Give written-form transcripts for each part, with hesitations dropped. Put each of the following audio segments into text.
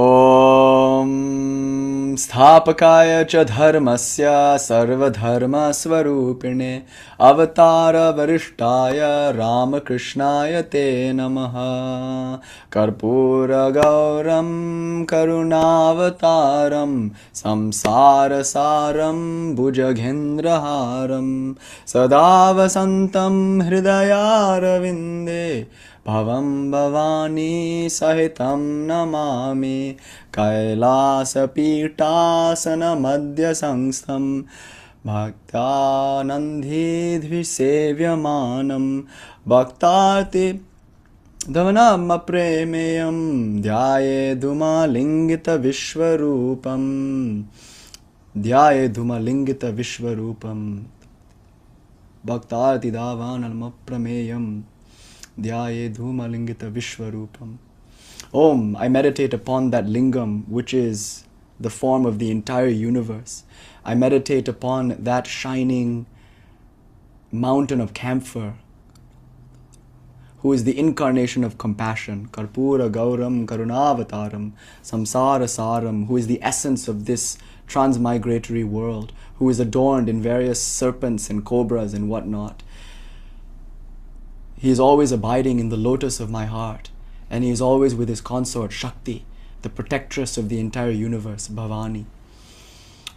ॐ स्थापकाय च धर्मस्य सर्वधर्मस्वरूपिणे अवतारवरिष्ठाय रामकृष्णाय ते नमः। कर्पूरगौरं करुणावतारं संसारसारं भुजगेन्द्रहारं सदा वसन्तं हृदयारविन्दे भवं भवानी सहितं Namami कैलासपीठासनमध्यसंस्थं भक्तानन्दिभिसेव्यमानं भक्तार्ति धवनमप्रेमेयं ध्यायेधुमलिङ्गितविश्वरूपं भक्तार्तिदावानमप्रमेयम् Dhyayedhumalingita Vishwarupam. Om, I meditate upon that lingam, which is the form of the entire universe. I meditate upon that shining mountain of camphor, who is the incarnation of compassion. Karpura Gauram Karunavataram Samsara Saram, who is the essence of this transmigratory world, who is adorned in various serpents and cobras and whatnot. He is always abiding in the lotus of my heart, and he is always with his consort, Shakti, the protectress of the entire universe, Bhavani.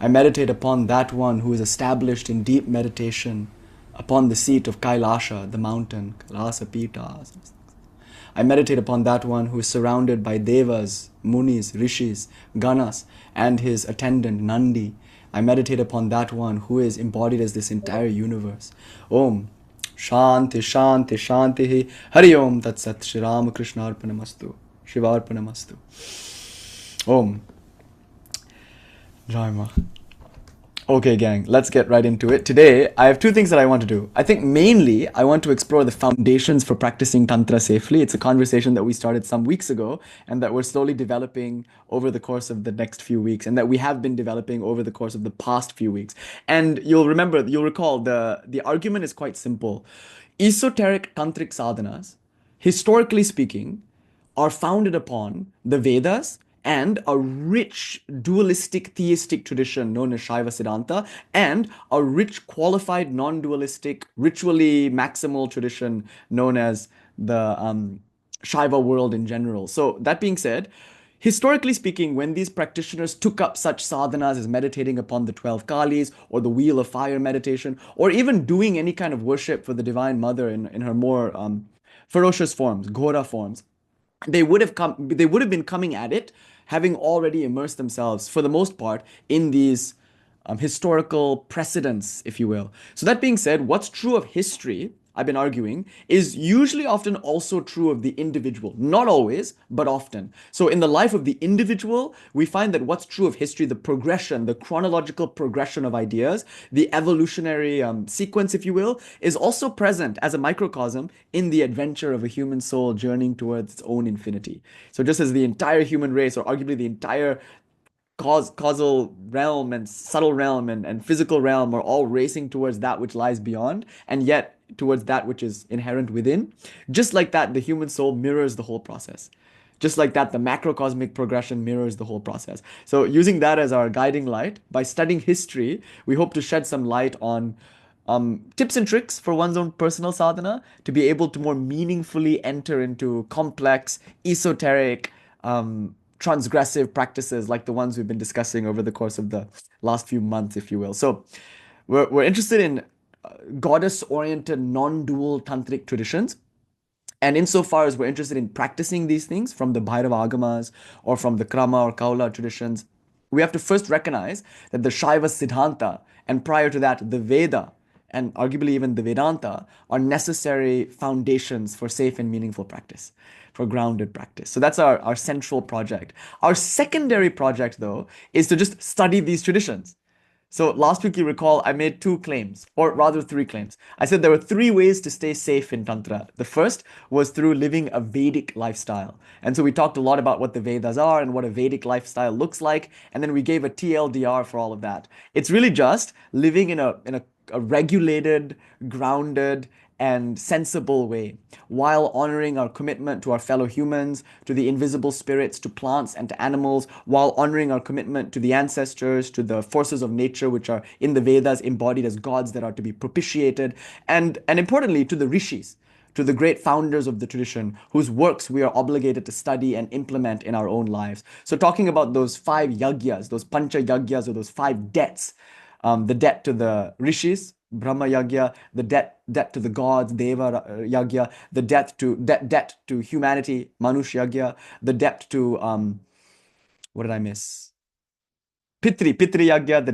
I meditate upon that one who is established in deep meditation upon the seat of Kailasha, the mountain, Kailasa Pita. I meditate upon that one who is surrounded by Devas, Munis, Rishis, Ganas, and his attendant, Nandi. I meditate upon that one who is embodied as this entire universe. Om. Shanti, Shanti, Shanti. Hari Om Tat Sat Shri Ramakrishna Arpanamastu. Shiva Arpanamastu. Om. Jaima. Okay, gang, let's get right into it. Today, I have two things that I want to do. I think mainly, I want to explore the foundations for practicing Tantra safely. It's a conversation that we started some weeks ago and that we're slowly developing over the course of the next few weeks and that we have been developing over the course of the past few weeks. And you'll recall, the argument is quite simple. Esoteric Tantric sadhanas, historically speaking, are founded upon the Vedas and a rich dualistic theistic tradition known as Shaiva Siddhanta, and a rich qualified non-dualistic ritually maximal tradition known as the Shaiva world in general. So that being said, historically speaking, when these practitioners took up such sadhanas as meditating upon the 12 Kalis or the wheel of fire meditation, or even doing any kind of worship for the Divine Mother in her more ferocious forms, Ghora forms, they would have been coming at it having already immersed themselves for the most part in these historical precedents, if you will. So that being said, what's true of history, I've been arguing, is usually often also true of the individual. Not always, but often. So in the life of the individual, we find that what's true of history, the progression, the chronological progression of ideas, the evolutionary sequence, if you will, is also present as a microcosm in the adventure of a human soul journeying towards its own infinity. So just as the entire human race, or arguably the entire causal realm and subtle realm and physical realm are all racing towards that which lies beyond, and yet towards that which is inherent within. Just like that, the human soul mirrors the whole process. Just like that, the macrocosmic progression mirrors the whole process. So using that as our guiding light, by studying history, we hope to shed some light on tips and tricks for one's own personal sadhana to be able to more meaningfully enter into complex, esoteric, transgressive practices like the ones we've been discussing over the course of the last few months, if you will. So we're interested in goddess-oriented non-dual tantric traditions. And insofar as we're interested in practicing these things from the Bhairava āgamas or from the Krama or Kaula traditions, we have to first recognize that the Shaiva Siddhanta and prior to that, the Veda and arguably even the Vedanta are necessary foundations for safe and meaningful practice, for grounded practice. So that's our central project. Our secondary project, though, is to just study these traditions. So last week, you recall, I made two claims, or rather three claims. I said there were three ways to stay safe in Tantra. The first was through living a Vedic lifestyle. And so we talked a lot about what the Vedas are and what a Vedic lifestyle looks like. And then we gave a TLDR for all of that. It's really just living in a regulated, grounded, and sensible way, while honoring our commitment to our fellow humans, to the invisible spirits, to plants and to animals, while honoring our commitment to the ancestors, to the forces of nature which are in the Vedas embodied as gods that are to be propitiated, and importantly to the rishis, to the great founders of the tradition whose works we are obligated to study and implement in our own lives. So talking about those five yagyas, those pancha yagyas, or those five debts, the debt to the rishis, Brahma Yagya, the debt to the gods, Deva Yagya, the debt to humanity, Manush Yagya, the debt to what did I miss? Pitri Yagya, the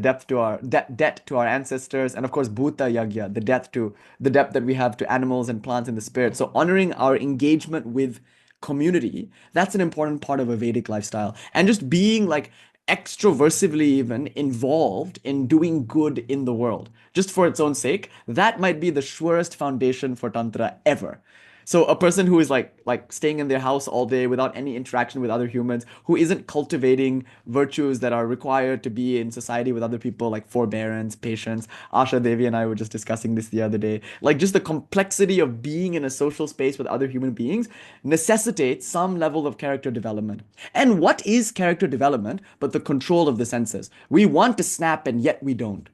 debt to our ancestors, and of course Bhuta Yagya, the debt that we have to animals and plants and the spirit. So honoring our engagement with community, that's an important part of a Vedic lifestyle. And just being like extroversively even involved in doing good in the world, just for its own sake, that might be the surest foundation for Tantra ever. So a person who is like staying in their house all day without any interaction with other humans, who isn't cultivating virtues that are required to be in society with other people, like forbearance, patience. Asha Devi and I were just discussing this the other day. Like just the complexity of being in a social space with other human beings necessitates some level of character development. And what is character development but the control of the senses? We want to snap and yet we don't.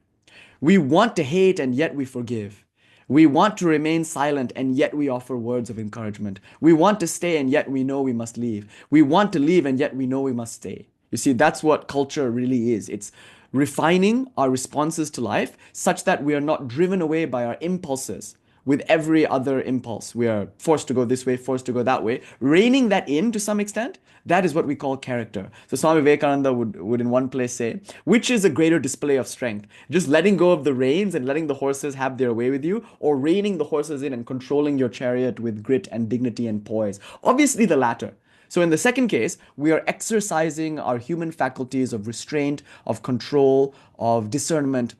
We want to hate and yet we forgive. We want to remain silent and yet we offer words of encouragement. We want to stay and yet we know we must leave. We want to leave and yet we know we must stay. You see, that's what culture really is. It's refining our responses to life such that we are not driven away by our impulses with every other impulse. We are forced to go this way, forced to go that way. Reining that in to some extent, that is what we call character. So Swami Vivekananda would in one place say, which is a greater display of strength? Just letting go of the reins and letting the horses have their way with you, or reining the horses in and controlling your chariot with grit and dignity and poise? Obviously the latter. So in the second case, we are exercising our human faculties of restraint, of control, of discernment,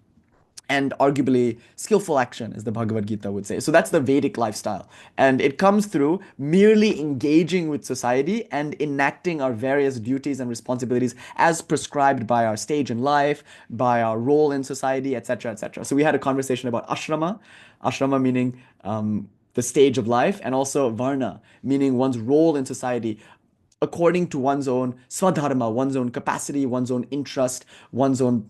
and arguably skillful action, as the Bhagavad Gita would say. So that's the Vedic lifestyle. And it comes through merely engaging with society and enacting our various duties and responsibilities as prescribed by our stage in life, by our role in society, etc., etc. So we had a conversation about ashrama meaning the stage of life, and also varna, meaning one's role in society according to one's own swadharma, one's own capacity, one's own interest, one's own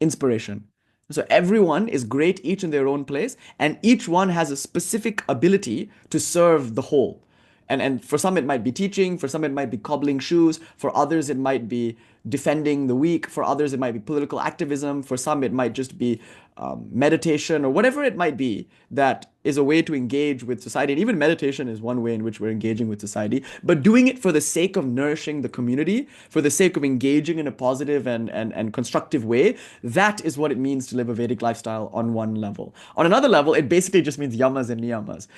inspiration. So everyone is great, each in their own place, and each one has a specific ability to serve the whole. And for some it might be teaching, for some it might be cobbling shoes, for others it might be defending the weak, for others it might be political activism, for some it might just be meditation, or whatever it might be that is a way to engage with society. And even meditation is one way in which we're engaging with society, but doing it for the sake of nourishing the community, for the sake of engaging in a positive and constructive way. That is what it means to live a Vedic lifestyle on one level. On another level, it basically just means yamas and niyamas.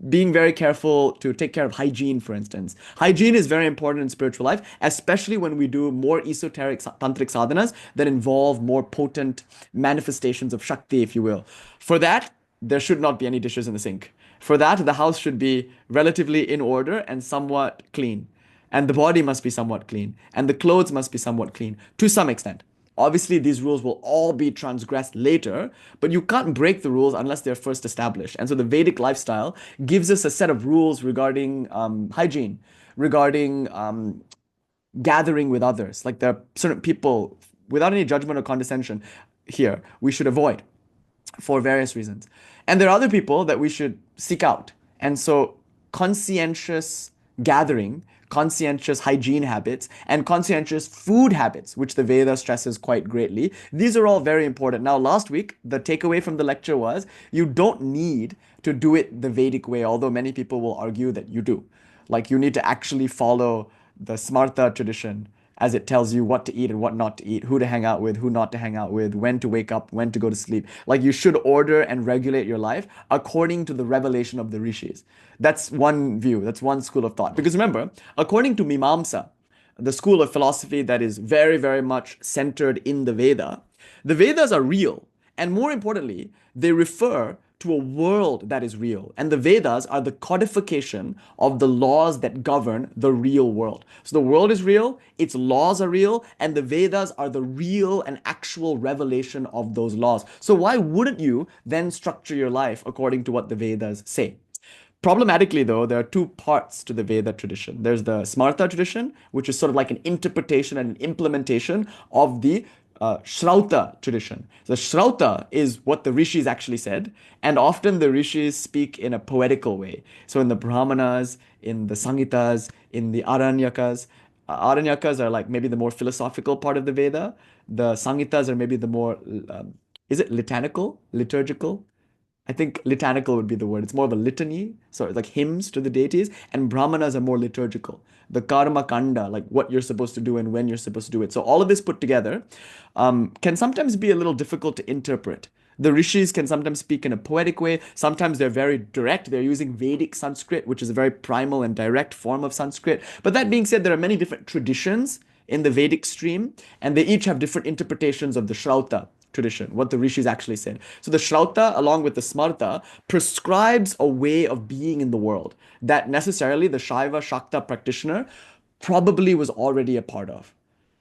Being very careful to take care of hygiene, for instance. Hygiene is very important in spiritual life, especially when we do more esoteric tantric sadhanas that involve more potent manifestations of Shakti, if you will. For that, there should not be any dishes in the sink. For that, the house should be relatively in order and somewhat clean. And the body must be somewhat clean. And the clothes must be somewhat clean, to some extent. Obviously, these rules will all be transgressed later, but you can't break the rules unless they're first established. And so the Vedic lifestyle gives us a set of rules regarding hygiene, regarding gathering with others. Like there are certain people, without any judgment or condescension here, we should avoid for various reasons. And there are other people that we should seek out. And so conscientious gathering, conscientious hygiene habits, and conscientious food habits, which the Veda stresses quite greatly. These are all very important. Now, last week, the takeaway from the lecture was you don't need to do it the Vedic way, although many people will argue that you do. Like you need to actually follow the Smarta tradition as it tells you what to eat and what not to eat, who to hang out with, who not to hang out with, when to wake up, when to go to sleep. Like you should order and regulate your life according to the revelation of the rishis. That's one view, that's one school of thought. Because remember, according to Mimamsa, the school of philosophy that is very, very much centered in the Vedas are real. And more importantly, they refer to a world that is real. And the Vedas are the codification of the laws that govern the real world. So the world is real, its laws are real, and the Vedas are the real and actual revelation of those laws. So why wouldn't you then structure your life according to what the Vedas say? Problematically, though, there are two parts to the Veda tradition. There's the Smarta tradition, which is sort of like an interpretation and an implementation of the Shrauta tradition. The Shrauta is what the rishis actually said, and often the rishis speak in a poetical way. So in the Brahmanas, in the Samhitas, in the Aranyakas, Aranyakas are like maybe the more philosophical part of the Veda. The Samhitas are maybe the more, is it liturgical? I think litanical would be the word. It's more of a litany, so it's like hymns to the deities, and Brahmanas are more liturgical. The karma kanda, like what you're supposed to do and when you're supposed to do it. So all of this put together can sometimes be a little difficult to interpret. The rishis can sometimes speak in a poetic way. Sometimes they're very direct. They're using Vedic Sanskrit, which is a very primal and direct form of Sanskrit. But that being said, there are many different traditions in the Vedic stream, and they each have different interpretations of the Shrauta tradition, what the rishis actually said. So the Shrauta, along with the Smarta, prescribes a way of being in the world that necessarily the Shaiva Shakta practitioner probably was already a part of.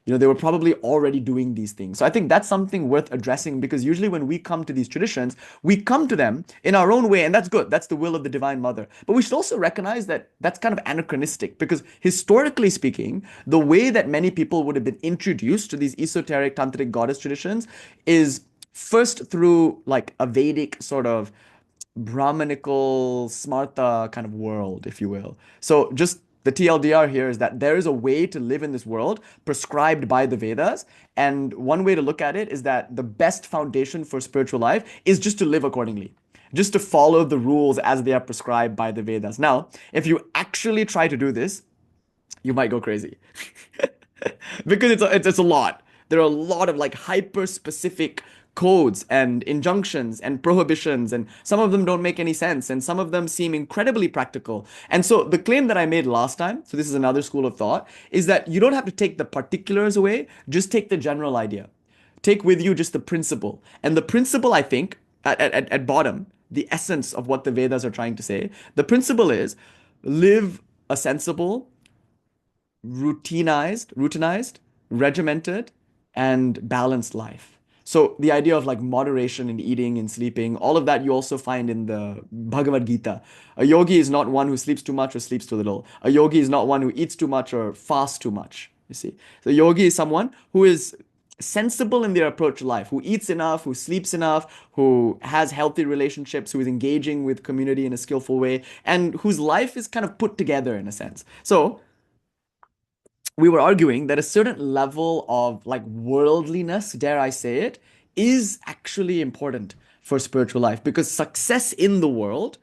They were probably already doing these things. So I think that's something worth addressing, because usually when we come to these traditions, we come to them in our own way, and that's good. That's the will of the Divine Mother. But we should also recognize that that's kind of anachronistic, because historically speaking, the way that many people would have been introduced to these esoteric tantric goddess traditions is first through like a Vedic sort of Brahmanical Smarta kind of world, if you will. So just the TLDR here is that there is a way to live in this world prescribed by the Vedas. And one way to look at it is that the best foundation for spiritual life is just to live accordingly, just to follow the rules as they are prescribed by the Vedas. Now, if you actually try to do this, you might go crazy because it's a lot. There are a lot of like hyper specific codes and injunctions and prohibitions, and some of them don't make any sense, and some of them seem incredibly practical. And so the claim that I made last time, so this is another school of thought, is that you don't have to take the particulars away, just take the general idea. Take with you just the principle. And the principle, I think, at bottom, the essence of what the Vedas are trying to say, the principle is live a sensible, routinized, regimented, and balanced life. So the idea of like moderation in eating and sleeping, all of that you also find in the Bhagavad Gita. A yogi is not one who sleeps too much or sleeps too little. A yogi is not one who eats too much or fasts too much. You see, so yogi is someone who is sensible in their approach to life, who eats enough, who sleeps enough, who has healthy relationships, who is engaging with community in a skillful way, and whose life is kind of put together in a sense. So we were arguing that a certain level of like worldliness, dare I say it, is actually important for spiritual life, because success in the world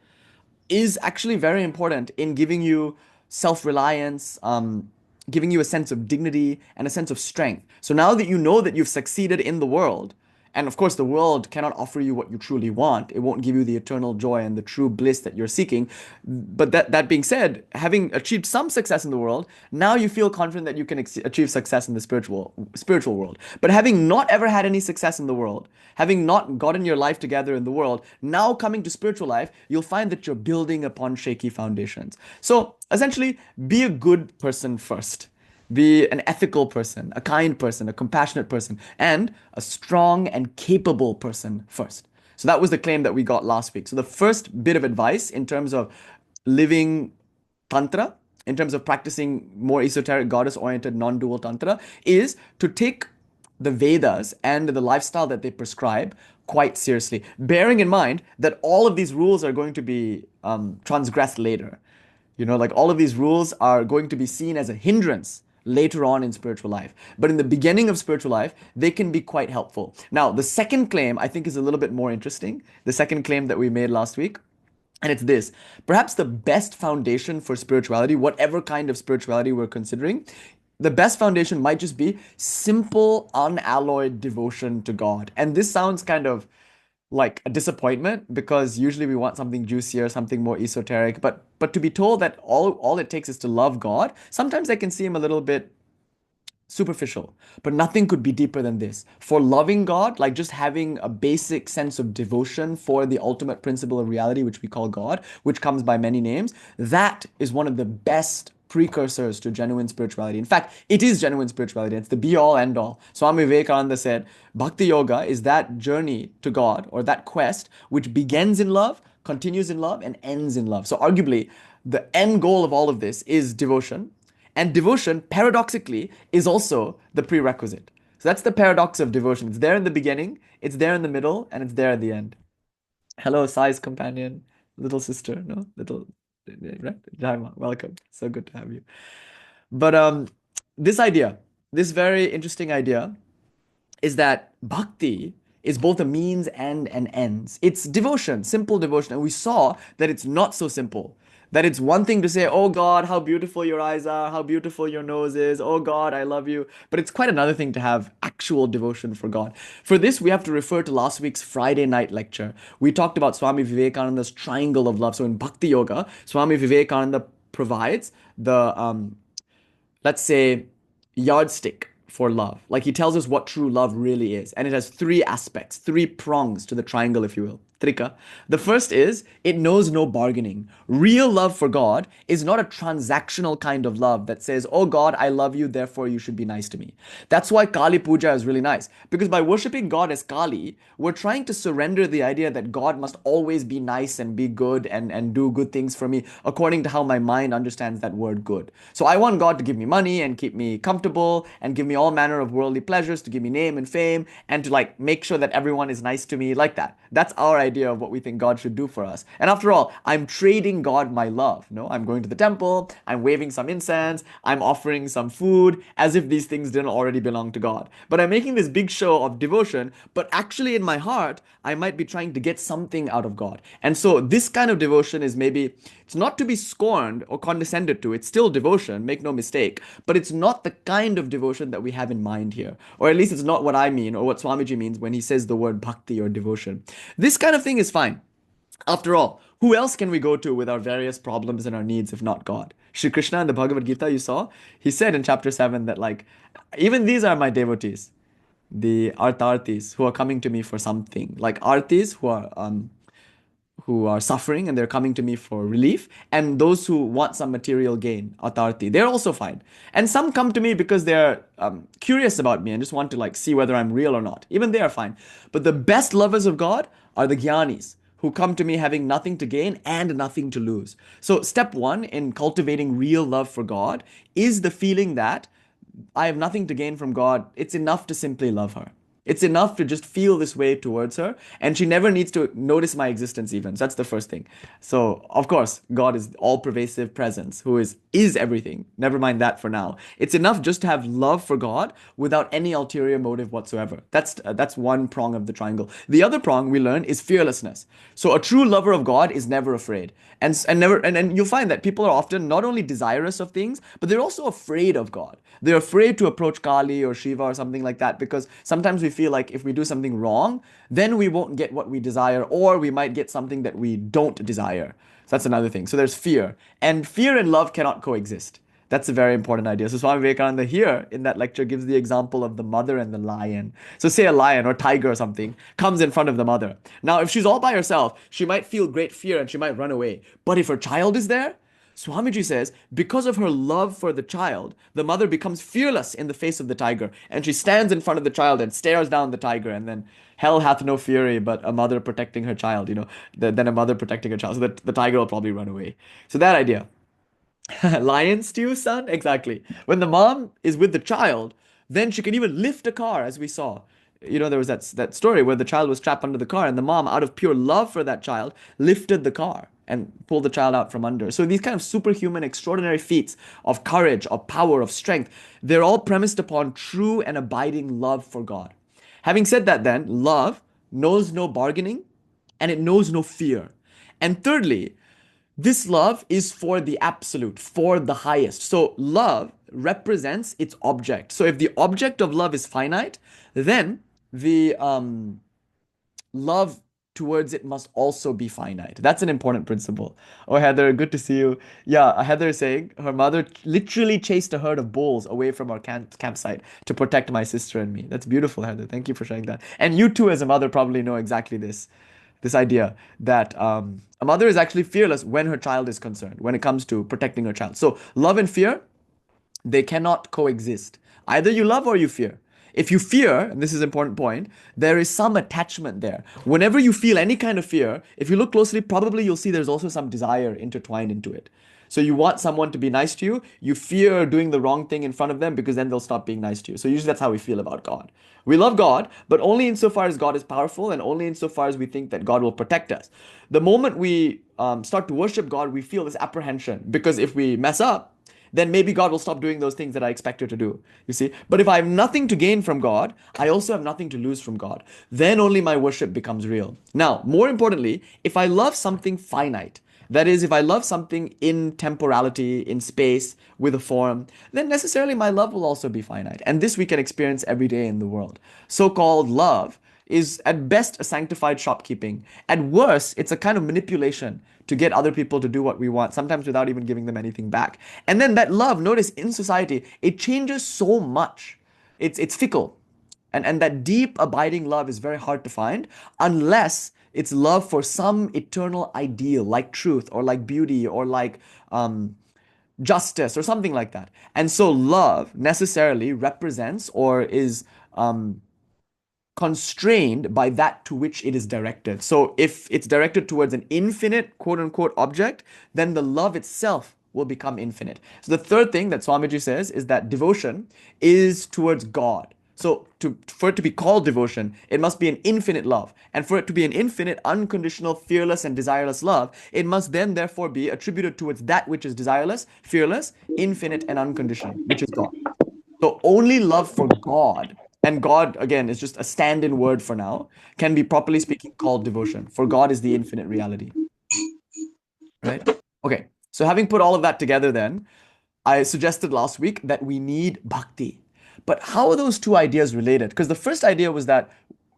is actually very important in giving you self-reliance, giving you a sense of dignity and a sense of strength. So now that you know that you've succeeded in the world, and of course, the world cannot offer you what you truly want. It won't give you the eternal joy and the true bliss that you're seeking. But that being said, having achieved some success in the world, now you feel confident that you can achieve success in the spiritual world. But having not ever had any success in the world, having not gotten your life together in the world, now coming to spiritual life, you'll find that you're building upon shaky foundations. So essentially, be a good person first. Be an ethical person, a kind person, a compassionate person, and a strong and capable person first. So that was the claim that we got last week. So the first bit of advice in terms of living Tantra, in terms of practicing more esoteric, goddess-oriented, non-dual Tantra, is to take the Vedas and the lifestyle that they prescribe quite seriously, bearing in mind that all of these rules are going to be transgressed later. Like all of these rules are going to be seen as a hindrance later on in spiritual life. But in the beginning of spiritual life, they can be quite helpful. Now, the second claim I think is a little bit more interesting. The second claim that we made last week, and it's this: perhaps the best foundation for spirituality, whatever kind of spirituality we're considering, the best foundation might just be simple, unalloyed devotion to God. And this sounds kind of like a disappointment, because usually we want something juicier, something more esoteric. But to be told that all it takes is to love God, sometimes that can seem a little bit superficial, but nothing could be deeper than this. For loving God, like just having a basic sense of devotion for the ultimate principle of reality, which we call God, which comes by many names, that is one of the best precursors to genuine spirituality. In fact, it is genuine spirituality. It's the be all end all. Swami Vivekananda said, Bhakti Yoga is that journey to God or that quest which begins in love, continues in love, and ends in love. So, arguably, the end goal of all of this is devotion. And devotion, paradoxically, is also the prerequisite. So that's the paradox of devotion. It's there in the beginning, it's there in the middle, and it's there at the end. Hello, size companion, little sister, no, little, right? Dharma, welcome. So good to have you. But this idea, this very interesting idea, is that bhakti is both a means and an ends. It's devotion, simple devotion. And we saw that it's not so simple. That it's one thing to say, oh God, how beautiful your eyes are, how beautiful your nose is, oh God, I love you. But it's quite another thing to have actual devotion for God. For this, we have to refer to last week's Friday night lecture. We talked about Swami Vivekananda's triangle of love. So in Bhakti Yoga, Swami Vivekananda provides the let's say, yardstick for love. Like he tells us what true love really is. And it has three aspects, three prongs to the triangle, if you will. Trika. The first is it knows no bargaining. Real love for God is not a transactional kind of love that says, oh God, I love you, therefore you should be nice to me. That's why Kali Puja is really nice. Because by worshipping God as Kali, we're trying to surrender the idea that God must always be nice and be good and do good things for me according to how my mind understands that word good. So I want God to give me money and keep me comfortable and give me all manner of worldly pleasures, to give me name and fame, and to like make sure that everyone is nice to me like that. That's our idea of what we think God should do for us. And after all, I'm trading God my love. No, I'm going to the temple, I'm waving some incense, I'm offering some food, as if these things didn't already belong to God. But I'm making this big show of devotion, but actually in my heart, I might be trying to get something out of God. And so this kind of devotion is maybe, it's not to be scorned or condescended to. It's still devotion, make no mistake. But it's not the kind of devotion that we have in mind here. Or at least it's not what I mean or what Swamiji means when he says the word bhakti or devotion. This kind of thing is fine. After all, who else can we go to with our various problems and our needs if not God? Shri Krishna in the Bhagavad Gita, you saw, he said in chapter 7 that, like, even these are my devotees, the artartis who are coming to me for something, like artis who are suffering and they're coming to me for relief, and those who want some material gain, atarthi, they're also fine. And some come to me because they're curious about me and just want to like see whether I'm real or not. Even they are fine. But the best lovers of God are the jnanis, who come to me having nothing to gain and nothing to lose. So step one in cultivating real love for God is the feeling that I have nothing to gain from God. It's enough to simply love her. It's enough to just feel this way towards her, and she never needs to notice my existence even. So that's the first thing. So, of course, God is all-pervasive presence, who is everything. Never mind that for now. It's enough just to have love for God without any ulterior motive whatsoever. That's one prong of the triangle. The other prong we learn is fearlessness. So, a true lover of God is never afraid, and you'll find that people are often not only desirous of things, but they're also afraid of God. They're afraid to approach Kali or Shiva or something like that because sometimes we feel like if we do something wrong, then we won't get what we desire, or we might get something that we don't desire. So that's another thing. So there's fear. And fear and love cannot coexist. That's a very important idea. So Swami Vivekananda here in that lecture gives the example of the mother and the lion. So say a lion or tiger or something comes in front of the mother. Now, if she's all by herself, she might feel great fear and she might run away. But if her child is there, Swamiji says, because of her love for the child, the mother becomes fearless in the face of the tiger, and she stands in front of the child and stares down the tiger, and then hell hath no fury but a mother protecting her child, then a mother protecting her child, so that the tiger will probably run away. So that idea. Lion stew, son? Exactly. When the mom is with the child, then she can even lift a car, as we saw. There was that story where the child was trapped under the car, and the mom, out of pure love for that child, lifted the car and pulled the child out from under. So these kind of superhuman, extraordinary feats of courage, of power, of strength, they're all premised upon true and abiding love for God. Having said that, then, love knows no bargaining and it knows no fear. And thirdly, this love is for the absolute, for the highest. So love represents its object. So if the object of love is finite, then the love towards it must also be finite. That's an important principle. Oh, Heather, good to see you. Yeah, Heather is saying her mother literally chased a herd of bulls away from our campsite to protect my sister and me. That's beautiful, Heather. Thank you for sharing that. And you too, as a mother, probably know exactly this idea that a mother is actually fearless when her child is concerned, when it comes to protecting her child. So love and fear, they cannot coexist. Either you love or you fear. If you fear, and this is an important point, there is some attachment there. Whenever you feel any kind of fear, if you look closely, probably you'll see there's also some desire intertwined into it. So you want someone to be nice to you, you fear doing the wrong thing in front of them because then they'll stop being nice to you. So usually that's how we feel about God. We love God, but only insofar as God is powerful and only insofar as we think that God will protect us. The moment we start to worship God, we feel this apprehension because if we mess up, then maybe God will stop doing those things that I expect her to do. You see? But if I have nothing to gain from God, I also have nothing to lose from God. Then only my worship becomes real. Now, more importantly, if I love something finite, that is, if I love something in temporality, in space, with a form, then necessarily my love will also be finite. And this we can experience every day in the world. So-called love is at best a sanctified shopkeeping. At worst, it's a kind of manipulation to get other people to do what we want, sometimes without even giving them anything back. And then that love, notice in society, it changes so much. It's fickle. And that deep, abiding love is very hard to find unless it's love for some eternal ideal, like truth or like beauty or like justice or something like that. And so love necessarily represents or is constrained by that to which it is directed. So if it's directed towards an infinite, quote unquote, object, then the love itself will become infinite. So the third thing that Swamiji says is that devotion is towards God. So for it to be called devotion, it must be an infinite love. And for it to be an infinite, unconditional, fearless, and desireless love, it must then therefore be attributed towards that which is desireless, fearless, infinite, and unconditional, which is God. So only love for God, and God, again, is just a stand-in word for now, can be properly speaking called devotion. For God is the infinite reality. Right? Okay. So having put all of that together then, I suggested last week that we need bhakti. But how are those two ideas related? Because the first idea was that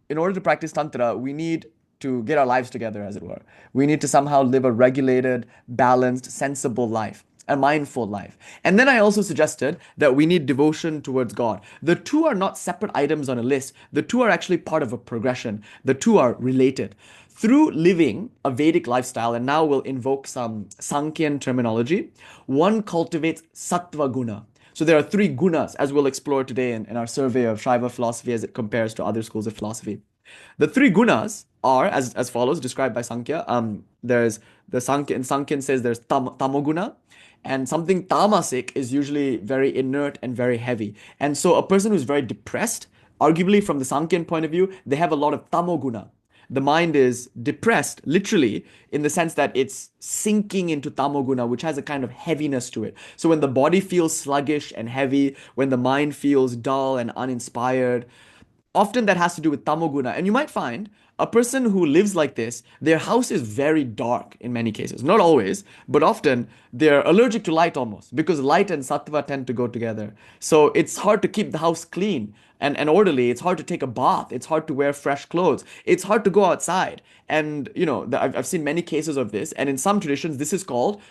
in order to practice Tantra, we need to get our lives together, as it were. We need to somehow live a regulated, balanced, sensible life, a mindful life. And then I also suggested that we need devotion towards God. The two are not separate items on a list. The two are actually part of a progression. The two are related. Through living a Vedic lifestyle, and now we'll invoke some Sankhyan terminology, one cultivates sattva guna. So there are three gunas, as we'll explore today in our survey of Shaiva philosophy as it compares to other schools of philosophy. The three gunas are as follows, described by Sankhya. There's the Sankhya, in Sankhyan says there's tamoguna, and something tamasic is usually very inert and very heavy. And so a person who's very depressed, arguably from the Sankhyan point of view, they have a lot of tamoguna. The mind is depressed, literally, in the sense that it's sinking into tamoguna, which has a kind of heaviness to it. So when the body feels sluggish and heavy, when the mind feels dull and uninspired, often that has to do with tamoguna. And you might find a person who lives like this, their house is very dark in many cases. Not always, but often they're allergic to light almost, because light and sattva tend to go together. So it's hard to keep the house clean and orderly. It's hard to take a bath. It's hard to wear fresh clothes. It's hard to go outside. And, I've seen many cases of this. And in some traditions, this is called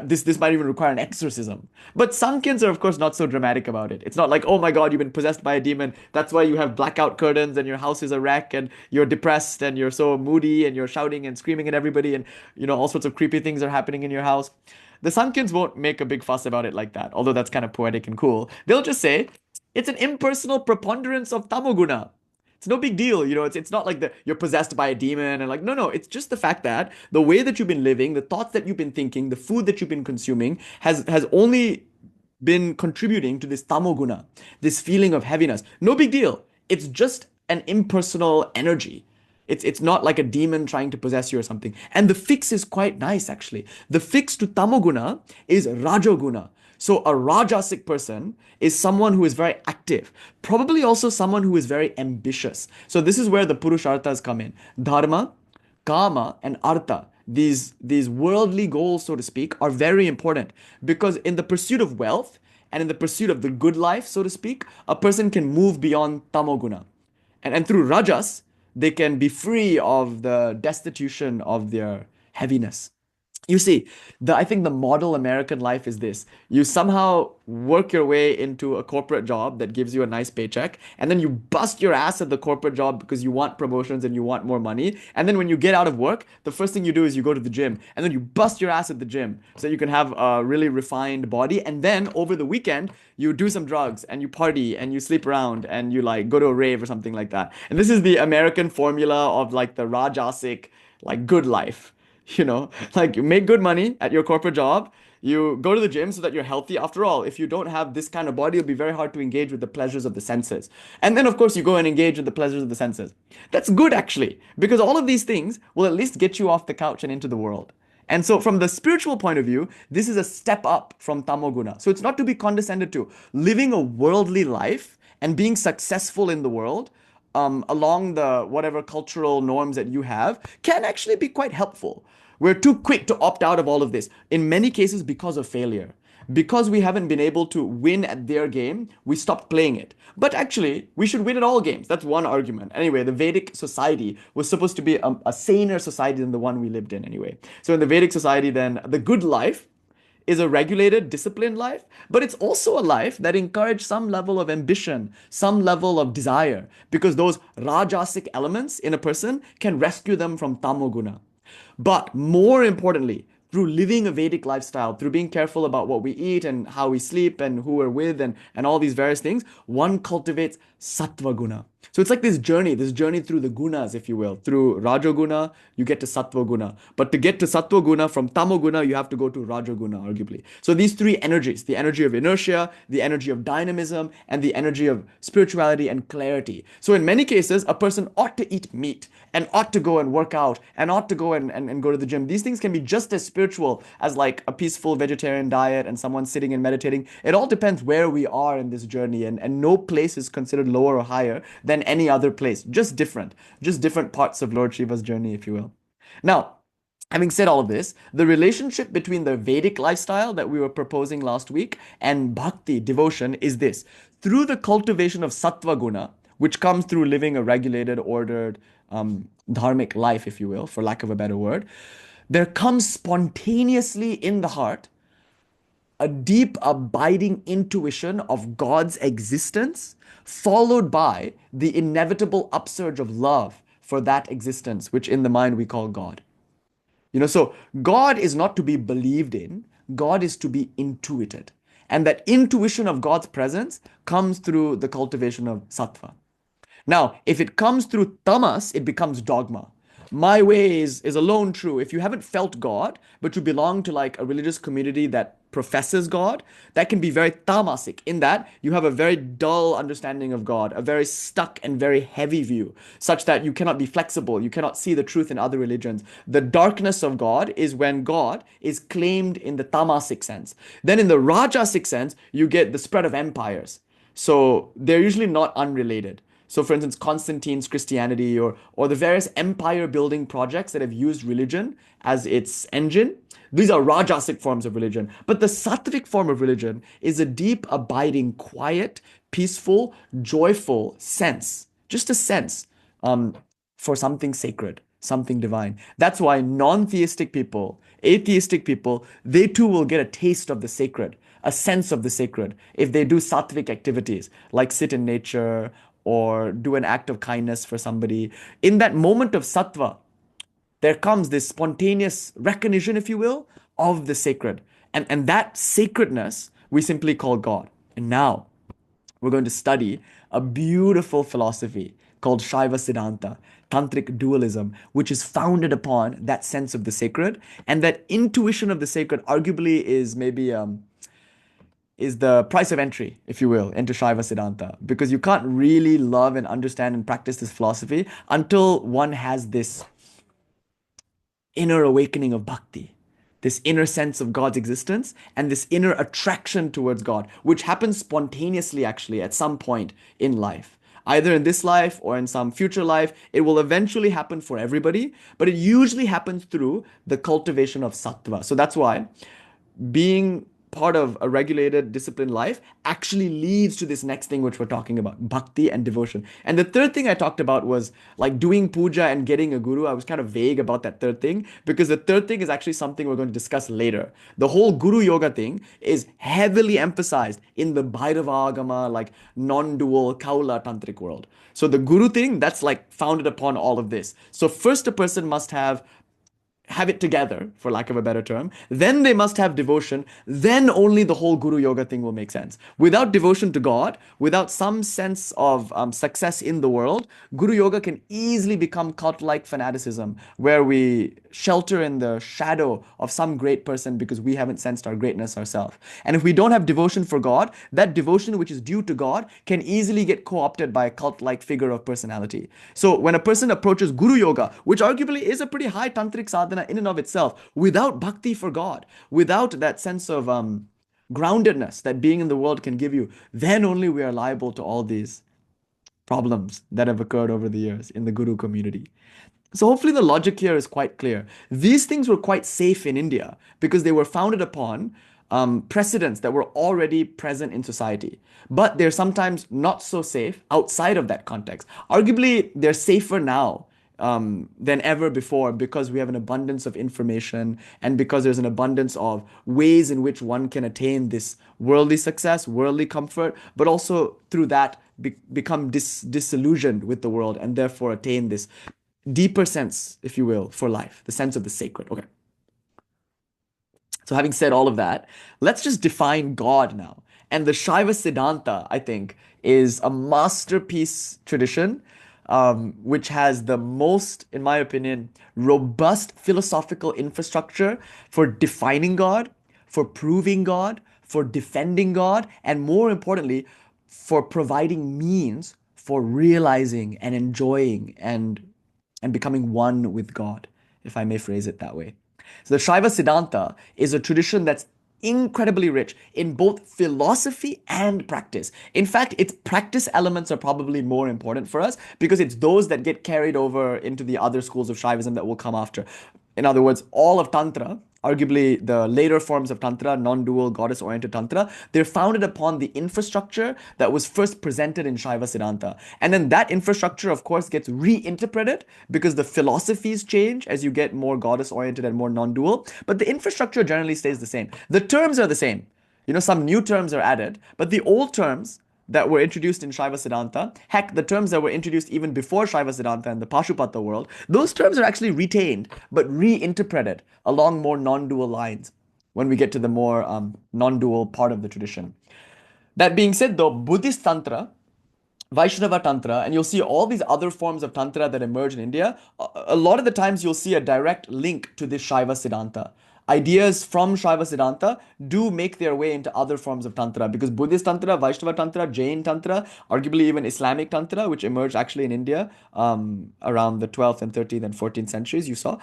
this might even require an exorcism. But Sankyans are, of course, not so dramatic about it. It's not like, oh my God, you've been possessed by a demon. That's why you have blackout curtains and your house is a wreck and you're depressed and you're so moody and you're shouting and screaming at everybody and, all sorts of creepy things are happening in your house. The Sankyans won't make a big fuss about it like that, although that's kind of poetic and cool. They'll just say, it's an impersonal preponderance of tamoguna. It's no big deal, it's not like you're possessed by a demon and no, it's just the fact that the way that you've been living, the thoughts that you've been thinking, the food that you've been consuming has only been contributing to this tamoguna, this feeling of heaviness. No big deal. It's just an impersonal energy. It's not like a demon trying to possess you or something. And the fix is quite nice, actually. The fix to tamoguna is rajoguna. So a rajasic person is someone who is very active, probably also someone who is very ambitious. So this is where the purusharthas come in. Dharma, kama, and artha, these worldly goals, so to speak, are very important because in the pursuit of wealth and in the pursuit of the good life, so to speak, a person can move beyond tamoguna. And through rajas, they can be free of the destitution of their heaviness. You see, I think the model American life is this. You somehow work your way into a corporate job that gives you a nice paycheck, and then you bust your ass at the corporate job because you want promotions and you want more money. And then when you get out of work, the first thing you do is you go to the gym, and then you bust your ass at the gym so you can have a really refined body. And then over the weekend, you do some drugs and you party and you sleep around and you like go to a rave or something like that. And this is the American formula of like the Rajasic, like good life. Like you make good money at your corporate job, you go to the gym so that you're healthy. After all, if you don't have this kind of body, it'll be very hard to engage with the pleasures of the senses. And then, of course, you go and engage with the pleasures of the senses. That's good, actually, because all of these things will at least get you off the couch and into the world. And so, from the spiritual point of view, this is a step up from tamoguna. So, it's not to be condescended to. Living a worldly life and being successful in the world along the whatever cultural norms that you have can actually be quite helpful. We're too quick to opt out of all of this, in many cases because of failure. Because we haven't been able to win at their game, we stopped playing it. But actually, we should win at all games. That's one argument. Anyway, the Vedic society was supposed to be a saner society than the one we lived in anyway. So in the Vedic society, then, the good life is a regulated, disciplined life, but it's also a life that encourages some level of ambition, some level of desire, because those rajasic elements in a person can rescue them from tamoguna. But more importantly, through living a Vedic lifestyle, through being careful about what we eat and how we sleep and who we're with and all these various things, one cultivates sattva guna. So it's like this journey through the gunas, if you will. Through Rajoguna, you get to Sattva Guna. But to get to Sattva Guna from Tamoguna, you have to go to Rajoguna, arguably. So these three energies, the energy of inertia, the energy of dynamism, and the energy of spirituality and clarity. So in many cases, a person ought to eat meat and ought to go and work out and ought to go and go to the gym. These things can be just as spiritual as like a peaceful vegetarian diet and someone sitting and meditating. It all depends where we are in this journey, and no place is considered lower or higher than any other place, just different parts of Lord Shiva's journey, if you will. Now, having said all of this, the relationship between the Vedic lifestyle that we were proposing last week and bhakti, devotion, is this. Through the cultivation of sattva guna, which comes through living a regulated, ordered, dharmic life, if you will, for lack of a better word, there comes spontaneously in the heart a deep, abiding intuition of God's existence, followed by the inevitable upsurge of love for that existence, which in the mind we call God. So God is not to be believed in, God is to be intuited. And that intuition of God's presence comes through the cultivation of sattva. Now, if it comes through tamas, it becomes dogma. My way is alone true. If you haven't felt God, but you belong to like a religious community that professes God, that can be very tamasic in that you have a very dull understanding of God, a very stuck and very heavy view, such that you cannot be flexible, you cannot see the truth in other religions. The darkness of God is when God is claimed in the tamasic sense. Then in the rajasic sense, you get the spread of empires. So they're usually not unrelated. So for instance, Constantine's Christianity or the various empire building projects that have used religion as its engine, these are rajasic forms of religion. But the sattvic form of religion is a deep, abiding, quiet, peaceful, joyful sense, just a sense for something sacred, something divine. That's why non-theistic people, atheistic people, they too will get a taste of the sacred, a sense of the sacred, if they do sattvic activities like sit in nature or do an act of kindness for somebody. In that moment of sattva, there comes this spontaneous recognition, if you will, of the sacred. And that sacredness we simply call God. And now we're going to study a beautiful philosophy called Shaiva Siddhanta, Tantrik dualism, which is founded upon that sense of the sacred. And that intuition of the sacred arguably is maybe is the price of entry, if you will, into Shaiva Siddhanta. Because you can't really love and understand and practice this philosophy until one has this inner awakening of bhakti, this inner sense of God's existence, and this inner attraction towards God, which happens spontaneously, actually, at some point in life. Either in this life or in some future life, it will eventually happen for everybody, but it usually happens through the cultivation of sattva. So that's why being part of a regulated, disciplined life actually leads to this next thing which we're talking about, bhakti and devotion. And the third thing I talked about was like doing puja and getting a guru. I was kind of vague about that third thing because the third thing is actually something we're going to discuss later. The whole guru yoga thing is heavily emphasized in the Bhairava Agama, like non-dual Kaula tantric world. So the guru thing, that's like founded upon all of this. So first a person must have it together, for lack of a better term. Then they must have devotion. Then only the whole Guru Yoga thing will make sense. Without devotion to God, without some sense of success in the world, Guru Yoga can easily become cult-like fanaticism, where we shelter in the shadow of some great person because we haven't sensed our greatness ourselves. And if we don't have devotion for God, that devotion which is due to God can easily get co-opted by a cult-like figure of personality. So when a person approaches Guru Yoga, which arguably is a pretty high tantric sadhana in and of itself, without bhakti for God, without that sense of groundedness that being in the world can give you, then only we are liable to all these problems that have occurred over the years in the Guru community. So hopefully the logic here is quite clear. These things were quite safe in India because they were founded upon precedents that were already present in society. But they're sometimes not so safe outside of that context. Arguably, they're safer now than ever before because we have an abundance of information and because there's an abundance of ways in which one can attain this worldly success, worldly comfort, but also through that become disillusioned with the world and therefore attain this deeper sense, if you will, for life, the sense of the sacred. Okay. So having said all of that, let's just define God now. And the Shaiva Siddhanta, I think, is a masterpiece tradition which has the most, in my opinion, robust philosophical infrastructure for defining God, for proving God, for defending God, and more importantly, for providing means for realizing and enjoying and becoming one with God, if I may phrase it that way. So the Shaiva Siddhanta is a tradition that's incredibly rich in both philosophy and practice. In fact, its practice elements are probably more important for us because it's those that get carried over into the other schools of Shaivism that will come after. In other words, all of Tantra, arguably the later forms of Tantra, non-dual, goddess-oriented Tantra, they're founded upon the infrastructure that was first presented in Shaiva Siddhanta. And then that infrastructure, of course, gets reinterpreted because the philosophies change as you get more goddess-oriented and more non-dual, but the infrastructure generally stays the same. The terms are the same. Some new terms are added, but the old terms that were introduced in Shaiva Siddhanta, heck, the terms that were introduced even before Shaiva Siddhanta and the Pashupata world, those terms are actually retained, but reinterpreted along more non-dual lines when we get to the more non-dual part of the tradition. That being said, though, Buddhist Tantra, Vaishnava Tantra, and you'll see all these other forms of Tantra that emerge in India, a lot of the times you'll see a direct link to this Shaiva Siddhanta. Ideas from Shaiva Siddhanta do make their way into other forms of Tantra because Buddhist Tantra, Vaishnava Tantra, Jain Tantra, arguably even Islamic Tantra, which emerged actually in India around the 12th and 13th and 14th centuries, you saw.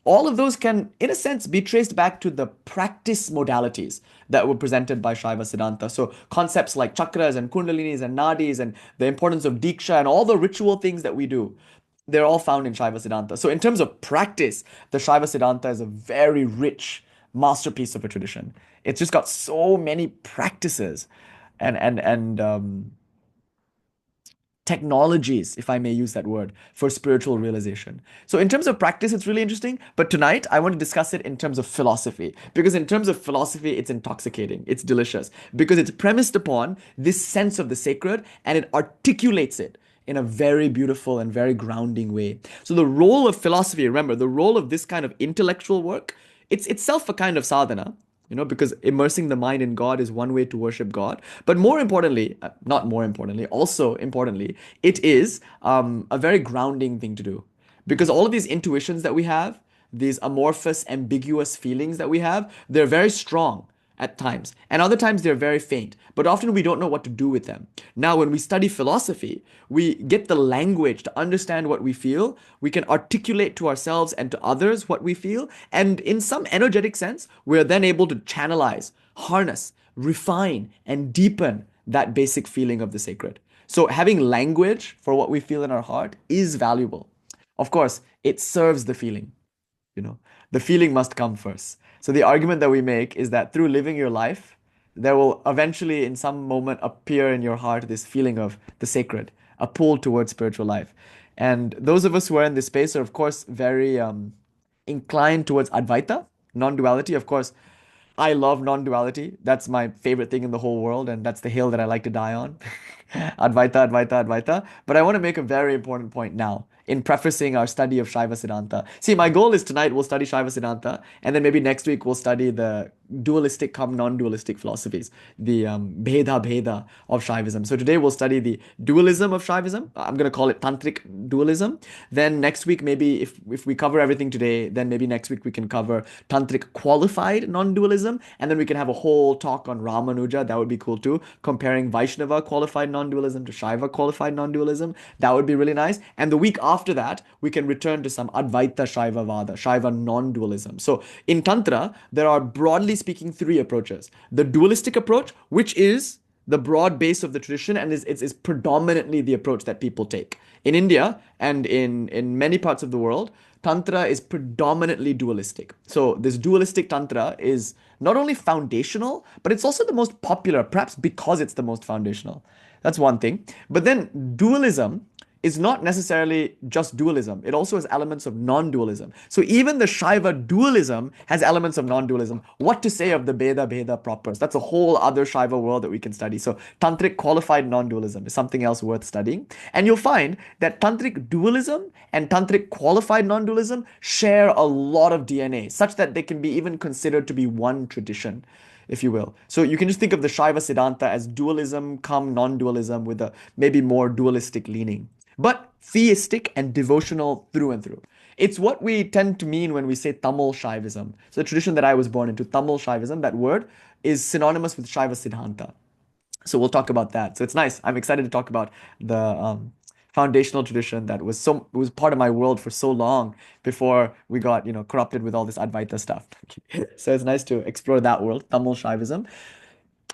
All of those can, in a sense, be traced back to the practice modalities that were presented by Shaiva Siddhanta. So concepts like chakras and kundalinis and nadis and the importance of diksha and all the ritual things that we do, they're all found in Shaiva Siddhanta. So in terms of practice, the Shaiva Siddhanta is a very rich masterpiece of a tradition. It's just got so many practices and technologies, if I may use that word, for spiritual realization. So in terms of practice, it's really interesting. But tonight, I want to discuss it in terms of philosophy. Because in terms of philosophy, it's intoxicating. It's delicious. Because it's premised upon this sense of the sacred and it articulates it in a very beautiful and very grounding way. So the role of philosophy, remember, the role of this kind of intellectual work, it's itself a kind of sadhana, because immersing the mind in God is one way to worship God. But more importantly, not more importantly, also importantly, it is a very grounding thing to do. Because all of these intuitions that we have, these amorphous, ambiguous feelings that we have, they're very strong at times. And other times they're very faint, but often we don't know what to do with them. Now, when we study philosophy, we get the language to understand what we feel. We can articulate to ourselves and to others what we feel. And in some energetic sense, we're then able to channelize, harness, refine, and deepen that basic feeling of the sacred. So having language for what we feel in our heart is valuable. Of course, it serves the feeling. The feeling must come first. So the argument that we make is that through living your life there will eventually, in some moment, appear in your heart this feeling of the sacred, a pull towards spiritual life. And those of us who are in this space are, of course, very inclined towards advaita, non-duality. Of course, I love non-duality. That's my favorite thing in the whole world, and that's the hill that I like to die on. Advaita, Advaita, Advaita. But I want to make a very important point now in prefacing our study of Shaiva Siddhanta. See, my goal is tonight we'll study Shaiva Siddhanta, and then maybe next week we'll study the dualistic come non-dualistic philosophies, the Bheda Bheda of Shaivism. So today we'll study the dualism of Shaivism. I'm going to call it Tantrik dualism. Then next week, maybe if we cover everything today, then maybe next week we can cover Tantric qualified non-dualism, and then we can have a whole talk on Ramanuja. That would be cool too, comparing Vaishnava qualified non-dualism to Shaiva qualified non-dualism. That would be really nice. And the week after that, we can return to some Advaita Shaiva Vada, Shaiva non-dualism. So in Tantra, there are broadly speaking three approaches. The dualistic approach, which is the broad base of the tradition and is predominantly the approach that people take. In India and in many parts of the world, Tantra is predominantly dualistic. So this dualistic Tantra is not only foundational, but it's also the most popular, perhaps because it's the most foundational. That's one thing. But then dualism is not necessarily just dualism. It also has elements of non-dualism. So even the Shaiva dualism has elements of non-dualism. What to say of the Bheda Bheda propers? That's a whole other Shaiva world that we can study. So Tantric qualified non-dualism is something else worth studying. And you'll find that Tantric dualism and Tantric qualified non-dualism share a lot of DNA, such that they can be even considered to be one tradition, if you will. So you can just think of the Shaiva Siddhanta as dualism come non-dualism with a maybe more dualistic leaning, but theistic and devotional through and through. It's what we tend to mean when we say Tamil Shaivism. So the tradition that I was born into, Tamil Shaivism, that word is synonymous with Shaiva Siddhanta. So we'll talk about that. So it's nice. I'm excited to talk about the foundational tradition that was part of my world for so long before we got corrupted with all this Advaita stuff. So it's nice to explore that world, Tamil Shaivism.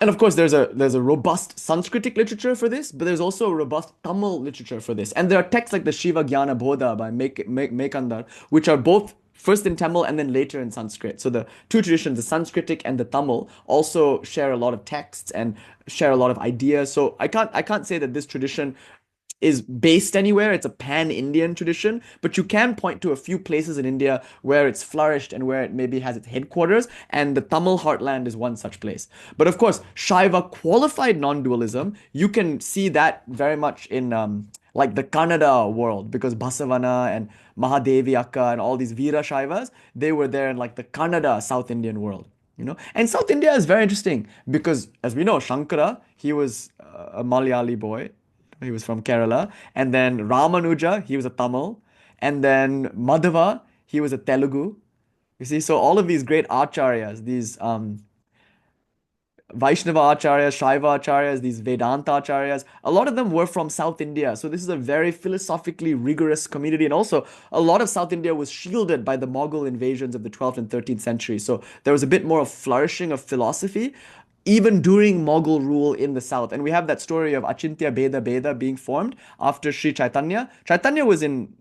And of course, there's a robust Sanskritic literature for this, but there's also a robust Tamil literature for this. And there are texts like the Shiva Jnana Bodha by Mekandar, which are both first in Tamil and then later in Sanskrit. So the two traditions, the Sanskritic and the Tamil, also share a lot of texts and share a lot of ideas. So I can't say that this tradition is based anywhere. It's a pan-Indian tradition, but you can point to a few places in India where it's flourished and where it maybe has its headquarters, and the Tamil heartland is one such place. But of course, Shaiva qualified non-dualism, you can see that very much in like the Kannada world, because Basavana and Mahadevi Akka and all these Veera Shaivas, they were there in like the Kannada South Indian world. And South India is very interesting because, as we know, Shankara, he was a Malayali boy. He was from Kerala. And then Ramanuja, he was a Tamil. And then Madhava, he was a Telugu. You see, so all of these great acharyas, these Vaishnava acharyas, Shaiva acharyas, these Vedanta acharyas, a lot of them were from South India. So this is a very philosophically rigorous community. And also, a lot of South India was shielded by the Mughal invasions of the 12th and 13th century. So there was a bit more of flourishing of philosophy even during Mughal rule in the south. And we have that story of Achintya Beda Beda being formed after Sri Chaitanya. Chaitanya was in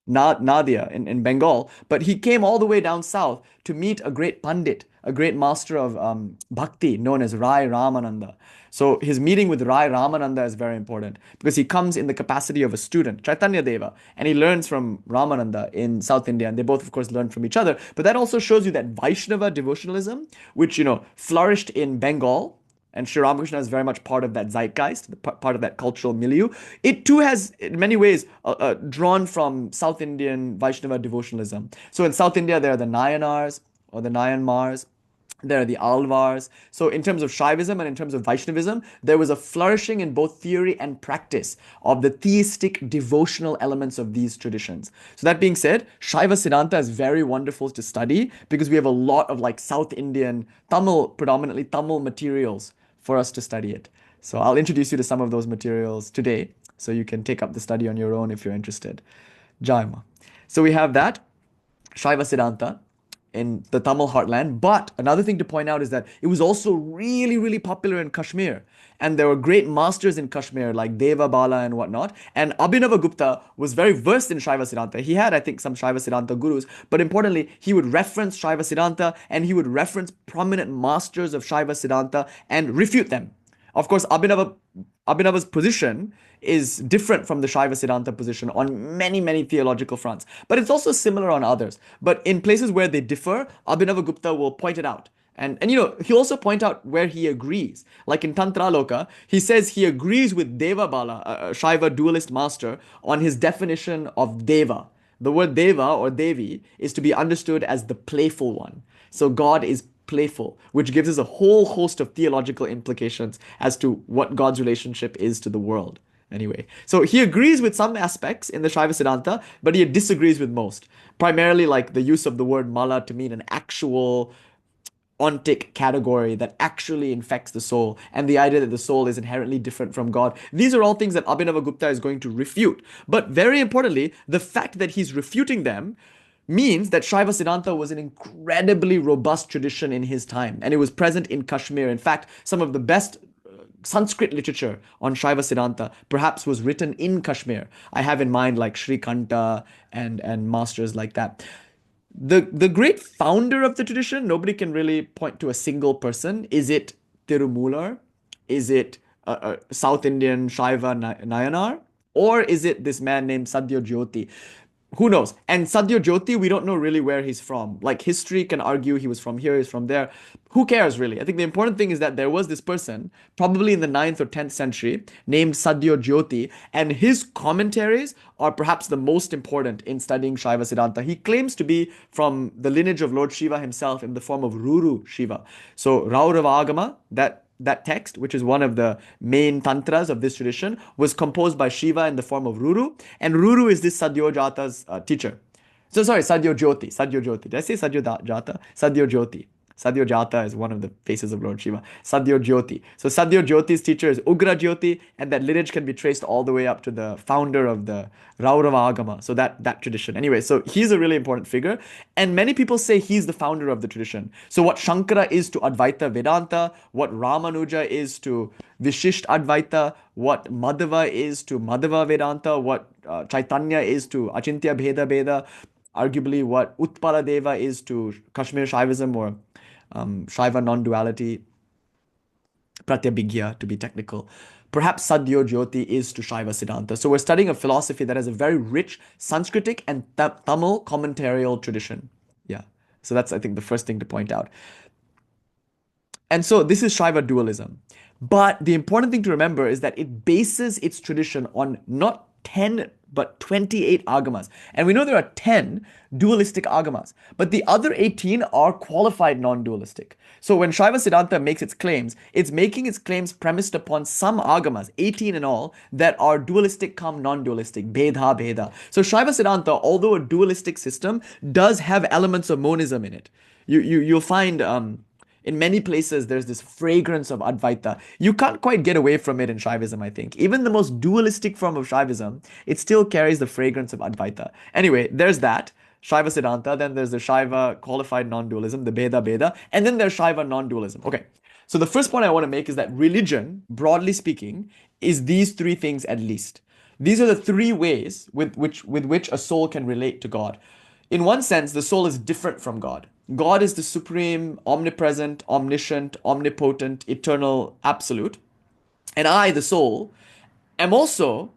Nadia in Bengal, but he came all the way down south to meet a great Pandit, a great master of bhakti known as Rai Ramananda. So his meeting with Rai Ramananda is very important because he comes in the capacity of a student, Chaitanya Deva, and he learns from Ramananda in South India, and they both, of course, learn from each other. But that also shows you that Vaishnava devotionalism, which, flourished in Bengal, and Sri Ramakrishna is very much part of that zeitgeist, part of that cultural milieu. It too has, in many ways, drawn from South Indian Vaishnava devotionalism. So in South India, there are the Nayanars or the Nayanmars. There are the Alvars. So in terms of Shaivism and in terms of Vaishnavism, there was a flourishing in both theory and practice of the theistic devotional elements of these traditions. So that being said, Shaiva Siddhanta is very wonderful to study because we have a lot of like South Indian, predominantly Tamil materials for us to study it. So I'll introduce you to some of those materials today so you can take up the study on your own if you're interested. Jaima. So we have that, Shaiva Siddhanta. in the Tamil heartland. But another thing to point out is that it was also really, really popular in Kashmir. And there were great masters in Kashmir like Deva Bala and whatnot. And Abhinavagupta was very versed in Shaiva Siddhanta. He had, I think, some Shaiva Siddhanta gurus. But importantly, he would reference Shaiva Siddhanta and he would reference prominent masters of Shaiva Siddhanta and refute them. Of course, Abhinava's position is different from the Shaiva Siddhanta position on many, many theological fronts. But it's also similar on others. But in places where they differ, Abhinavagupta will point it out. And he'll also point out where he agrees. Like in Tantra Loka, he says he agrees with Deva Bala, a Shaiva dualist master, on his definition of Deva. The word Deva or Devi is to be understood as the playful one. So God is playful, which gives us a whole host of theological implications as to what God's relationship is to the world. Anyway, so he agrees with some aspects in the Shaiva Siddhanta, but he disagrees with most. Primarily like the use of the word mala to mean an actual ontic category that actually infects the soul, and the idea that the soul is inherently different from God. These are all things that Abhinavagupta is going to refute. But very importantly, the fact that he's refuting them means that Shaiva Siddhanta was an incredibly robust tradition in his time, and it was present in Kashmir. In fact, some of the best Sanskrit literature on Shaiva Siddhanta perhaps was written in Kashmir. I have in mind like Sri Kanta and masters like that. The great founder of the tradition, nobody can really point to a single person. Is it Tirumular? Is it South Indian Shaiva Nayanar? Or is it this man named Sadhya Jyoti? Who knows? And Sadhya Jyoti, we don't know really where he's from. Like history can argue he was from here, he's from there. Who cares really? I think the important thing is that there was this person, probably in the 9th or 10th century, named Sadhya Jyoti, and his commentaries are perhaps the most important in studying Shaiva Siddhanta. He claims to be from the lineage of Lord Shiva himself in the form of Ruru Shiva. So Raurava āgama, that text, which is one of the main tantras of this tradition, was composed by Shiva in the form of Ruru, and Ruru is this Sadhya Jata's teacher. So sorry, Sadhya Jyoti. Sadhya Jyoti. Did I say Sadhya Jata? Sadhya Jyoti. Sadhya Jata is one of the faces of Lord Shiva. Sadhya Jyoti. So Sadhya Jyoti's teacher is Ugra Jyoti, and that lineage can be traced all the way up to the founder of the Raurava āgama. So that tradition. Anyway, so he's a really important figure, and many people say he's the founder of the tradition. So what Shankara is to Advaita Vedanta, what Ramanuja is to Vishisht Advaita, what Madhava is to Madhava Vedanta, what Chaitanya is to Achintya Bheda Bheda, arguably what Utpala Deva is to Kashmir Shaivism or Shaiva non-duality, Pratyabhigya to be technical. Perhaps Sadhya Jyoti is to Shaiva Siddhanta. So we're studying a philosophy that has a very rich Sanskritic and Tamil commentarial tradition. Yeah. So that's, I think, the first thing to point out. And so this is Shaiva dualism. But the important thing to remember is that it bases its tradition on not 10 but 28 āgamas. And we know there are 10 dualistic āgamas, but the other 18 are qualified non-dualistic. So when Shaiva Siddhanta makes its claims, it's making its claims premised upon some āgamas, 18 in all, that are dualistic come non-dualistic, Bheda Bheda. So Shaiva Siddhanta, although a dualistic system, does have elements of monism in it. You'll find in many places, there's this fragrance of Advaita. You can't quite get away from it in Shaivism, I think. Even the most dualistic form of Shaivism, it still carries the fragrance of Advaita. Anyway, there's that, Shaiva Siddhanta. Then there's the Shaiva qualified non-dualism, the Bheda Bheda. And then there's Shaiva non-dualism. Okay, so the first point I want to make is that religion, broadly speaking, is these three things at least. These are the three ways with which a soul can relate to God. In one sense, the soul is different from God. God is the supreme, omnipresent, omniscient, omnipotent, eternal, absolute. And I, the soul, am also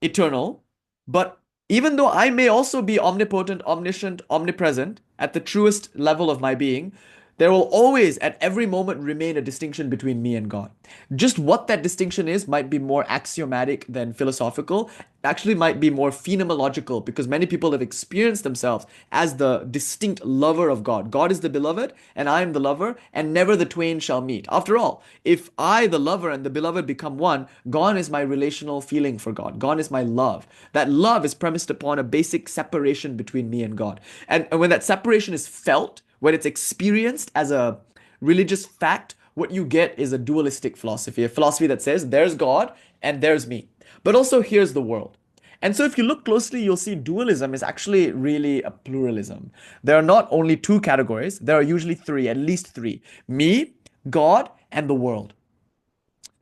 eternal, but even though I may also be omnipotent, omniscient, omnipresent at the truest level of my being, there will always, at every moment, remain a distinction between me and God. Just what that distinction is might be more axiomatic than philosophical, actually might be more phenomenological, because many people have experienced themselves as the distinct lover of God. God is the beloved, and I am the lover, and never the twain shall meet. After all, if I, the lover, and the beloved become one, gone is my relational feeling for God. Gone is my love. That love is premised upon a basic separation between me and God. And when that separation is felt, when it's experienced as a religious fact, what you get is a dualistic philosophy, a philosophy that says there's God and there's me. But also here's the world. And so if you look closely, you'll see dualism is actually really a pluralism. There are not only two categories, there are usually three, at least three: me, God, and the world.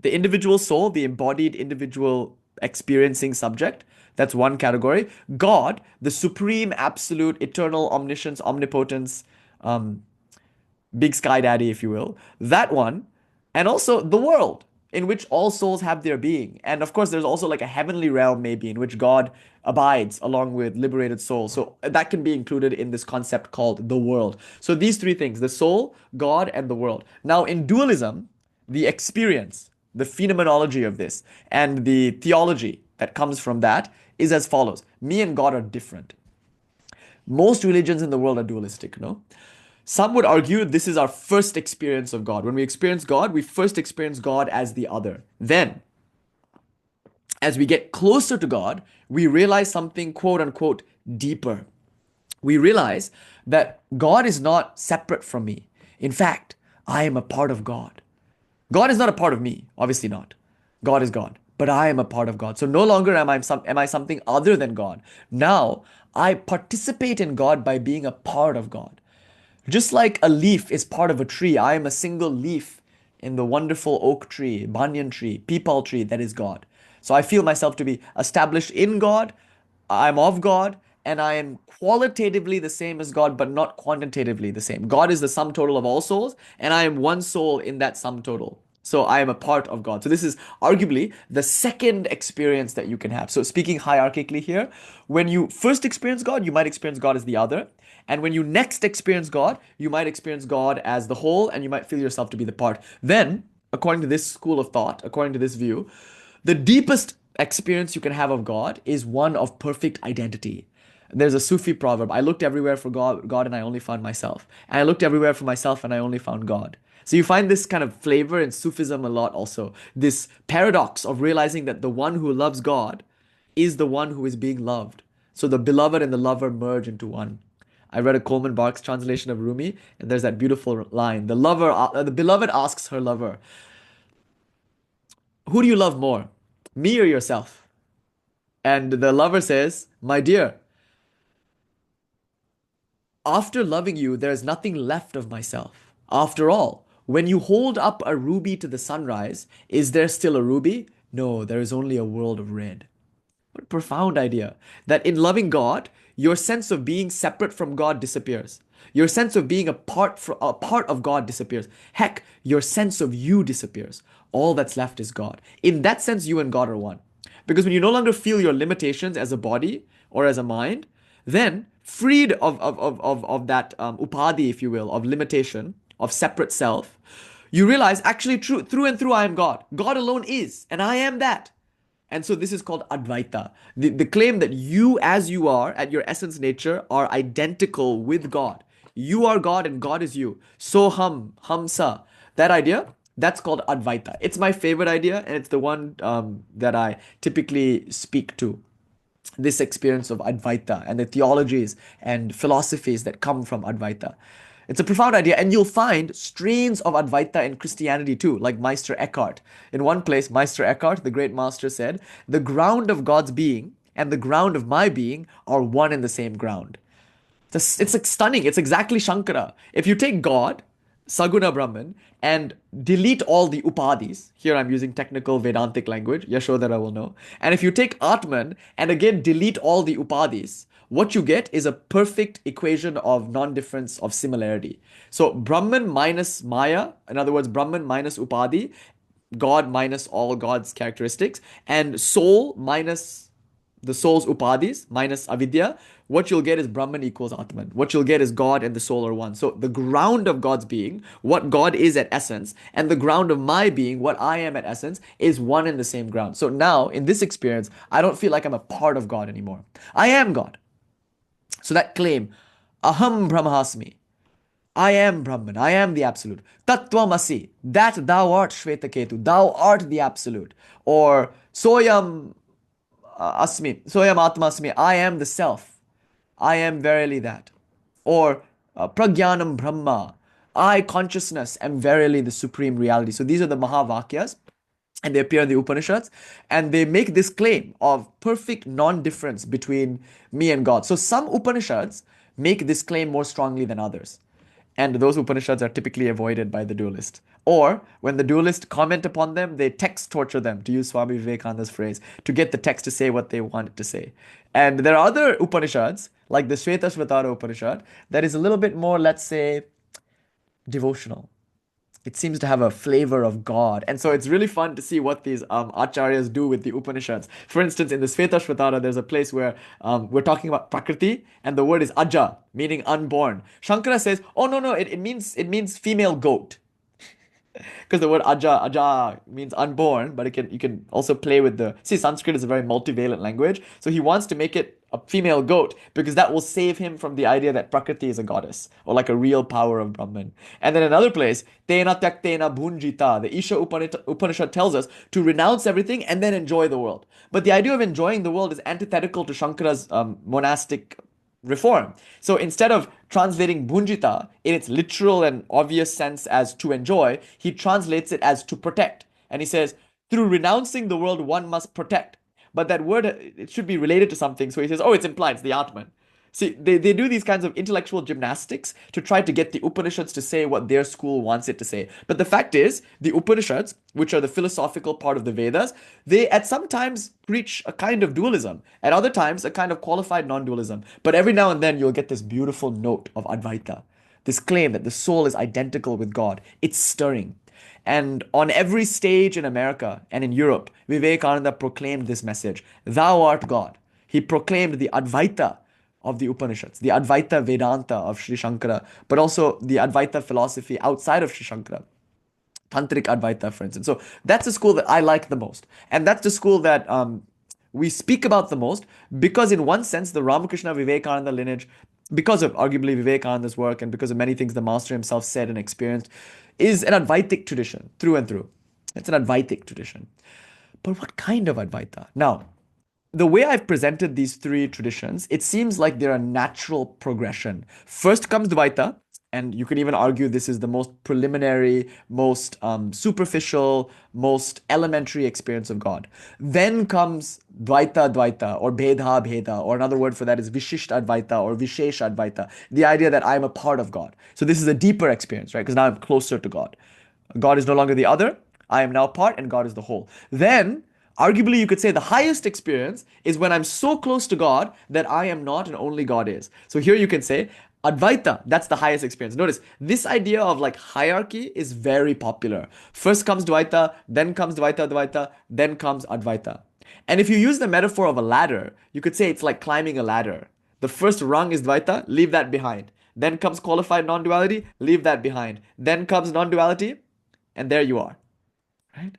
The individual soul, the embodied individual experiencing subject, that's one category. God, the supreme, absolute, eternal omniscience, omnipotence, um, big sky daddy, if you will, that one, and also the world in which all souls have their being. And of course, there's also like a heavenly realm, maybe, in which God abides along with liberated souls. So that can be included in this concept called the world. So these three things: the soul, God, and the world. Now, in dualism, the experience, the phenomenology of this, and the theology that comes from that is as follows: me and God are different. Most religions in the world are dualistic, no? Some would argue this is our first experience of God. When we experience God, we first experience God as the other. Then, as we get closer to God, we realize something quote unquote deeper. We realize that God is not separate from me. In fact, I am a part of God. God is not a part of me, obviously not. God is God, but I am a part of God. So no longer am I something other than God. Now I participate in God by being a part of God. Just like a leaf is part of a tree, I am a single leaf in the wonderful oak tree, banyan tree, peepal tree that is God. So I feel myself to be established in God, I'm of God, and I am qualitatively the same as God, but not quantitatively the same. God is the sum total of all souls, and I am one soul in that sum total. So I am a part of God. So this is arguably the second experience that you can have. So speaking hierarchically here, when you first experience God, you might experience God as the other. And when you next experience God, you might experience God as the whole, and you might feel yourself to be the part. Then, according to this school of thought, according to this view, the deepest experience you can have of God is one of perfect identity. There's a Sufi proverb: I looked everywhere for God and I only found myself. And I looked everywhere for myself and I only found God. So you find this kind of flavor in Sufism a lot also. This paradox of realizing that the one who loves God is the one who is being loved. So the beloved and the lover merge into one. I read a Coleman Barks translation of Rumi, and there's that beautiful line: the beloved asks her lover, "Who do you love more, me or yourself?" And the lover says, "My dear, after loving you, there is nothing left of myself. After all, when you hold up a ruby to the sunrise, is there still a ruby? No, there is only a world of red." What a profound idea. That in loving God, your sense of being separate from God disappears. Your sense of being a part of God disappears. Heck, your sense of you disappears. All that's left is God. In that sense, you and God are one. Because when you no longer feel your limitations as a body or as a mind, then freed of that upadhi, if you will, of limitation, of separate self, you realize actually through and through I am God. God alone is, and I am that. And so this is called advaita. The claim that you, as you are, at your essence nature, are identical with God. You are God and God is you. So hamsa. That idea, that's called advaita. It's my favorite idea, and it's the one that I typically speak to. This experience of Advaita and the theologies and philosophies that come from Advaita. It's a profound idea, and you'll find strains of Advaita in Christianity too, like Meister Eckhart. In one place, Meister Eckhart, the great master, said, "The ground of God's being and the ground of my being are one and the same ground." It's like stunning. It's exactly Shankara. If you take God, Saguna Brahman, and delete all the upadhis, here I'm using technical Vedantic language, Yashodhara will know. And if you take Atman and again delete all the upadhis, what you get is a perfect equation of non-difference, of similarity. So Brahman minus Maya, in other words, Brahman minus upadhi, God minus all God's characteristics, and soul minus the soul's upadhis minus avidya, what you'll get is Brahman equals Atman. What you'll get is God and the soul are one. So the ground of God's being, what God is at essence, and the ground of my being, what I am at essence, is one and the same ground. So now, in this experience, I don't feel like I'm a part of God anymore. I am God. So that claim, Aham Brahmasmi, I am Brahman, I am the Absolute. Tattvamasi, that thou art Shvetaketu, thou art the Absolute. Or Soyam Asmi, Soyam Atma Asmi, I am the Self. I am verily that. Or Pragyanam Brahma, I consciousness am verily the supreme reality. So these are the Mahavakyas. and they appear in the Upanishads, and they make this claim of perfect non-difference between me and God. So some Upanishads make this claim more strongly than others. And those Upanishads are typically avoided by the dualist. Or when the dualists comment upon them, they text torture them, to use Swami Vivekananda's phrase, to get the text to say what they want it to say. And there are other Upanishads, like the Shvetashvatara Upanishad, that is a little bit more, let's say, devotional. It seems to have a flavor of God. And so it's really fun to see what these acharyas do with the Upanishads. For instance, in the Shvetashvatara, there's a place where we're talking about Prakriti, and the word is aja, meaning unborn. Shankara says, oh, no, it means female goat. Because the word aja means unborn, but you can also play with Sanskrit is a very multivalent language, so he wants to make it a female goat because that will save him from the idea that Prakriti is a goddess or like a real power of Brahman. And then another place, Tena Tyaktena Bhunjita, the Isha Upanishad tells us to renounce everything and then enjoy the world. But the idea of enjoying the world is antithetical to Shankara's monastic reform. So instead of translating bhunjita in its literal and obvious sense as to enjoy, he translates it as to protect. And he says, through renouncing the world, one must protect. But that word, it should be related to something. So he says, oh, it's implied, it's the Atman. See, they do these kinds of intellectual gymnastics to try to get the Upanishads to say what their school wants it to say. But the fact is, the Upanishads, which are the philosophical part of the Vedas, they at some times preach a kind of dualism, at other times a kind of qualified non-dualism. But every now and then you'll get this beautiful note of advaita, this claim that the soul is identical with God. It's stirring. And on every stage in America and in Europe, Vivekananda proclaimed this message: Thou art God. He proclaimed the advaita of the Upanishads, the Advaita Vedanta of Sri Shankara, but also the Advaita philosophy outside of Sri Shankara. Tantrik Advaita, for instance. So that's the school that I like the most. And that's the school that we speak about the most because in one sense, the Ramakrishna Vivekananda lineage, because of arguably Vivekananda's work and because of many things the master himself said and experienced, is an Advaitic tradition through and through. It's an Advaitic tradition. But what kind of Advaita? Now, the way I've presented these three traditions, it seems like they're a natural progression. First comes Dvaita, and you could even argue this is the most preliminary, most superficial, most elementary experience of God. Then comes Dvaita, or Bhedha Bheda, or another word for that is Vishishta Advaita or Vishesh Advaita, the idea that I'm a part of God. So this is a deeper experience, right? Because now I'm closer to God. God is no longer the other, I am now part, and God is the whole. Then, arguably, you could say the highest experience is when I'm so close to God that I am not and only God is. So here you can say Advaita, that's the highest experience. Notice, this idea of like hierarchy is very popular. First comes Dvaita, then comes Dvaita, then comes Advaita. And if you use the metaphor of a ladder, you could say it's like climbing a ladder. The first rung is Dvaita, leave that behind. Then comes qualified non-duality, leave that behind. Then comes non-duality, and there you are, right?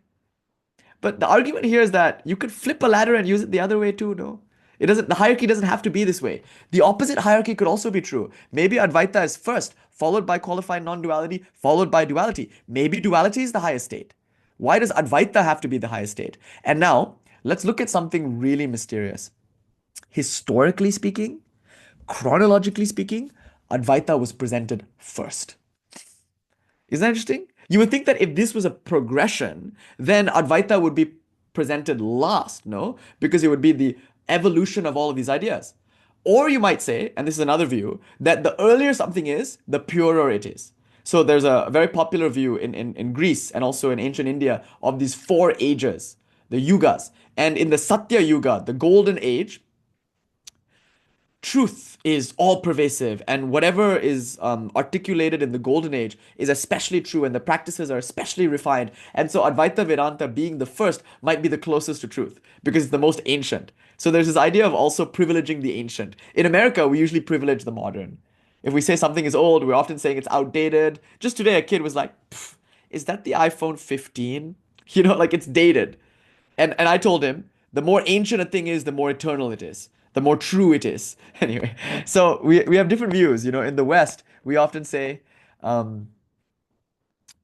But the argument here is that you could flip a ladder and use it the other way too, no? The hierarchy doesn't have to be this way. The opposite hierarchy could also be true. Maybe Advaita is first, followed by qualified non-duality, followed by duality. Maybe duality is the highest state. Why does Advaita have to be the highest state? And now, let's look at something really mysterious. Historically speaking, chronologically speaking, Advaita was presented first. Isn't that interesting? You would think that if this was a progression, then Advaita would be presented last, no? Because it would be the evolution of all of these ideas. Or you might say, and this is another view, that the earlier something is, the purer it is. So there's a very popular view in Greece and also in ancient India of these four ages, the yugas. And in the Satya Yuga, the golden age, truth is all pervasive, and whatever is articulated in the golden age is especially true, and the practices are especially refined. And so Advaita Vedanta, being the first, might be the closest to truth because it's the most ancient. So there's this idea of also privileging the ancient. In America, we usually privilege the modern. If we say something is old, we're often saying it's outdated. Just today, a kid was like, is that the iPhone 15? You know, like it's dated. And I told him, the more ancient a thing is, the more eternal it is, the more true it is. Anyway, so we have different views. You know, in the West, we often say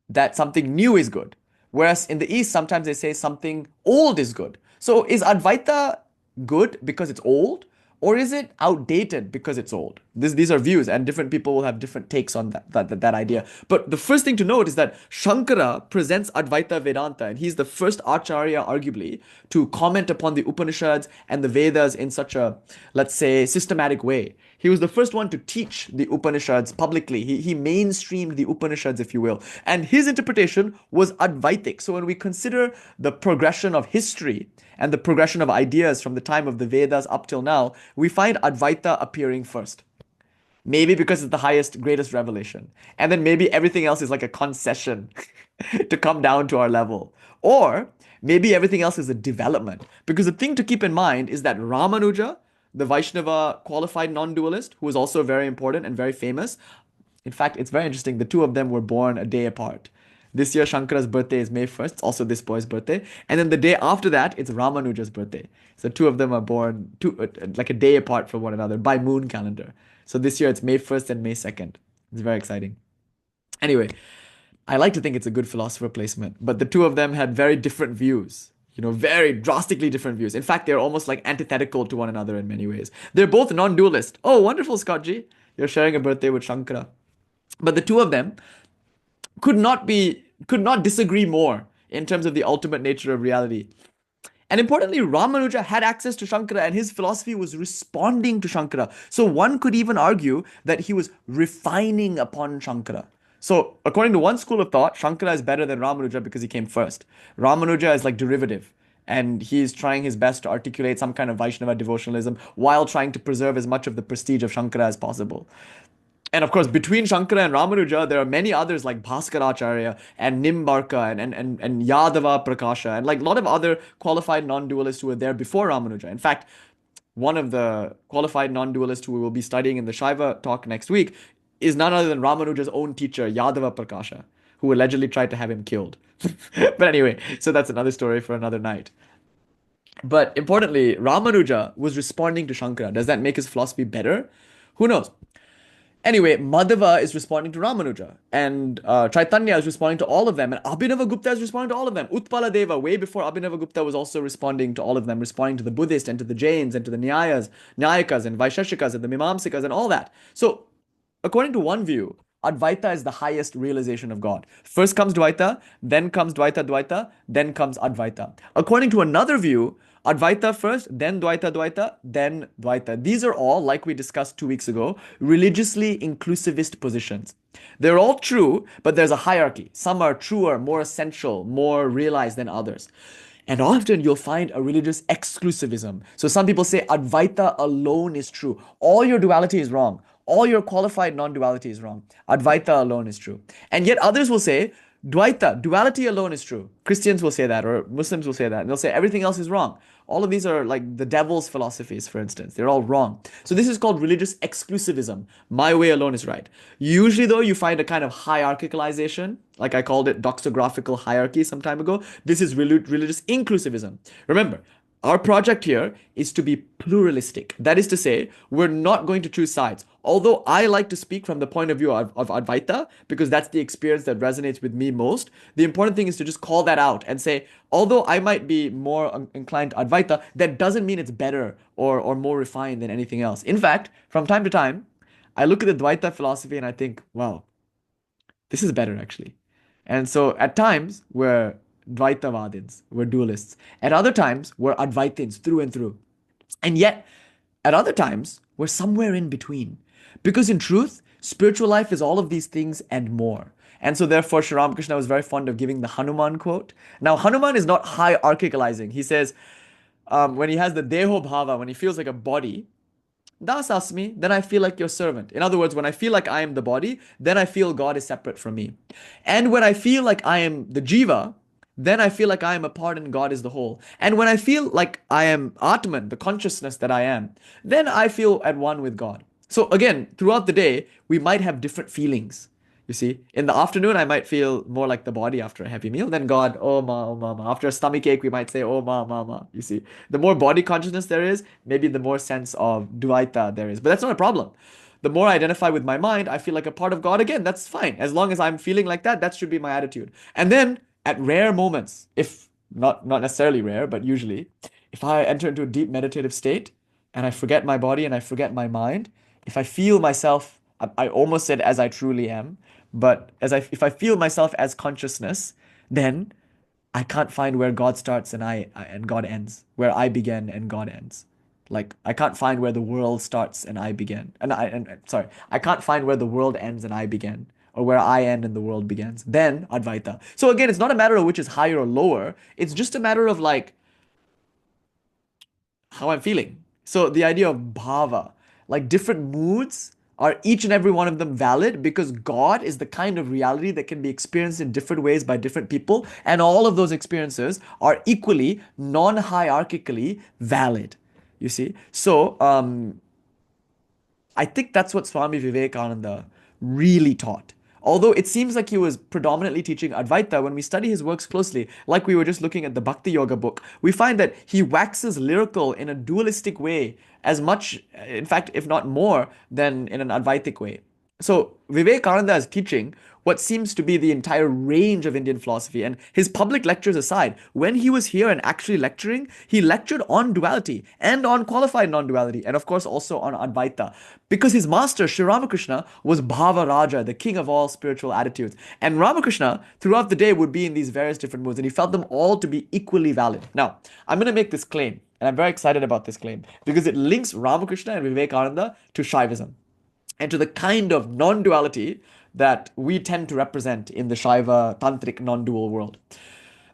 that something new is good. Whereas in the East, sometimes they say something old is good. So is Advaita good because it's old? Or is it outdated because it's old? These are views, and different people will have different takes on that idea. But the first thing to note is that Shankara presents Advaita Vedanta, and he's the first Acharya, arguably, to comment upon the Upanishads and the Vedas in such a, let's say, systematic way. He was the first one to teach the Upanishads publicly. He mainstreamed the Upanishads, if you will. And his interpretation was Advaitic. So when we consider the progression of history and the progression of ideas from the time of the Vedas up till now, we find Advaita appearing first. Maybe because it's the highest, greatest revelation. And then maybe everything else is like a concession to come down to our level. Or maybe everything else is a development. Because the thing to keep in mind is that Ramanuja, the Vaishnava qualified non-dualist, who is also very important and very famous. In fact, it's very interesting. The two of them were born a day apart. This year, Shankara's birthday is May 1st. It's also this boy's birthday. And then the day after that, it's Ramanuja's birthday. So two of them are born like a day apart from one another by moon calendar. So this year, it's May 1st and May 2nd. It's very exciting. Anyway, I like to think it's a good philosopher placement, but the two of them had very different views. Very drastically different views. In fact, they're almost like antithetical to one another in many ways. They're both non-dualist. Oh, wonderful, Scott G. You're sharing a birthday with Shankara. But the two of them could not disagree more in terms of the ultimate nature of reality. And importantly, Ramanuja had access to Shankara and his philosophy was responding to Shankara. So one could even argue that he was refining upon Shankara. So according to one school of thought, Shankara is better than Ramanuja because he came first. Ramanuja is like derivative. And he's trying his best to articulate some kind of Vaishnava devotionalism while trying to preserve as much of the prestige of Shankara as possible. And of course, between Shankara and Ramanuja, there are many others like Bhaskaracharya and Nimbarka and Yadava Prakasha and like a lot of other qualified non-dualists who were there before Ramanuja. In fact, one of the qualified non-dualists who we will be studying in the Shaiva talk next week is none other than Ramanuja's own teacher, Yadava Prakasha, who allegedly tried to have him killed. But anyway, so that's another story for another night. But importantly, Ramanuja was responding to Shankara. Does that make his philosophy better? Who knows? Anyway, Madhava is responding to Ramanuja, and Chaitanya is responding to all of them, and Abhinavagupta is responding to all of them. Utpala Deva, way before Abhinavagupta, was also responding to all of them, responding to the Buddhists and to the Jains and to the Nyayakas and Vaisheshikas and the Mimamsikas and all that. So, according to one view, Advaita is the highest realization of God. First comes Dvaita, then comes Dvaita, then comes Advaita. According to another view, Advaita first, then Dvaita, then Dvaita. These are all, like we discussed 2 weeks ago, religiously inclusivist positions. They're all true, but there's a hierarchy. Some are truer, more essential, more realized than others. And often you'll find a religious exclusivism. So some people say Advaita alone is true. All your duality is wrong. All your qualified non-duality is wrong. Advaita alone is true. And yet others will say, Dvaita, duality alone is true. Christians will say that, or Muslims will say that. And they'll say everything else is wrong. All of these are like the devil's philosophies, for instance. They're all wrong. So this is called religious exclusivism. My way alone is right. Usually, though, you find a kind of hierarchicalization, like I called it doxographical hierarchy some time ago. This is religious inclusivism. Remember, our project here is to be pluralistic. That is to say, we're not going to choose sides. Although I like to speak from the point of view of Advaita, because that's the experience that resonates with me most, the important thing is to just call that out and say, although I might be more inclined to Advaita, that doesn't mean it's better or more refined than anything else. In fact, from time to time, I look at the Dvaita philosophy and I think, wow, this is better actually. And so at times, we're Dvaitavadins, we're dualists. At other times, we're Advaitins through and through. And yet, at other times, we're somewhere in between. Because in truth, spiritual life is all of these things and more. And so therefore, Sri Ramakrishna was very fond of giving the Hanuman quote. Now, Hanuman is not hierarchicalizing. He says, when he has the Deho Bhava, when he feels like a body, Das Asmi, then I feel like your servant. In other words, when I feel like I am the body, then I feel God is separate from me. And when I feel like I am the Jiva, then I feel like I am a part and God is the whole. And when I feel like I am Atman, the consciousness that I am, then I feel at one with God. So again, throughout the day, we might have different feelings. You see, in the afternoon, I might feel more like the body after a heavy meal. Then God, oh ma, oh mama. After a stomach ache, we might say, oh ma, mama. You see, the more body consciousness there is, maybe the more sense of Dvaita there is. But that's not a problem. The more I identify with my mind, I feel like a part of God again. That's fine. As long as I'm feeling like that, that should be my attitude. And then at rare moments, if not necessarily rare, but usually, if I enter into a deep meditative state and I forget my body and I forget my mind, if I feel myself, I almost said as I truly am, but if I feel myself as consciousness, then I can't find where God starts and God ends, where I begin and God ends. Like I can't find where the world starts and I begin. Sorry, I can't find where the world ends and I begin, or where I end and the world begins. Then advaita. So again, it's not a matter of which is higher or lower. It's just a matter of like how I'm feeling. So the idea of bhava, like different moods, are each and every one of them valid because God is the kind of reality that can be experienced in different ways by different people, and all of those experiences are equally non-hierarchically valid. You see? So I think that's what Swami Vivekananda really taught. Although it seems like he was predominantly teaching Advaita, when we study his works closely, like we were just looking at the Bhakti Yoga book, we find that he waxes lyrical in a dualistic way as much, in fact, if not more, than in an Advaitic way. So Vivekananda is teaching what seems to be the entire range of Indian philosophy. And his public lectures aside, when he was here and actually lecturing, he lectured on duality and on qualified non-duality, and of course also on Advaita. Because his master, Sri Ramakrishna, was Bhava Raja, the king of all spiritual attitudes. And Ramakrishna, throughout the day, would be in these various different moods, and he felt them all to be equally valid. Now, I'm going to make this claim, and I'm very excited about this claim, because it links Ramakrishna and Vivekananda to Shaivism and to the kind of non-duality that we tend to represent in the Shaiva Tantric non-dual world.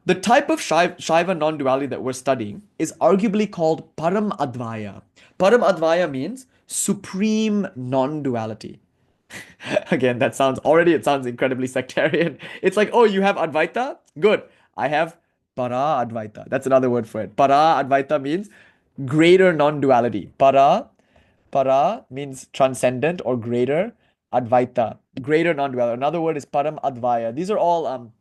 The type of Shaiva non-duality that we're studying is arguably called Param Advaya. Param Advaya means supreme non-duality. Again, it sounds incredibly sectarian. It's like, oh, you have Advaita? Good. I have Para Advaita. That's another word for it. Para Advaita means greater non-duality. Para means transcendent or greater. Advaita, greater non-duality. Another word is Param Advaya. These are all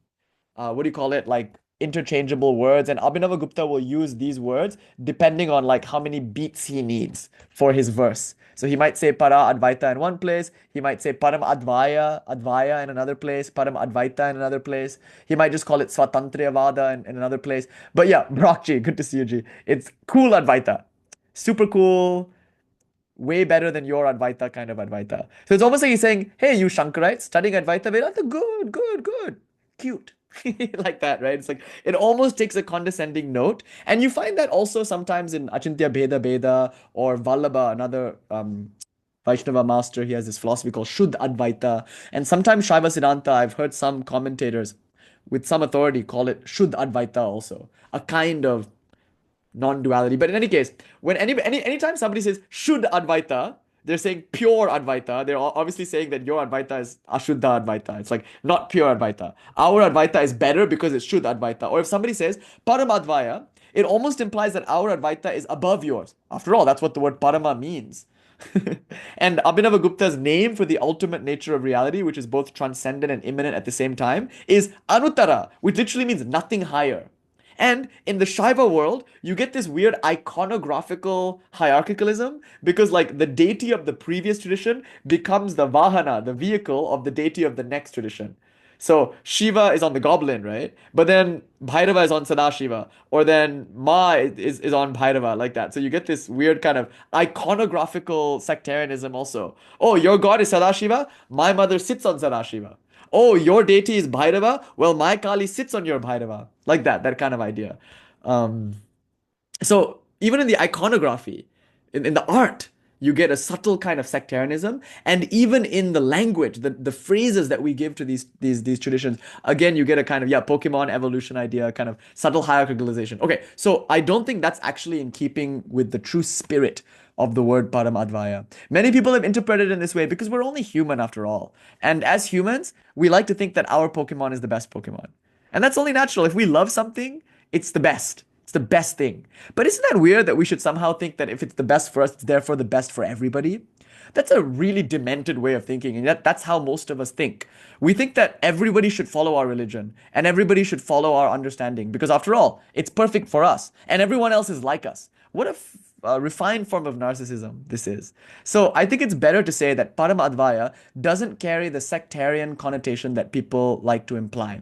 what do you call it? Like interchangeable words, and Abhinava Gupta will use these words depending on like how many beats he needs for his verse. So he might say Para Advaita in one place, he might say Param Advaya in another place, Param Advaita in another place. He might just call it Swatantriyavada in another place. But yeah, Brakji, good to see you, G. It's cool Advaita. Super cool, way better than your Advaita kind of Advaita. So it's almost like he's saying, hey, you Shankarites studying Advaita Vedanta, good, good, good, cute. Like that, right? It's like it almost takes a condescending note. And you find that also sometimes in Achintya Bheda Bheda or Vallabha, another Vaishnava master. He has this philosophy called Shuddha Advaita. And sometimes Shaiva Siddhanta, I've heard some commentators with some authority call it Shuddha Advaita also, a kind of non-duality. But in any case, when anytime somebody says Shuddha Advaita, they're saying pure Advaita. They're obviously saying that your Advaita is Ashuddha Advaita. It's like not pure Advaita. Our Advaita is better because it's Shuddha Advaita. Or if somebody says Paramadvaya, it almost implies that our Advaita is above yours. After all, that's what the word Parama means. And Abhinava Gupta's name for the ultimate nature of reality, which is both transcendent and immanent at the same time, is Anuttara, which literally means nothing higher. And in the Shaiva world, you get this weird iconographical hierarchicalism because, like, the deity of the previous tradition becomes the Vahana, the vehicle of the deity of the next tradition. So Shiva is on the goblin, right? But then Bhairava is on Sadashiva, or then Ma is on Bhairava, like that. So you get this weird kind of iconographical sectarianism also. Oh, your god is Sadashiva? My mother sits on Sadashiva. Oh, your deity is Bhairava? Well, my Kali sits on your Bhairava. Like that kind of idea. Um, so even in the iconography, in the art, you get a subtle kind of sectarianism, and even in the language, the phrases that we give to these traditions, again, you get a kind of Pokemon evolution idea, kind of subtle hierarchicalization. Okay, so I don't think that's actually in keeping with the true spirit of the word Paramadvaya. Many people have interpreted it in this way because we're only human after all, and as humans, we like to think that our Pokemon is the best Pokemon, and that's only natural. If we love something, it's the best. It's the best thing. But isn't that weird that we should somehow think that if it's the best for us, it's therefore the best for everybody? That's a really demented way of thinking, and yet that's how most of us think. We think that everybody should follow our religion, and everybody should follow our understanding, because after all, it's perfect for us, and everyone else is like us. What a refined form of narcissism this is. So I think it's better to say that Paramadvaya doesn't carry the sectarian connotation that people like to imply.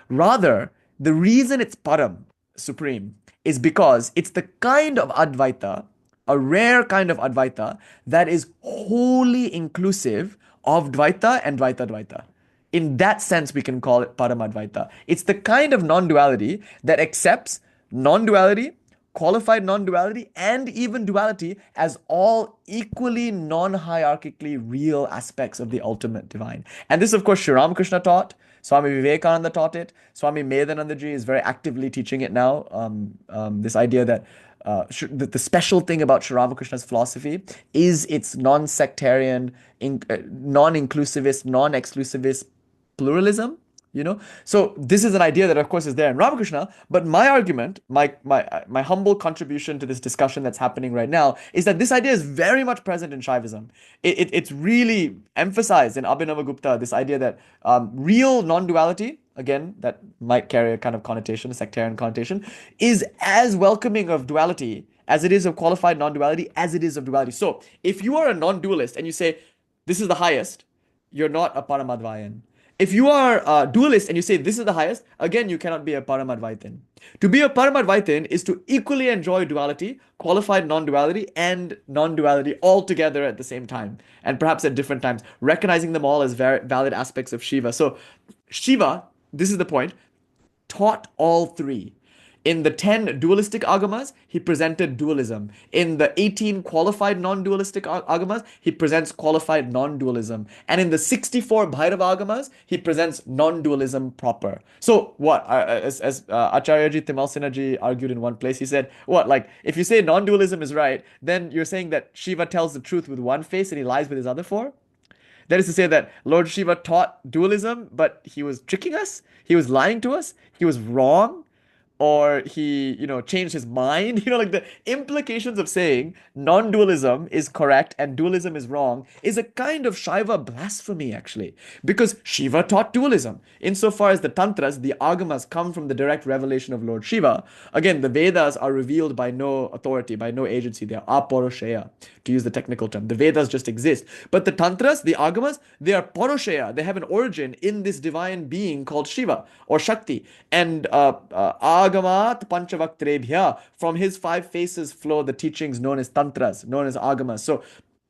Rather, the reason it's Param, supreme, is because it's the kind of Advaita a rare kind of advaita that is wholly inclusive of dvaita and dvaita dvaita. In that sense, we can call it Paramadvaita. It's the kind of non duality that accepts non duality, qualified non duality, and even duality as all equally non hierarchically real aspects of the ultimate divine. And this, of course, Sri Ramakrishna taught. Swami Vivekananda taught it. Swami Medanandaji is very actively teaching it now. This idea that the special thing about Sri Ramakrishna's philosophy is its non-sectarian, non-inclusivist, non-exclusivist pluralism. So this is an idea that of course is there in Ramakrishna, but my argument, my humble contribution to this discussion that's happening right now is that this idea is very much present in Shaivism. It's really emphasized in Abhinavagupta, this idea that real non-duality, again, that might carry a kind of connotation, a sectarian connotation, is as welcoming of duality as it is of qualified non-duality, as it is of duality. So if you are a non-dualist and you say, this is the highest, you're not a Paramadvayan. If you are a dualist and you say this is the highest, again, you cannot be a Paramadvaitin. To be a Paramadvaitin is to equally enjoy duality, qualified non-duality, and non-duality all together at the same time, and perhaps at different times, recognizing them all as valid aspects of Shiva. So Shiva, this is the point, taught all three. In the 10 dualistic āgamas, he presented dualism. In the 18 qualified non-dualistic āgamas, he presents qualified non-dualism. And in the 64 Bhairava āgamas, he presents non-dualism proper. So what? As Acharyaji Timalsinaji argued in one place, he said, what? Like, if you say non-dualism is right, then you're saying that Shiva tells the truth with one face and he lies with his other four? That is to say that Lord Shiva taught dualism, but he was tricking us, he was lying to us, he was wrong, or he, changed his mind. Like the implications of saying non-dualism is correct and dualism is wrong is a kind of Shaiva blasphemy, actually. Because Shiva taught dualism. Insofar as the tantras, the āgamas, come from the direct revelation of Lord Shiva, again, the Vedas are revealed by no authority, by no agency. They are aporoshaya, to use the technical term. The Vedas just exist. But the tantras, the āgamas, they are poroshaya. They have an origin in this divine being called Shiva or Shakti. And āgamat panchavaktrabhya, from his five faces flow the teachings known as tantras, known as āgamas. So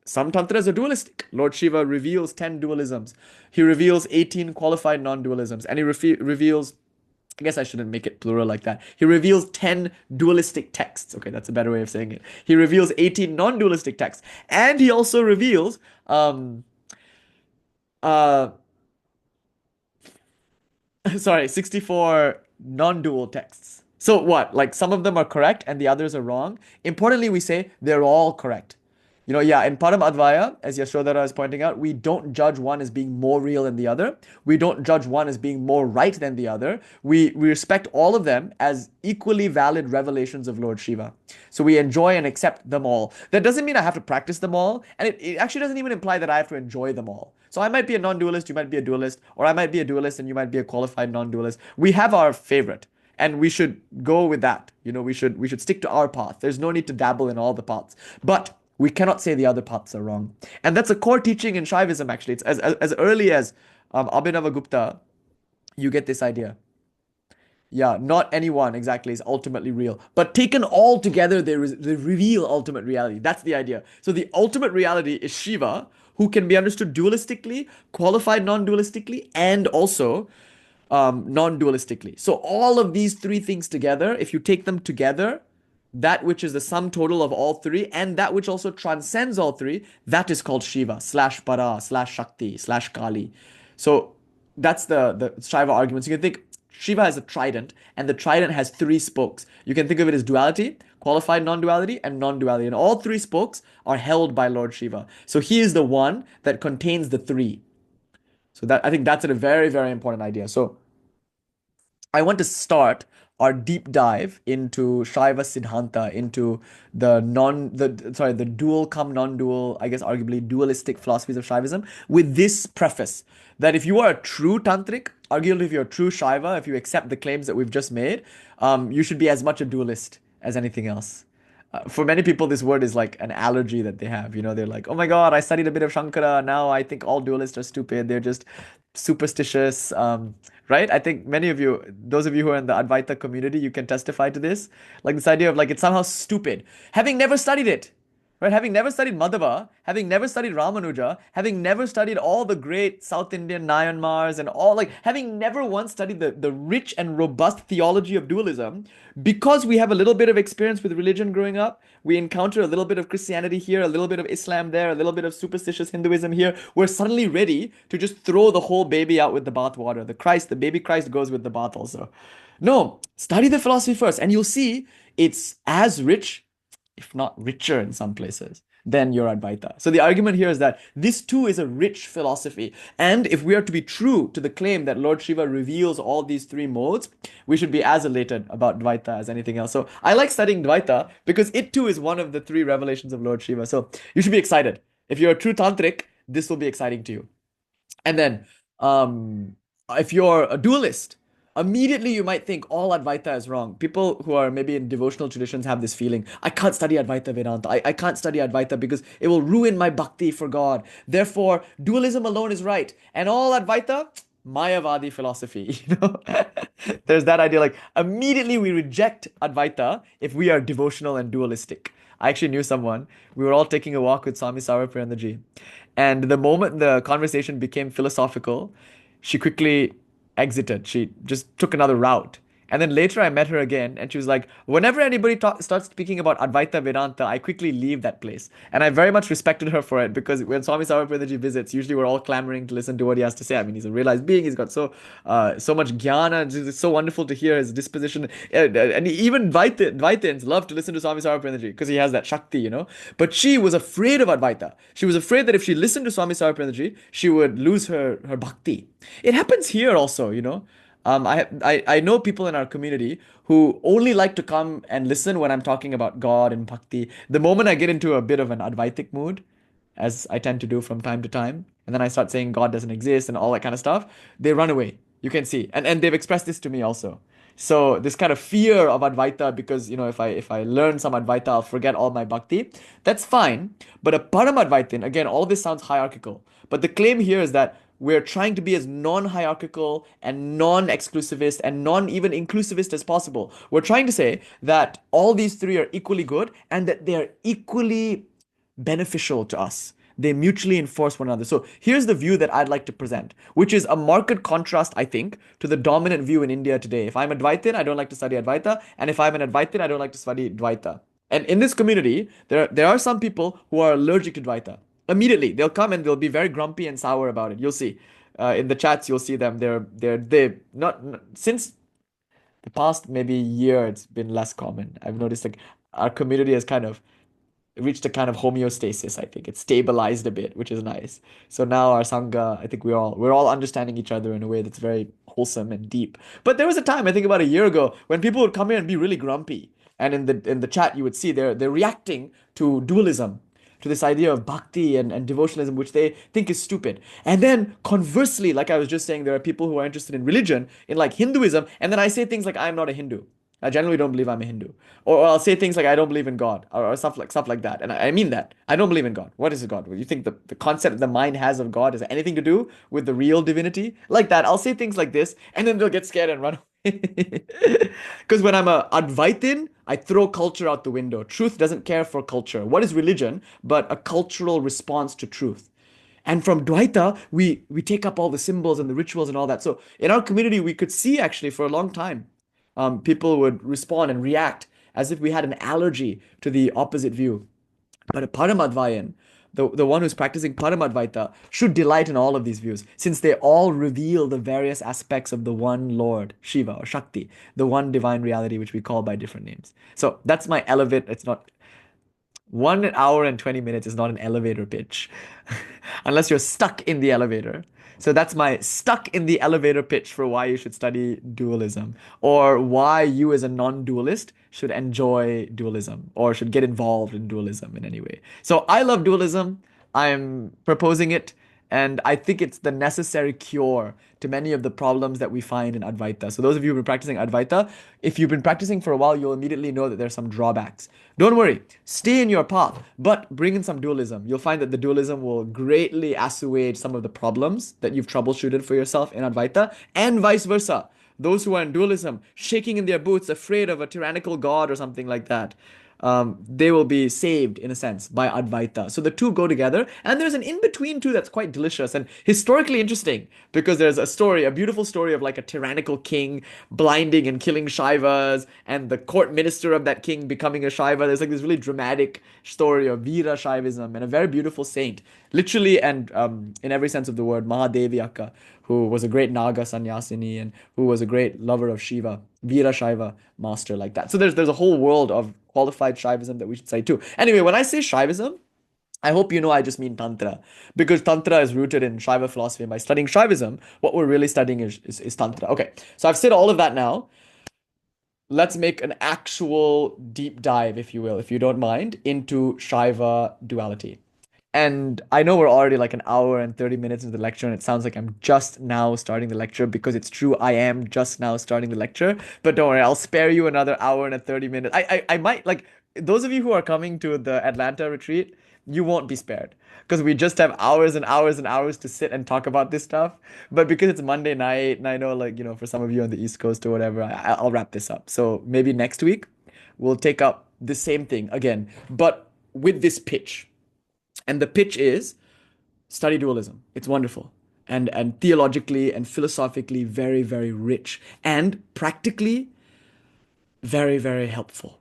some tantras are dualistic. Lord Shiva reveals 10 dualisms. He reveals 18 qualified non-dualisms. And he reveals, I guess I shouldn't make it plural like that. He reveals 10 dualistic texts. Okay, that's a better way of saying it. He reveals 18 non-dualistic texts. And he also reveals 64 non-dual texts. So what? Like some of them are correct and the others are wrong. Importantly, we say they're all correct. In Param Advaya, as Yashodhara is pointing out, we don't judge one as being more real than the other. We don't judge one as being more right than the other. We respect all of them as equally valid revelations of Lord Shiva. So we enjoy and accept them all. That doesn't mean I have to practice them all. And it actually doesn't even imply that I have to enjoy them all. So I might be a non-dualist, you might be a dualist, or I might be a dualist and you might be a qualified non-dualist. We have our favorite. And we should go with that. We should stick to our path. There's no need to dabble in all the paths. But we cannot say the other paths are wrong. And that's a core teaching in Shaivism, actually. It's as early as Abhinavagupta, you get this idea. Yeah, not anyone exactly is ultimately real. But taken all together, they reveal ultimate reality. That's the idea. So the ultimate reality is Shiva, who can be understood dualistically, qualified non-dualistically, and also non-dualistically. So all of these three things together, if you take them together, that which is the sum total of all three and that which also transcends all three, that is called Shiva /Para/Shakti/Kali. So that's the Shiva arguments. You can think Shiva has a trident and the trident has three spokes. You can think of it as duality, qualified non-duality, and non-duality. And all three spokes are held by Lord Shiva. So he is the one that contains the three. So I think that's a very, very important idea. So I want to start our deep dive into Shaiva Siddhanta, into the dual cum non-dual, I guess arguably dualistic philosophies of Shaivism, with this preface that if you are a true tantric, arguably if you're a true Shaiva, if you accept the claims that we've just made, you should be as much a dualist as anything else. For many people, this word is like an allergy that they have. They're like, oh my God, I studied a bit of Shankara. Now I think all dualists are stupid. They're just superstitious. Right? I think many of you, those of you who are in the Advaita community, you can testify to this. Like this idea of like, it's somehow stupid. Having never studied it, right? Having never studied Madhava, having never studied Ramanuja, having never studied all the great South Indian Nayanmars and all, like having never once studied the rich and robust theology of dualism, because we have a little bit of experience with religion growing up, we encounter a little bit of Christianity here, a little bit of Islam there, a little bit of superstitious Hinduism here, we're suddenly ready to just throw the whole baby out with the bathwater. The baby Christ goes with the bath also. No, study the philosophy first, and you'll see it's as rich, if not richer in some places, than your Advaita. So the argument here is that this too is a rich philosophy. And if we are to be true to the claim that Lord Shiva reveals all these three modes, we should be as elated about Dvaita as anything else. So I like studying Dvaita because it too is one of the three revelations of Lord Shiva. So you should be excited. If you're a true tantric, this will be exciting to you. And then if you're a dualist, immediately you might think all Advaita is wrong. People who are maybe in devotional traditions have this feeling, I can't study Advaita Vedanta. I can't study Advaita because it will ruin my bhakti for God. Therefore, dualism alone is right. And all Advaita, Mayavadi philosophy. There's that idea, like immediately we reject Advaita if we are devotional and dualistic. I actually knew someone. We were all taking a walk with Swami Sarvapriyanandaji. And the moment the conversation became philosophical, she quickly exited. She just took another route. And then later I met her again and she was like, whenever anybody starts speaking about Advaita Vedanta, I quickly leave that place. And I very much respected her for it because when Swami Sarvapriyanandaji visits, usually we're all clamoring to listen to what he has to say. I mean, he's a realized being. He's got so much jnana. It's so wonderful to hear his disposition. And even Dvaitins love to listen to Swami Sarvapriyanandaji because he has that Shakti, But she was afraid of Advaita. She was afraid that if she listened to Swami Sarvapriyanandaji, she would lose her bhakti. It happens here also, I know people in our community who only like to come and listen when I'm talking about God and bhakti. The moment I get into a bit of an Advaitic mood, as I tend to do from time to time, and then I start saying God doesn't exist and all that kind of stuff, they run away. You can see. And they've expressed this to me also. So this kind of fear of Advaita, because if I learn some Advaita, I'll forget all my bhakti. That's fine. But a Paramadvaitin, again, all this sounds hierarchical. But the claim here is that we're trying to be as non-hierarchical and non-exclusivist and non-even inclusivist as possible. We're trying to say that all these three are equally good and that they're equally beneficial to us. They mutually enforce one another. So here's the view that I'd like to present, which is a marked contrast, I think, to the dominant view in India today. If I'm Advaitin, I don't like to study Advaita. And if I'm an Advaitin, I don't like to study Dvaita. And in this community, there are some people who are allergic to Dvaita. Immediately, they'll come and they'll be very grumpy and sour about it. You'll see. In the chats, you'll see them. They're not since the past maybe year, it's been less common. I've noticed like our community has kind of reached a kind of homeostasis, I think. It's stabilized a bit, which is nice. So now our Sangha, I think we're all understanding each other in a way that's very wholesome and deep. But there was a time, I think about a year ago, when people would come here and be really grumpy. And in the chat, you would see they're reacting to dualism, to this idea of bhakti and devotionalism, which they think is stupid. And then conversely, like I was just saying, there are people who are interested in religion, in like Hinduism, and then I say things like, I'm not a Hindu. I generally don't believe I'm a Hindu. Or I'll say things like, I don't believe in God, or stuff like that. And I mean that. I don't believe in God. What is God? You think the concept the mind has of God has anything to do with the real divinity? Like that. I'll say things like this, and then they'll get scared and run away. Because when I'm a Advaitin, I throw culture out the window. Truth doesn't care for culture. What is religion but a cultural response to truth? And from Dvaita, we take up all the symbols and the rituals and all that. So in our community, we could see actually for a long time, people would respond and react as if we had an allergy to the opposite view. But a Paramadvayan, the one who's practicing Paramadvaita, should delight in all of these views, since they all reveal the various aspects of the one Lord, Shiva or Shakti, the one divine reality which we call by different names. So that's my elevate. It's not 1 hour and 20 minutes is not an elevator pitch, unless you're stuck in the elevator. So that's my stuck in the elevator pitch for why you should study dualism, or why you as a non-dualist should enjoy dualism or should get involved in dualism in any way. So I love dualism. I'm proposing it. And I think it's the necessary cure to many of the problems that we find in Advaita. So those of you who've been practicing Advaita, if you've been practicing for a while, you'll immediately know that there's some drawbacks. Don't worry, stay in your path, but bring in some dualism. You'll find that the dualism will greatly assuage some of the problems that you've troubleshooted for yourself in Advaita, and vice versa. Those who are in dualism, shaking in their boots, afraid of a tyrannical god or something like that, they will be saved in a sense by Advaita. So the two go together, and there's an in between too that's quite delicious and historically interesting because there's a story, a beautiful story of like a tyrannical king blinding and killing Shaivas, and the court minister of that king becoming a Shaiva. There's like this really dramatic story of Veera Shaivism and a very beautiful saint, literally and in every sense of the word, Mahadevi Akka, who was a great Naga sannyasini and who was a great lover of Shiva, Veera Shaiva master like that. So there's a whole world of qualified Shaivism that we should study too. Anyway, when I say Shaivism, I hope you know I just mean Tantra because Tantra is rooted in Shaiva philosophy. And by studying Shaivism, what we're really studying is Tantra. Okay, so I've said all of that now. Let's make an actual deep dive, if you will, if you don't mind, into Shaiva duality. And I know we're already like an hour and 30 minutes into the lecture, and it sounds like I'm just now starting the lecture because it's true, I am just now starting the lecture. But don't worry, I'll spare you another hour and a 30 minutes. I might, like, those of you who are coming to the Atlanta retreat, you won't be spared because we just have hours and hours and hours to sit and talk about this stuff. But because it's Monday night, and I know, like, for some of you on the East Coast or whatever, I'll wrap this up. So maybe next week we'll take up the same thing again, but with this pitch. And the pitch is study dualism. It's wonderful. And theologically and philosophically very, very rich. And practically very, very helpful.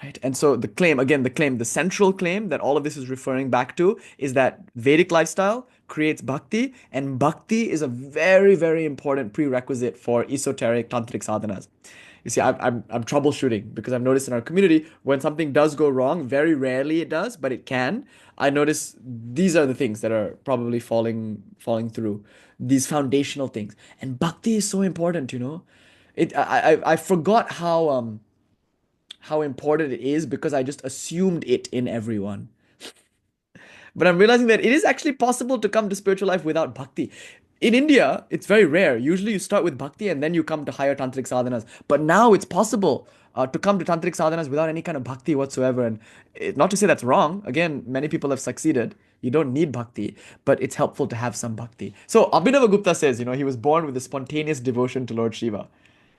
Right? And so the claim, again, the central claim that all of this is referring back to is that Vedic lifestyle creates bhakti, and bhakti is a very, very important prerequisite for esoteric tantric sadhanas. You see, I'm troubleshooting because I've noticed in our community when something does go wrong, very rarely it does, but it can. I notice these are the things that are probably falling through, these foundational things. And bhakti is so important. I forgot how important it is because I just assumed it in everyone. But I'm realizing that it is actually possible to come to spiritual life without bhakti. In India, it's very rare. Usually you start with bhakti and then you come to higher tantric sadhanas. But now it's possible to come to tantric sadhanas without any kind of bhakti whatsoever. And not to say that's wrong. Again, many people have succeeded. You don't need bhakti, but it's helpful to have some bhakti. So Abhinavagupta says, he was born with a spontaneous devotion to Lord Shiva.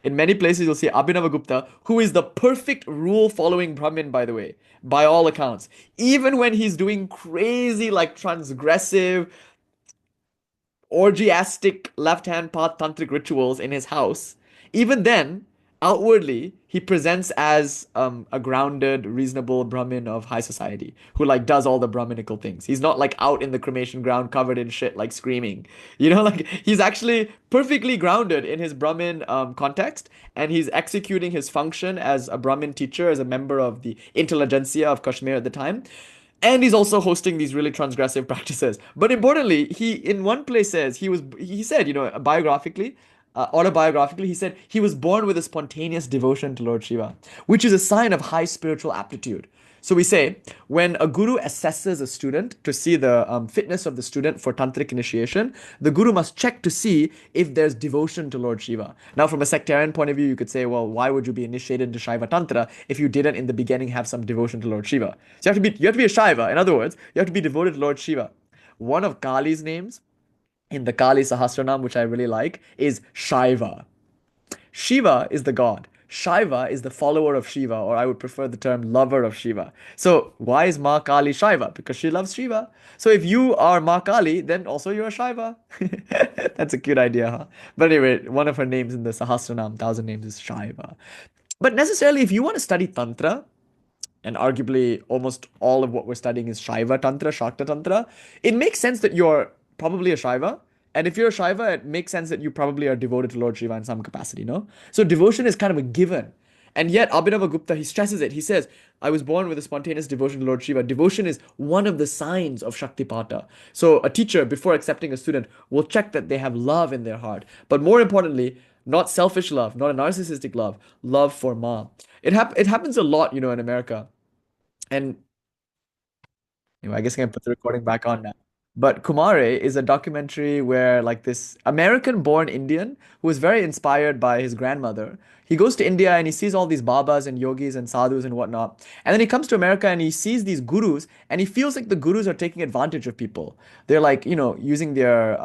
In many places, you'll see Abhinavagupta, who is the perfect rule following Brahmin, by the way, by all accounts. Even when he's doing crazy, like transgressive, orgiastic left hand path tantric rituals in his house, even then, outwardly, he presents as a grounded, reasonable Brahmin of high society who like does all the Brahminical things. He's not like out in the cremation ground covered in shit, like screaming. Like he's actually perfectly grounded in his Brahmin context, and he's executing his function as a Brahmin teacher, as a member of the intelligentsia of Kashmir at the time. And he's also hosting these really transgressive practices. But importantly, he in one place says he said, biographically, autobiographically, he said he was born with a spontaneous devotion to Lord Shiva, which is a sign of high spiritual aptitude. So we say when a guru assesses a student to see the fitness of the student for tantric initiation, the guru must check to see if there's devotion to Lord Shiva. Now, from a sectarian point of view, you could say, well, why would you be initiated into Shaiva Tantra if you didn't in the beginning have some devotion to Lord Shiva? So you have to be a Shaiva. In other words, you have to be devoted to Lord Shiva. One of Kali's names in the Kali Sahasranam, which I really like, is Shaiva. Shiva is the god. Shaiva is the follower of Shiva, or I would prefer the term lover of Shiva. So why is Ma Kali Shaiva? Because she loves Shiva. So if you are Ma Kali, then also you're a Shaiva. That's a cute idea, huh? But anyway, one of her names in the Sahasranam, 1,000 names, is Shaiva. But necessarily, if you want to study Tantra, and arguably almost all of what we're studying is Shaiva Tantra, Shakta Tantra, it makes sense that you're probably a Shaiva. And if you're a Shaiva, it makes sense that you probably are devoted to Lord Shiva in some capacity, no? So devotion is kind of a given. And yet, Abhinavagupta, he stresses it. He says, I was born with a spontaneous devotion to Lord Shiva. Devotion is one of the signs of Shaktipata. So a teacher, before accepting a student, will check that they have love in their heart. But more importantly, not selfish love, not a narcissistic love for Ma. It happens a lot, in America. And I guess I can put the recording back on now. But Kumare is a documentary where, like, this American-born Indian who is very inspired by his grandmother. He goes to India and he sees all these babas and yogis and sadhus and whatnot. And then he comes to America and he sees these gurus and he feels like the gurus are taking advantage of people. They're like, using their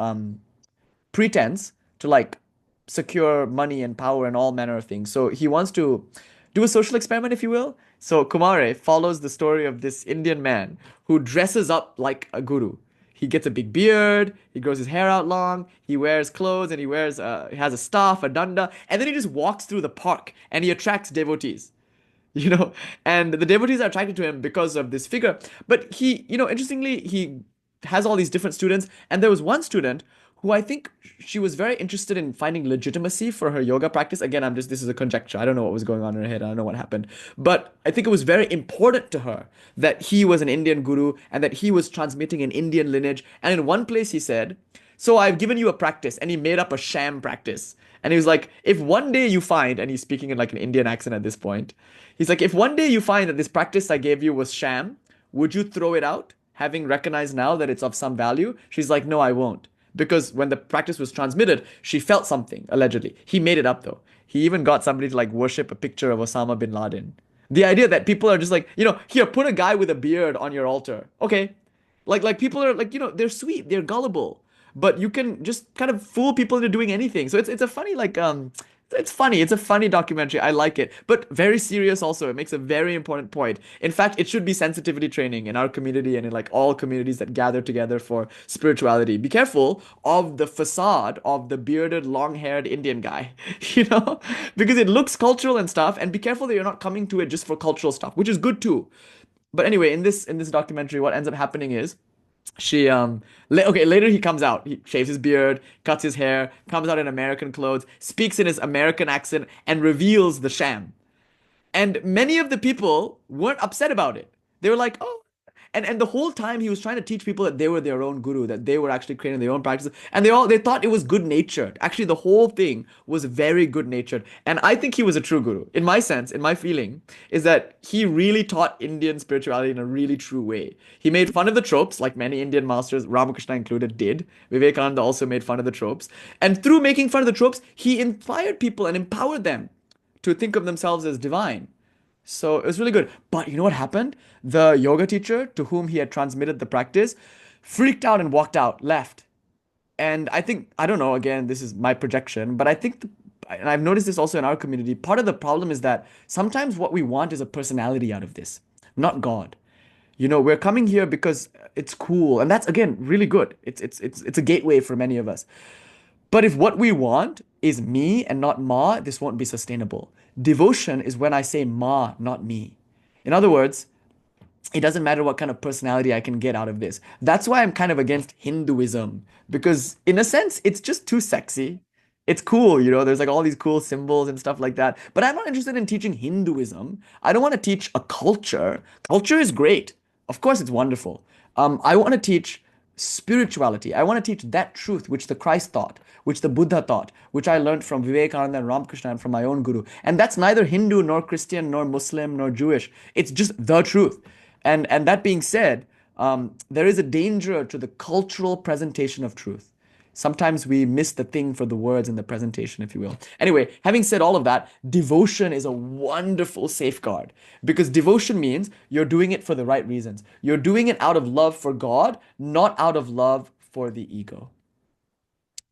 pretense to like secure money and power and all manner of things. So he wants to do do a social experiment, if you will. So Kumare follows the story of this Indian man who dresses up like a guru. He gets a big beard, he grows his hair out long, he wears clothes, and he has a staff, a danda, and then he just walks through the park and he attracts devotees. you know, and the devotees are attracted to him because of this figure. But interestingly, he has all these different students, and there was one student who I think she was very interested in finding legitimacy for her yoga practice. Again, this is a conjecture. I don't know what was going on in her head. I don't know what happened. But I think it was very important to her that he was an Indian guru and that he was transmitting an Indian lineage. And in one place he said, so I've given you a practice, and he made up a sham practice. And he was like, if one day you find, and he's speaking in like an Indian accent at this point, he's like, if one day you find that this practice I gave you was sham, would you throw it out, having recognized now that it's of some value? She's like, no, I won't. Because when the practice was transmitted, she felt something, allegedly. He made it up though. He even got somebody to like worship a picture of Osama bin Laden. The idea that people are just like, here, put a guy with a beard on your altar. Okay. Like people are like, they're sweet, they're gullible, but you can just kind of fool people into doing anything. So it's a funny it's funny. It's a funny documentary. I like it, but very serious also. It makes a very important point. In fact, it should be sensitivity training in our community and in like all communities that gather together for spirituality. Be careful of the facade of the bearded, long-haired Indian guy, you know, because it looks cultural and stuff. And be careful that you're not coming to it just for cultural stuff, which is good too. But anyway, in this documentary, what ends up happening is later he comes out, he shaves his beard, cuts his hair, comes out in American clothes, speaks in his American accent, and reveals the sham. And many of the people weren't upset about it. They were like, oh. And the whole time he was trying to teach people that they were their own guru, that they were actually creating their own practices. And they thought it was good natured. Actually, the whole thing was very good natured. And I think he was a true guru. In my sense, in my feeling, is that he really taught Indian spirituality in a really true way. He made fun of the tropes, like many Indian masters, Ramakrishna included, did. Vivekananda also made fun of the tropes. And through making fun of the tropes, he inspired people and empowered them to think of themselves as divine. So it was really good. But you know what happened? The yoga teacher to whom he had transmitted the practice freaked out and walked out, left. And I think, I don't know, again, this is my projection, but I think, and I've noticed this also in our community, part of the problem is that sometimes what we want is a personality out of this, not God. We're coming here because it's cool, and that's again really good. It's a gateway for many of us. But if what we want is me and not Ma, this won't be sustainable. Devotion is when I say Ma, not me. In other words, it doesn't matter what kind of personality I can get out of this. That's why I'm kind of against Hinduism, because in a sense, it's just too sexy. It's cool, there's like all these cool symbols and stuff like that. But I'm not interested in teaching Hinduism. I don't want to teach a culture. Culture is great. Of course, it's wonderful. I want to teach spirituality. I want to teach that truth which the Christ taught, which the Buddha taught, which I learned from Vivekananda and Ramakrishna and from my own guru. And that's neither Hindu nor Christian nor Muslim nor Jewish. It's just the truth. And that being said, there is a danger to the cultural presentation of truth. Sometimes we miss the thing for the words in the presentation, if you will. Anyway, having said all of that, devotion is a wonderful safeguard because devotion means you're doing it for the right reasons. You're doing it out of love for God, not out of love for the ego.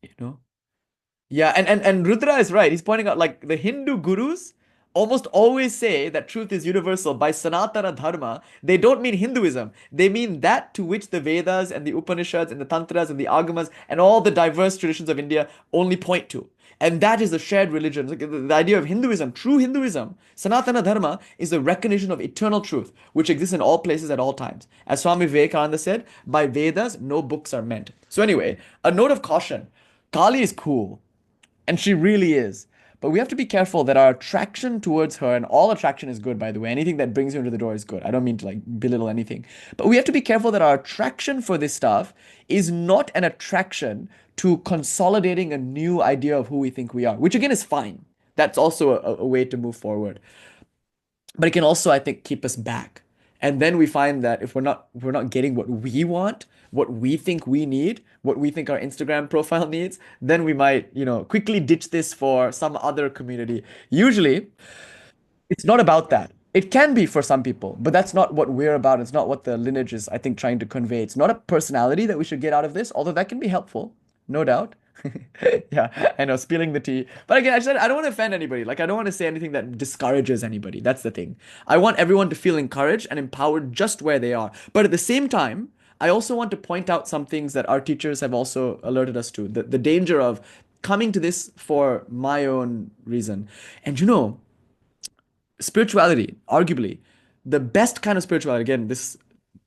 You know? Yeah, and Rudra is right. He's pointing out like the Hindu gurus almost always say that truth is universal. By Sanatana Dharma, they don't mean Hinduism. They mean that to which the Vedas and the Upanishads and the Tantras and the āgamas and all the diverse traditions of India only point to. And that is the shared religion. Like the idea of Hinduism, true Hinduism, Sanatana Dharma, is the recognition of eternal truth, which exists in all places at all times. As Swami Vivekananda said, by Vedas, no books are meant. So anyway, a note of caution. Kali is cool, and she really is. But we have to be careful that our attraction towards her, and all attraction is good, by the way. Anything that brings you into the door is good. I don't mean to like belittle anything. But we have to be careful that our attraction for this stuff is not an attraction to consolidating a new idea of who we think we are, which again is fine. That's also a way to move forward. But it can also, I think, keep us back. And then we find that if we're not getting what we want, what we think we need, what we think our Instagram profile needs, then we might, quickly ditch this for some other community. Usually, it's not about that. It can be for some people, but that's not what we're about. It's not what the lineage is, I think, trying to convey. It's not a personality that we should get out of this, although that can be helpful, no doubt. Yeah, I know, spilling the tea. But again, I said I don't want to offend anybody. Like, I don't want to say anything that discourages anybody. That's the thing. I want everyone to feel encouraged and empowered just where they are. But at the same time, I also want to point out some things that our teachers have also alerted us to. The danger of coming to this for my own reason. And spirituality, arguably, the best kind of spirituality, again, this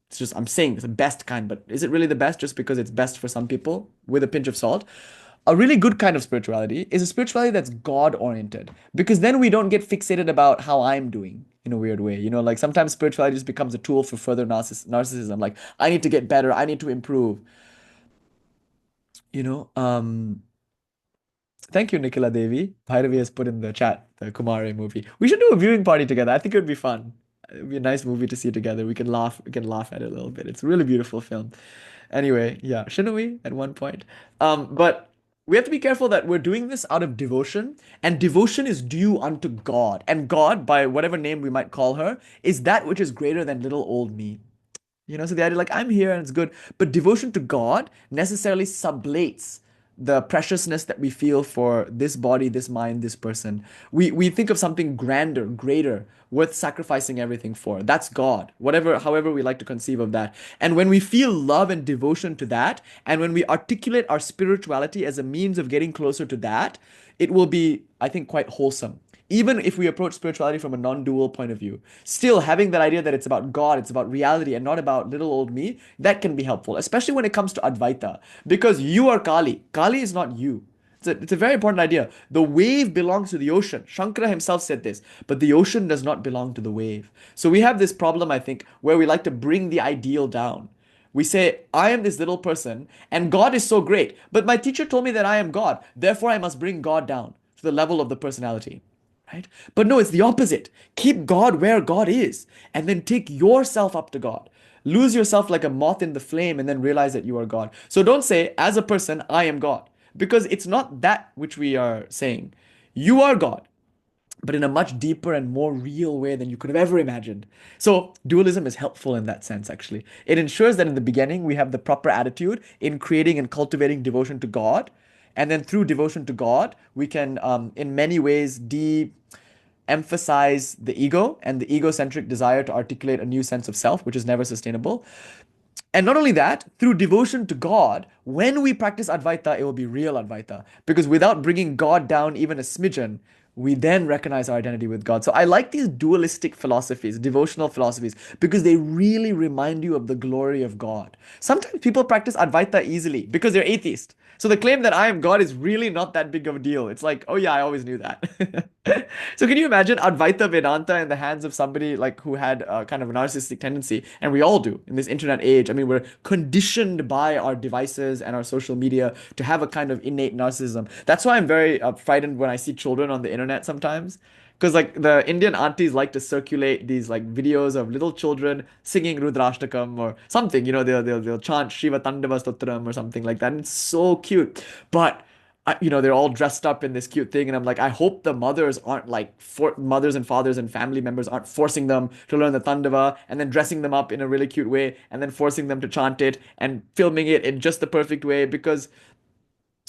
it's just I'm saying it's the best kind, but is it really the best just because it's best for some people with a pinch of salt? A really good kind of spirituality is a spirituality that's God oriented, because then we don't get fixated about how I'm doing in a weird way. Like sometimes spirituality just becomes a tool for further narcissism. Like, I need to get better, I need to improve. You know, Thank you, Nikila Devi. Bhairavi has put in the chat the Kumare movie. We should do a viewing party together. I think it would be fun. It would be a nice movie to see together. We can laugh. We can laugh at it a little bit. It's a really beautiful film. Anyway, yeah, shouldn't we at one point? But we have to be careful that we're doing this out of devotion, and devotion is due unto God. And God, by whatever name we might call her, is that which is greater than little old me. So the idea, like, I'm here and it's good, but devotion to God necessarily sublates the preciousness that we feel for this body, this mind, this person. We think of something grander, greater, worth sacrificing everything for. That's God, however we like to conceive of that. And when we feel love and devotion to that, and when we articulate our spirituality as a means of getting closer to that, it will be, I think, quite wholesome. Even if we approach spirituality from a non-dual point of view, still having that idea that it's about God, it's about reality, and not about little old me, that can be helpful, especially when it comes to Advaita, because you are Kali. Kali is not you. It's a very important idea. The wave belongs to the ocean. Shankara himself said this, but the ocean does not belong to the wave. So we have this problem, I think, where we like to bring the ideal down. We say, I am this little person, and God is so great, but my teacher told me that I am God, therefore I must bring God down to the level of the personality. Right? But no, it's the opposite. Keep God where God is, and then take yourself up to God. Lose yourself like a moth in the flame, and then realize that you are God. So don't say, as a person, I am God, because it's not that which we are saying. You are God, but in a much deeper and more real way than you could have ever imagined. So dualism is helpful in that sense, actually. It ensures that in the beginning, we have the proper attitude in creating and cultivating devotion to God. And then through devotion to God, we can, in many ways, emphasize the ego and the egocentric desire to articulate a new sense of self, which is never sustainable. And not only that, through devotion to God, when we practice Advaita, it will be real Advaita. Because without bringing God down even a smidgen, we then recognize our identity with God. So I like these dualistic philosophies, devotional philosophies, because they really remind you of the glory of God. Sometimes people practice Advaita easily because they're atheist. So the claim that I am God is really not that big of a deal. It's like, oh yeah, I always knew that. So can you imagine Advaita Vedanta in the hands of somebody like who had a kind of a narcissistic tendency? And we all do in this internet age. I mean, we're conditioned by our devices and our social media to have a kind of innate narcissism. That's why I'm very frightened when I see children on the internet sometimes. Because like the Indian aunties like to circulate these like videos of little children singing Rudrashtakam or something, they'll chant Shiva Tandava Stotram or something like that. And it's so cute. But they're all dressed up in this cute thing, and I'm like, I hope the mothers aren't like mothers and fathers and family members aren't forcing them to learn the Tandava and then dressing them up in a really cute way and then forcing them to chant it and filming it in just the perfect way, because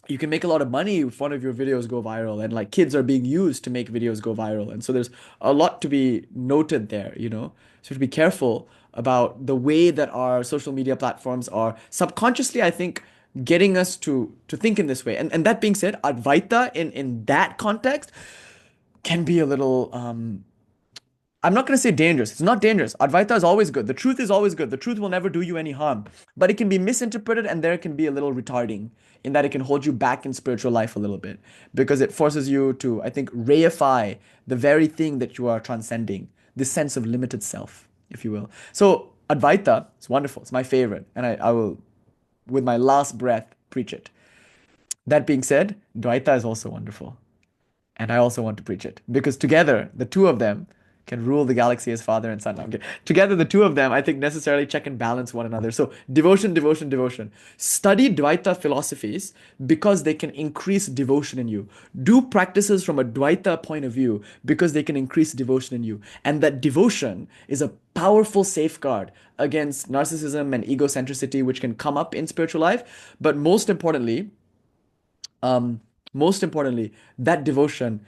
you can make a lot of money if one of your videos go viral, and like kids are being used to make videos go viral, and so there's a lot to be noted there. So to be careful about the way that our social media platforms are subconsciously, I think, getting us to think in this way. And that being said, Advaita in that context can be a little I'm not going to say dangerous. It's not dangerous. Advaita is always good. The truth is always good. The truth will never do you any harm. But it can be misinterpreted, and there can be a little retarding in that it can hold you back in spiritual life a little bit, because it forces you to, I think, reify the very thing that you are transcending, this sense of limited self, if you will. So Advaita is wonderful. It's my favorite. And I will, with my last breath, preach it. That being said, Dvaita is also wonderful. And I also want to preach it, because together, the two of them can rule the galaxy as father and son. Okay. Together, the two of them, I think, necessarily check and balance one another. So devotion, devotion, devotion. Study Dvaita philosophies because they can increase devotion in you. Do practices from a Dvaita point of view because they can increase devotion in you. And that devotion is a powerful safeguard against narcissism and egocentricity, which can come up in spiritual life. But most importantly, Um, Most importantly, that devotion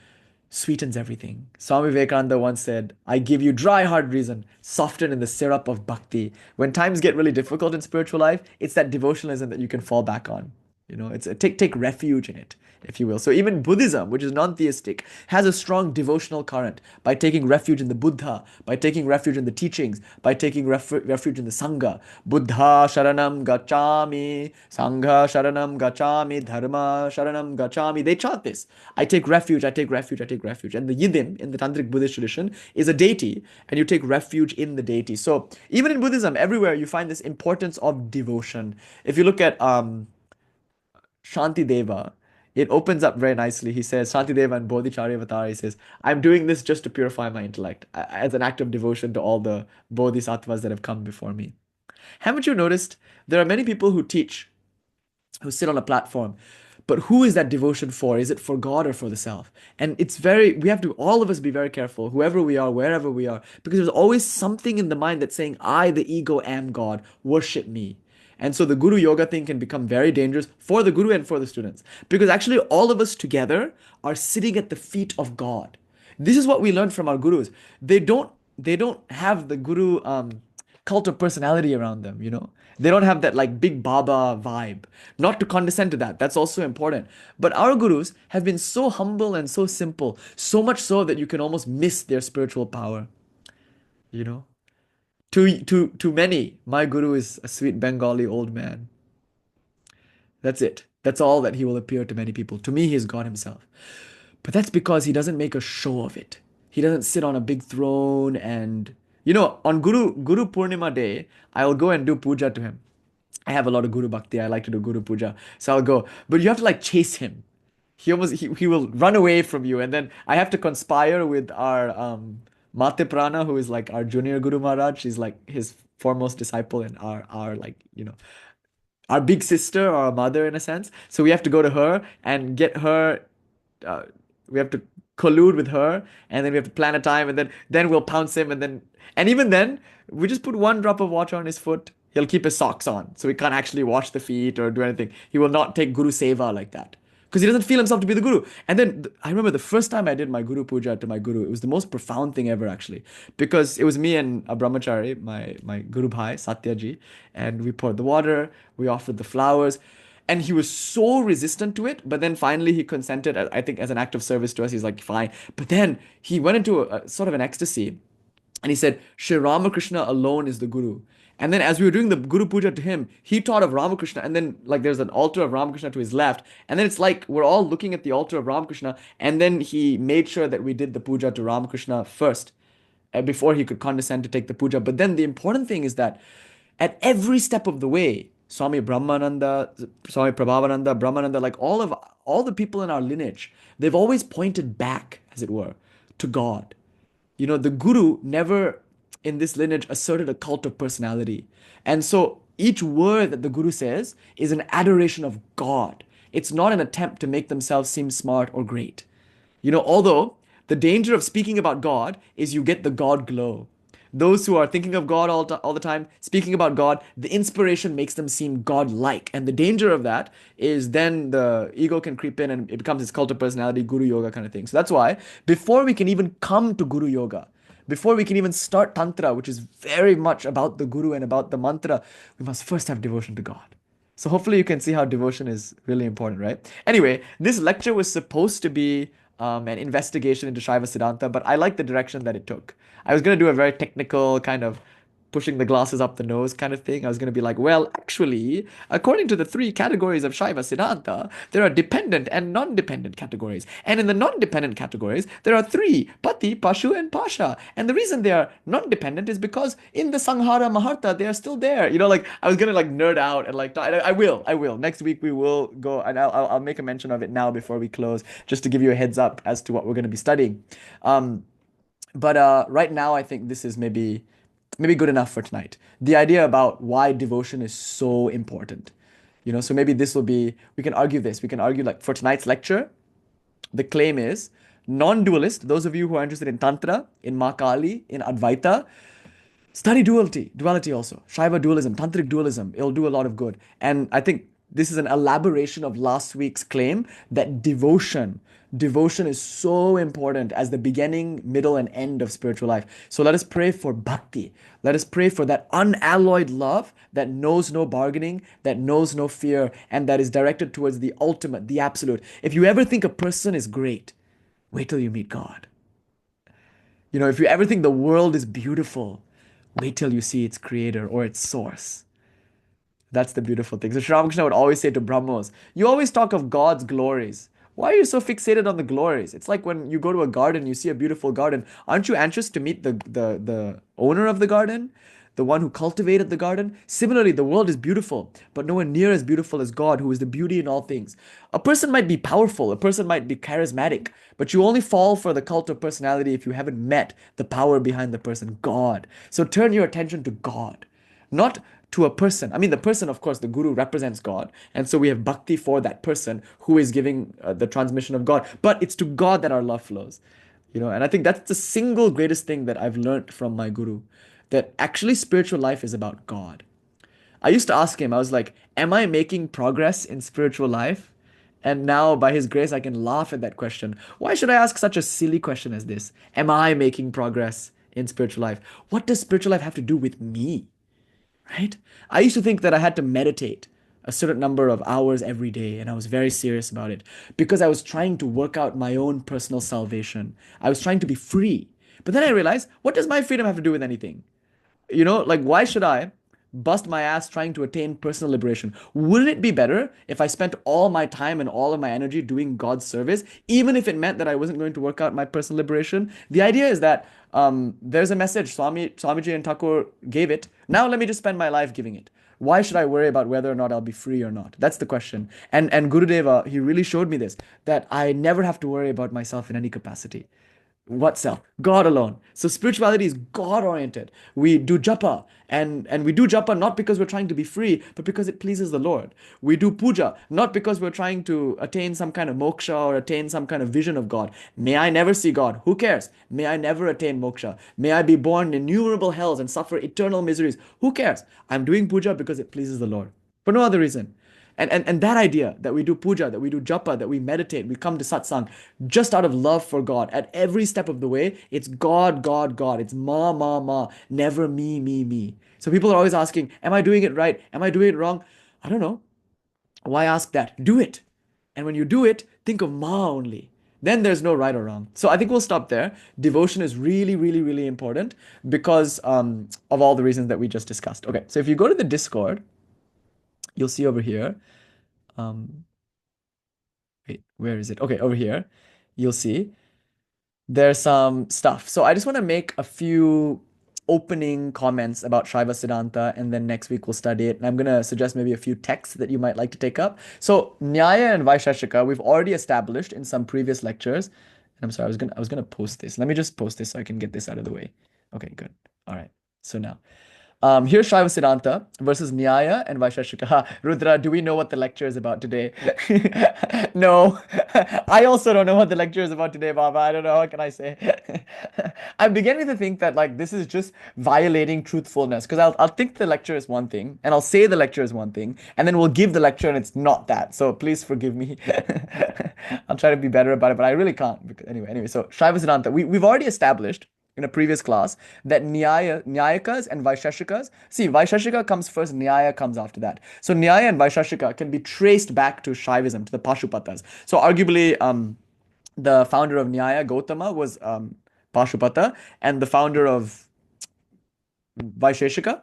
sweetens everything. Swami Vivekananda once said, I give you dry hard reason, softened in the syrup of bhakti. When times get really difficult in spiritual life, it's that devotionalism that you can fall back on. It's take refuge in it, if you will. So even Buddhism, which is non-theistic, has a strong devotional current by taking refuge in the Buddha, by taking refuge in the teachings, by taking refuge in the Sangha. Buddha sharanam gacchami, Sangha sharanam gacchami, Dharma sharanam gacchami. They chant this. I take refuge, I take refuge, I take refuge. And the Yidim in the Tantric Buddhist tradition is a deity, and you take refuge in the deity. So even in Buddhism, everywhere you find this importance of devotion. If you look at Shanti Deva, it opens up very nicely. He says, Shanti Deva and Bodhicharyavatara, he says, I'm doing this just to purify my intellect as an act of devotion to all the bodhisattvas that have come before me. Haven't you noticed there are many people who teach, who sit on a platform, but who is that devotion for? Is it for God or for the self? And we have to, all of us, be very careful, whoever we are, wherever we are, because there's always something in the mind that's saying, I, the ego, am God, worship me. And so the guru yoga thing can become very dangerous for the guru and for the students. Because actually, all of us together are sitting at the feet of God. This is what we learned from our gurus. They don't have the guru cult of personality around them. They don't have that like big Baba vibe. Not to condescend to that, that's also important. But our gurus have been so humble and so simple, so much so that you can almost miss their spiritual power. You know? To many, my guru is a sweet Bengali old man. That's it. That's all that he will appear to many people. To me, he is God himself. But that's because he doesn't make a show of it. He doesn't sit on a big throne and on Guru Purnima day, I'll go and do puja to him. I have a lot of Guru Bhakti. I like to do Guru Puja. So I'll go. But you have to like chase him. He will run away from you. And then I have to conspire with our Mate Prana, who is like our junior Guru Maharaj. She's like his foremost disciple and our like, our big sister or our mother in a sense. So we have to go to her and get her. Uh, we have to collude with her, and then we have to plan a time, and then we'll pounce him, and even then we just put one drop of water on his foot. He'll keep his socks on, so he can't actually wash the feet or do anything. He will not take Guru Seva like that because he doesn't feel himself to be the Guru. And then I remember the first time I did my Guru Puja to my Guru, it was the most profound thing ever actually, because it was me and a brahmachari, my Guru Bhai Satyaji, and we poured the water, we offered the flowers, and he was so resistant to it. But then finally he consented, I think, as an act of service to us. He's like, fine. But then he went into a sort of an ecstasy, and he said, Sri Ramakrishna alone is the Guru. And then as we were doing the Guru Puja to him, he taught of Ramakrishna. And then like there's an altar of Ramakrishna to his left. And then it's like we're all looking at the altar of Ramakrishna. And then he made sure that we did the puja to Ramakrishna first, before he could condescend to take the puja. But then the important thing is that at every step of the way, Swami Brahmananda, Swami Prabhavananda, Brahmananda, like all the people in our lineage, they've always pointed back, as it were, to God. The guru never in this lineage asserted a cult of personality. And so each word that the guru says is an adoration of God. It's not an attempt to make themselves seem smart or great. Although the danger of speaking about God is you get the God glow. Those who are thinking of God all the time, speaking about God, the inspiration makes them seem God-like. And the danger of that is then the ego can creep in and it becomes this cult of personality, Guru Yoga kind of thing. So that's why before we can even come to Guru Yoga, before we can even start Tantra, which is very much about the Guru and about the mantra, we must first have devotion to God. So hopefully you can see how devotion is really important, right? Anyway, this lecture was supposed to be an investigation into Shaiva Siddhanta, but I like the direction that it took. I was going to do a very technical kind of pushing the glasses up the nose kind of thing. I was going to be like, well, actually, according to the three categories of Shaiva Siddhanta, there are dependent and non-dependent categories. And in the non-dependent categories, there are three, Pati, Pashu, and Pasha. And the reason they are non-dependent is because in the Sanghara Maharta, they are still there. Like I was going to like nerd out and like, I will. Next week we will go, and I'll make a mention of it now before we close, just to give you a heads up as to what we're going to be studying. But right now, I think this is maybe good enough for tonight. The idea about why devotion is so important. So maybe this will be, we can argue this. We can argue like for tonight's lecture, the claim is non-dualist. Those of you who are interested in Tantra, in Ma Kali, in Advaita, study duality also. Shaiva dualism, Tantric dualism. It'll do a lot of good. And I think This is an elaboration of last week's claim that devotion is so important as the beginning, middle, and end of spiritual life. So let us pray for bhakti. Let us pray for that unalloyed love that knows no bargaining, that knows no fear, and that is directed towards the ultimate, the absolute. If you ever think a person is great, wait till you meet God. You know, if you ever think the world is beautiful, wait till you see its creator or its source. That's the beautiful thing. So Sri Ramakrishna would always say to Brahmos, you always talk of God's glories. Why are you so fixated on the glories? It's like when you go to a garden, you see a beautiful garden. Aren't you anxious to meet the owner of the garden? The one who cultivated the garden? Similarly, the world is beautiful, but nowhere near as beautiful as God, who is the beauty in all things. A person might be powerful, a person might be charismatic, but you only fall for the cult of personality if you haven't met the power behind the person, God. So turn your attention to God, not to a person. I mean, the person, of course, the guru represents God. And so we have bhakti for that person who is giving the transmission of God. But it's to God that our love flows. You know, and I think that's the single greatest thing that I've learned from my guru, that actually spiritual life is about God. I used to ask him, I was like, am I making progress in spiritual life? And now, by his grace, I can laugh at that question. Why should I ask such a silly question as this? Am I making progress in spiritual life? What does spiritual life have to do with me? Right? I used to think that I had to meditate a certain number of hours every day, and I was very serious about it because I was trying to work out my own personal salvation. I was trying to be free. But then I realized, what does my freedom have to do with anything? You know, like, why should I bust my ass trying to attain personal liberation? Wouldn't it be better if I spent all my time and all of my energy doing God's service, even if it meant that I wasn't going to work out my personal liberation? The idea is that there's a message, Swamiji and Thakur gave it. Now let me just spend my life giving it. Why should I worry about whether or not I'll be free or not? That's the question. And Gurudeva, he really showed me this, that I never have to worry about myself in any capacity. What self? God alone. So spirituality is God oriented. We do japa, and we do japa not because we're trying to be free, but because it pleases the Lord. We do puja not because we're trying to attain some kind of moksha or attain some kind of vision of God. May I never see God. Who cares? May I never attain moksha. May I be born in innumerable hells and suffer eternal miseries. Who cares? I'm doing puja because it pleases the Lord. For no other reason. And that idea that we do puja, that we do japa, that we meditate, we come to satsang just out of love for God at every step of the way, it's God, God, God. It's ma, ma, ma, never me, me, me. So people are always asking, am I doing it right? Am I doing it wrong? I don't know. Why ask that? Do it. And when you do it, think of ma only. Then there's no right or wrong. So I think we'll stop there. Devotion is really, really, really important because of all the reasons that we just discussed. Okay, so if you go to the Discord, you'll see over here. Wait, where is it? Okay, over here, you'll see there's some stuff. So I just want to make a few opening comments about Shaiva Siddhanta, and then next week we'll study it. And I'm going to suggest maybe a few texts that you might like to take up. So Nyaya and Vaisheshika, we've already established in some previous lectures. And I'm sorry, I was gonna post this. Let me just post this so I can get this out of the way. Okay, good. All right. So now. Here's Shaiva Siddhanta versus Nyaya and Vaisheshika. Rudra, do we know what the lecture is about today? No. I also don't know what the lecture is about today, Baba. I don't know. What can I say? I'm beginning to think that like this is just violating truthfulness because I'll think the lecture is one thing and I'll say the lecture is one thing and then we'll give the lecture and it's not that. So please forgive me. I'll try to be better about it, but I really can't. Anyway, so Shaiva Siddhanta, we've already established in a previous class that Nyayakas and Vaisheshikas, see, Vaisheshika comes first, Nyaya comes after that. So Nyaya and Vaisheshika can be traced back to Shaivism, to the Pashupatas. So arguably, the founder of Nyaya, Gautama, was Pashupata, and the founder of Vaisheshika,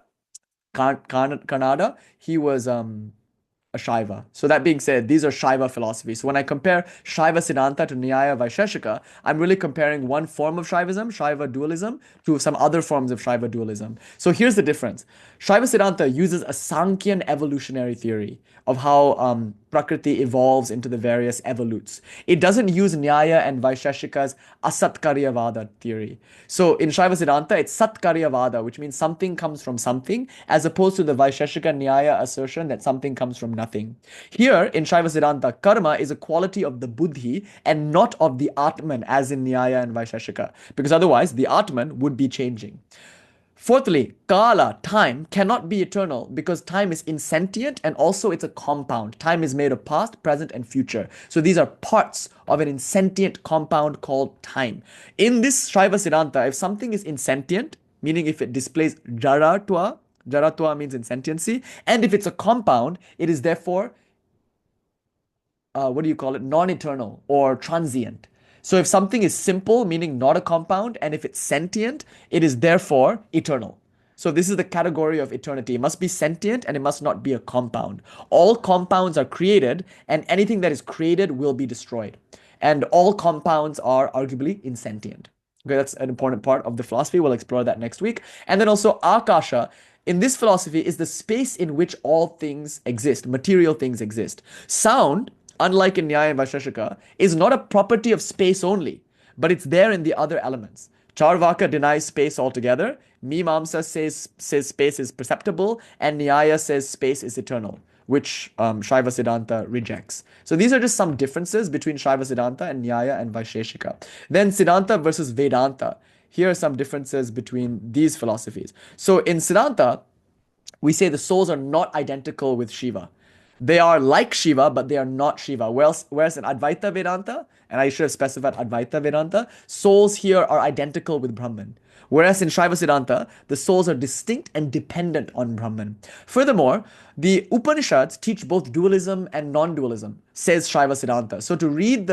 Kanada, he was a Shaiva. So that being said, these are Shaiva philosophies. So when I compare Shaiva Siddhanta to Nyaya Vaisheshika, I'm really comparing one form of Shaivism, Shaiva dualism, to some other forms of Shaiva dualism. So here's the difference. Shaiva Siddhanta uses a Sankhyan evolutionary theory of how Prakriti evolves into the various evolutes. It doesn't use Nyaya and Vaisheshika's Asatkaryavada theory. So in Shaiva Siddhanta, it's Satkaryavada, which means something comes from something, as opposed to the Vaisheshika Nyaya assertion that something comes from nothing. Here in Shaiva Siddhanta, karma is a quality of the buddhi and not of the Atman, as in Nyaya and Vaisheshika, because otherwise the Atman would be changing. Fourthly, kala, time, cannot be eternal because time is insentient and also it's a compound. Time is made of past, present, and future. So these are parts of an insentient compound called time. In this Shaiva Siddhanta, if something is insentient, meaning if it displays jaratva means insentiency, and if it's a compound, it is therefore what do you call it? Non-eternal or transient. So if something is simple, meaning not a compound, and if it's sentient, it is therefore eternal. So this is the category of eternity. It must be sentient and it must not be a compound. All compounds are created, and anything that is created will be destroyed. And all compounds are arguably insentient. Okay, that's an important part of the philosophy. We'll explore that next week. And then also akasha, in this philosophy, is the space in which all things exist, material things exist. Sound, unlike in Nyaya and Vaisheshika, is not a property of space only, but it's there in the other elements. Charvaka denies space altogether. Mimamsa says space is perceptible, and Nyaya says space is eternal, which Shaiva Siddhanta rejects. So these are just some differences between Shaiva Siddhanta and Nyaya and Vaisheshika. Then Siddhanta versus Vedanta. Here are some differences between these philosophies. So in Siddhanta, we say the souls are not identical with Shiva. They are like Shiva, but they are not Shiva. Whereas in Advaita Vedanta, and I should have specified Advaita Vedanta, souls here are identical with Brahman. Whereas in Shaiva Siddhanta, the souls are distinct and dependent on Brahman. Furthermore, the Upanishads teach both dualism and non-dualism, says Shaiva Siddhanta. So to read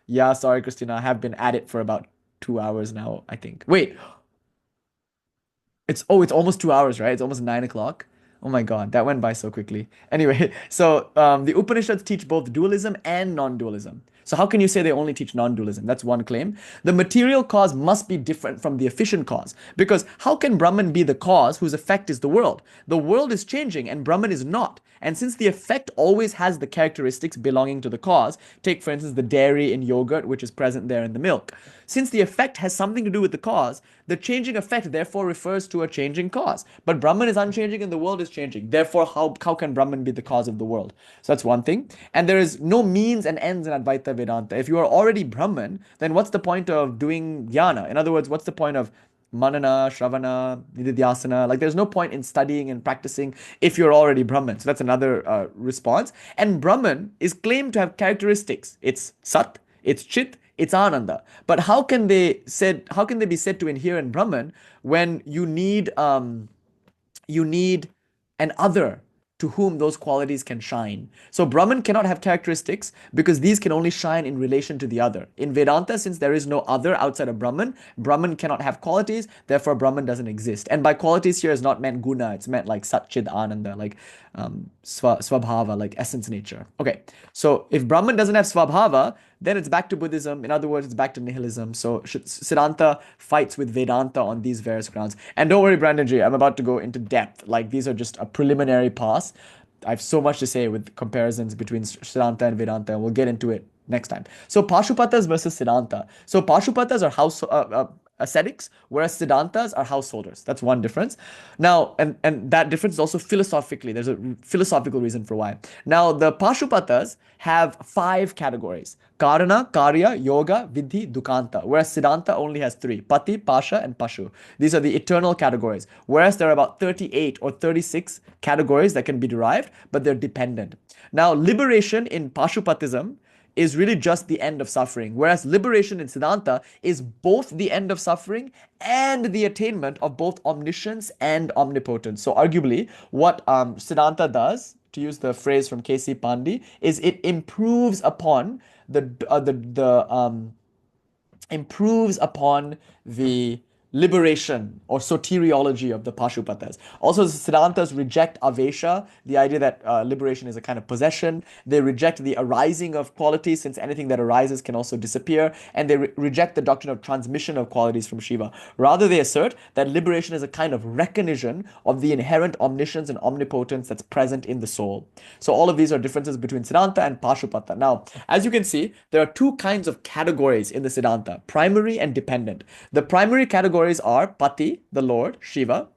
yeah, sorry, Christina, I have been at it for about 2 hours now, I think. Wait, it's almost 2 hours, right? It's almost 9 o'clock. Oh my God, that went by so quickly. Anyway, so the Upanishads teach both dualism and non-dualism. So how can you say they only teach non-dualism? That's one claim. The material cause must be different from the efficient cause, because how can Brahman be the cause whose effect is the world? The world is changing and Brahman is not. And since the effect always has the characteristics belonging to the cause, take for instance the dairy in yogurt, which is present there in the milk. Since the effect has something to do with the cause, the changing effect therefore refers to a changing cause. But Brahman is unchanging and the world is changing. Therefore, how can Brahman be the cause of the world? So that's one thing. And there is no means and ends in Advaita Vedanta. If you are already Brahman, then what's the point of doing jnana? In other words, what's the point of manana, shravana, nididhyasana? Like there's no point in studying and practicing if you're already Brahman. So that's another response. And Brahman is claimed to have characteristics. It's Sat, it's Chit, it's Ananda. But how can they be said to inhere in Brahman when you need an other to whom those qualities can shine? So Brahman cannot have characteristics because these can only shine in relation to the other. In Vedanta, since there is no other outside of Brahman, Brahman cannot have qualities, therefore Brahman doesn't exist. And by qualities here is not meant guna, it's meant like Sat, Chid, Ananda, like Svabhava, like essence, nature. Okay, so if Brahman doesn't have Svabhava, then it's back to Buddhism. In other words, it's back to nihilism. So Siddhanta fights with Vedanta on these various grounds. And don't worry, Brandon G, I'm about to go into depth. Like these are just a preliminary pass. I have so much to say with comparisons between Siddhanta and Vedanta, and we'll get into it next time. So Pashupatas versus Siddhanta. So Pashupatas are ascetics, whereas Siddhantas are householders. That's one difference. Now, and that difference is also philosophically. There's a philosophical reason for why. Now, the Pashupatas have 5 categories: Karana, Karya, Yoga, Vidhi, Dukanta, whereas Siddhanta only has 3: Pati, Pasha, and Pashu. These are the eternal categories, whereas there are about 38 or 36 categories that can be derived, but they're dependent. Now, liberation in Pashupatism is really just the end of suffering, whereas liberation in Siddhanta is both the end of suffering and the attainment of both omniscience and omnipotence. So arguably, what Siddhanta does, to use the phrase from K.C. Pandey, is it improves upon the liberation or soteriology of the Pashupatas. Also, the Siddhantas reject avesha, the idea that liberation is a kind of possession. They reject the arising of qualities, since anything that arises can also disappear. And they reject the doctrine of transmission of qualities from Shiva. Rather, they assert that liberation is a kind of recognition of the inherent omniscience and omnipotence that's present in the soul. So all of these are differences between Siddhanta and Pashupata. Now, as you can see, there are 2 kinds of categories in the Siddhanta: primary and dependent. The primary categories are Pati, the Lord, Shiva;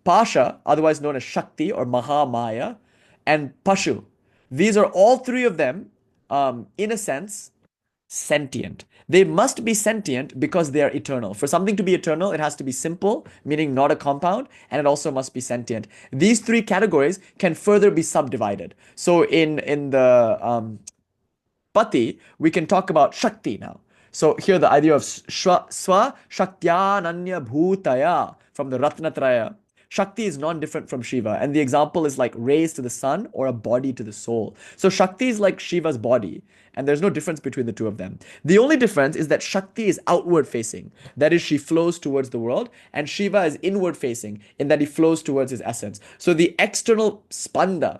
Pasha, otherwise known as Shakti or Mahamaya; and Pashu. These are all 3 of them, in a sense, Sentient. They must be sentient because they are eternal. For something to be eternal, it has to be simple, meaning not a compound, and it also must be sentient. These three categories can further be subdivided. So in the Pati, we can talk about Shakti now. So here the idea of Swa Shaktyananya Bhutaya from the Ratnatraya. Shakti is non-different from Shiva, and the example is like rays to the sun or a body to the soul. So Shakti is like Shiva's body, and there's no difference between the two of them. The only difference is that Shakti is outward facing, that is, she flows towards the world, and Shiva is inward facing, in that he flows towards his essence. So the external spanda,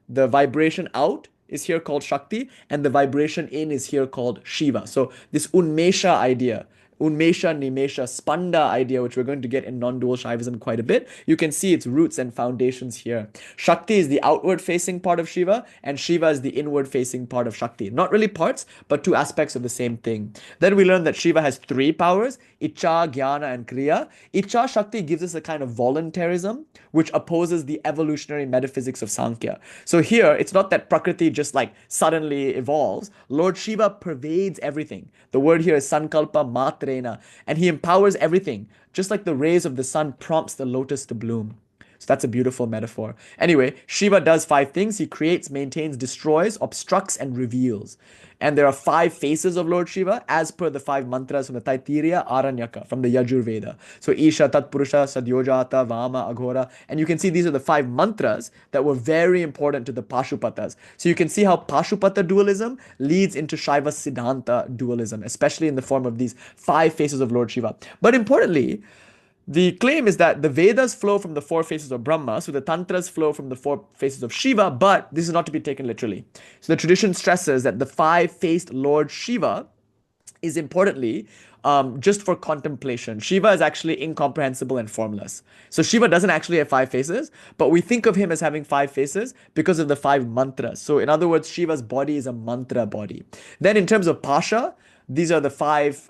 the vibration out, is here called Shakti, and the vibration in is here called Shiva. So this Unmesha idea, Unmesha, Nimesha, Spanda idea, which we're going to get in non-dual Shaivism quite a bit, you can see its roots and foundations here. Shakti is the outward-facing part of Shiva, and Shiva is the inward-facing part of Shakti. Not really parts, but two aspects of the same thing. Then we learn that Shiva has three powers, Icha, Jnana, and Kriya. Icha Shakti gives us a kind of voluntarism, which opposes the evolutionary metaphysics of Sankhya. So here, it's not that Prakriti just like suddenly evolves. Lord Shiva pervades everything. The word here is Sankalpa Matrena, and he empowers everything, just like the rays of the sun prompts the lotus to bloom. So that's a beautiful metaphor. Anyway, Shiva does five things. He creates, maintains, destroys, obstructs, and reveals. And there are five faces of Lord Shiva as per the five mantras from the Taittiriya Aranyaka, from the Yajur Veda. So Isha, Tatpurusha, Sadyojata, Vama, Aghora. And you can see these are the five mantras that were very important to the Pashupatas. So you can see how Pashupata dualism leads into Shaiva Siddhanta dualism, especially in the form of these five faces of Lord Shiva. But importantly, the claim is that the Vedas flow from the four faces of Brahma, so the Tantras flow from the four faces of Shiva, but this is not to be taken literally. So the tradition stresses that the five-faced Lord Shiva is importantly just for contemplation. Shiva is actually incomprehensible and formless. So Shiva doesn't actually have five faces, but we think of him as having five faces because of the five mantras. So in other words, Shiva's body is a mantra body. Then in terms of Pasha, these are the five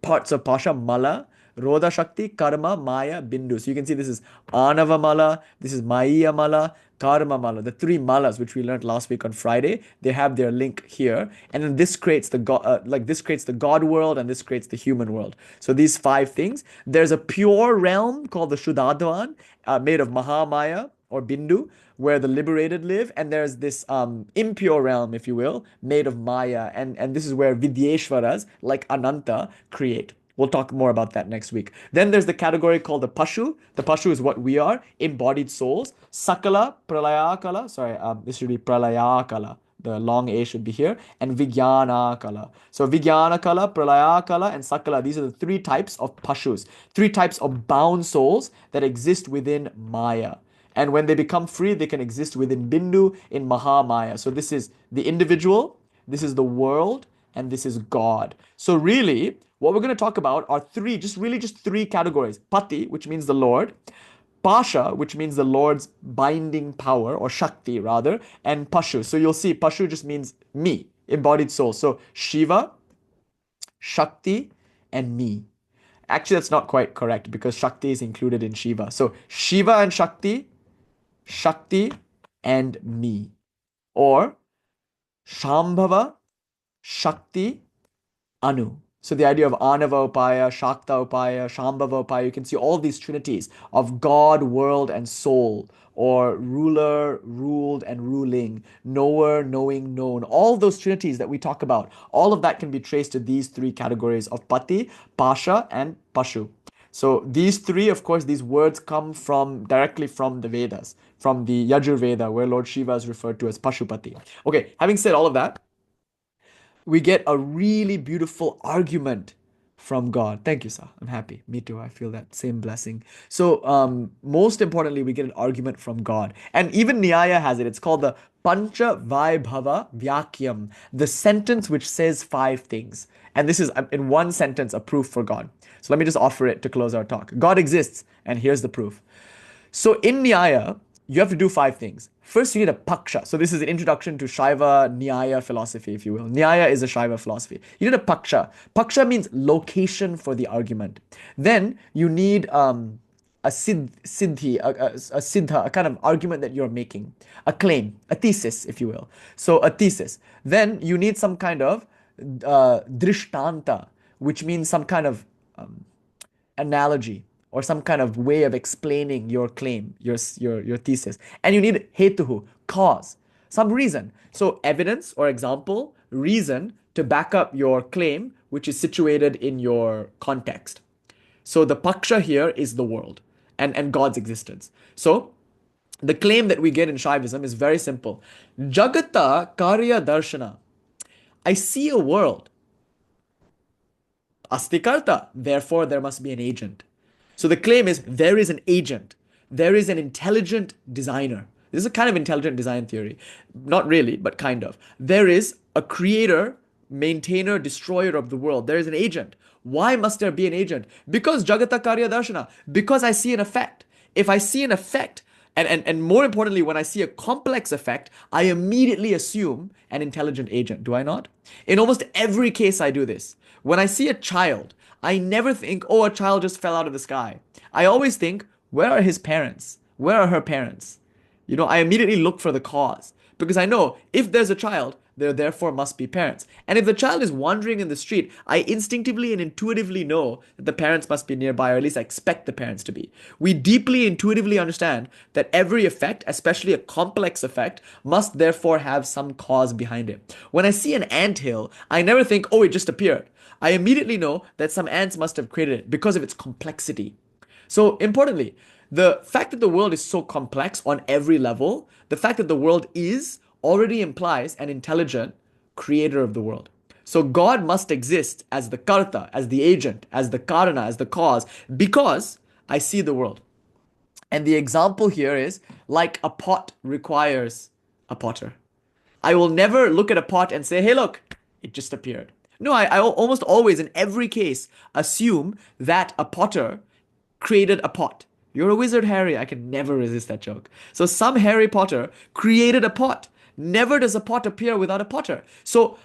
parts of Pasha: Mala, Rodha Shakti, Karma, Maya, Bindu. So you can see this is Anava Mala, this is Maya Mala, Karma Mala. The three malas which we learned last week on Friday, they have their link here, and then this creates the God, this creates the God world, and this creates the human world. So these five things. There's a pure realm called the Shuddhadvan, made of Mahamaya or Bindu, where the liberated live, and there's this impure realm, if you will, made of Maya, and this is where Vidyeshwaras like Ananta create. We'll talk more about that next week. Then there's the category called the Pashu. The Pashu is what we are, embodied souls. Sakala, Pralayakala. Sorry, this should be Pralayakala. The long A should be here. And Vijnana-kala. So Vijnana-kala, Pralayakala, and Sakala. These are the three types of Pashus. Three types of bound souls that exist within Maya. And when they become free, they can exist within Bindu in Mahamaya. So this is the individual, this is the world, and this is God. So really, what we're going to talk about are just three categories. Pati, which means the Lord. Pasha, which means the Lord's binding power, or Shakti rather. And Pashu. So you'll see Pashu just means me, embodied soul. So Shiva, Shakti, and me. Actually, that's not quite correct because Shakti is included in Shiva. So Shiva and Shakti, Shakti and me. Or Shambhava, Shakti, Anu. So the idea of Anava Upaya, Shakta Upaya, Shambhava Upaya, you can see all these trinities of God, world, and soul, or ruler, ruled, and ruling, knower, knowing, known. All those trinities that we talk about, all of that can be traced to these three categories of Pati, Pasha, and Pashu. So these three, of course, these words come directly from the Vedas, from the Yajur Veda, where Lord Shiva is referred to as Pashupati. Okay, having said all of that, we get a really beautiful argument from God. Thank you, sir. I'm happy. Me too. I feel that same blessing. So, most importantly, we get an argument from God. And even Nyaya has it. It's called the Pancha Vaibhava Vyakyam, the sentence which says five things. And this is, in one sentence, a proof for God. So let me just offer it to close our talk. God exists, and here's the proof. So in Nyaya, you have to do five things. First, you need a paksha. So this is an introduction to Shaiva Nyaya philosophy, if you will. Nyaya is a Shaiva philosophy. You need a paksha. Paksha means location for the argument. Then you need a siddhi, a siddha, a kind of argument that you're making, a claim, a thesis, if you will. So a thesis. Then you need some kind of drishtanta, which means some kind of analogy or some kind of way of explaining your claim, your thesis. And you need hetuhu, cause, some reason. So evidence or example, reason to back up your claim, which is situated in your context. So the paksha here is the world and God's existence. So the claim that we get in Shaivism is very simple. Jagata karya darshana. I see a world. Astikarta. Therefore, there must be an agent. So the claim is there is an agent. There is an intelligent designer. This is a kind of intelligent design theory. Not really, but kind of. There is a creator, maintainer, destroyer of the world. There is an agent. Why must there be an agent? Because Jagata Karya Darshana. Because I see an effect. If I see an effect, and more importantly, when I see a complex effect, I immediately assume an intelligent agent. Do I not? In almost every case, I do this. When I see a child, I never think, oh, a child just fell out of the sky. I always think, where are his parents? Where are her parents? I immediately look for the cause because I know if there's a child, there therefore must be parents. And if the child is wandering in the street, I instinctively and intuitively know that the parents must be nearby, or at least I expect the parents to be. We deeply intuitively understand that every effect, especially a complex effect, must therefore have some cause behind it. When I see an anthill, I never think, oh, it just appeared. I immediately know that some ants must have created it because of its complexity. So importantly, the fact that the world is so complex on every level, the fact that the world is already implies an intelligent creator of the world. So God must exist as the karta, as the agent, as the karana, as the cause, because I see the world. And the example here is like a pot requires a potter. I will never look at a pot and say, hey, look, it just appeared. No, I almost always, in every case, assume that a potter created a pot. You're a wizard, Harry. I can never resist that joke. So some Harry Potter created a pot. Never does a pot appear without a potter. So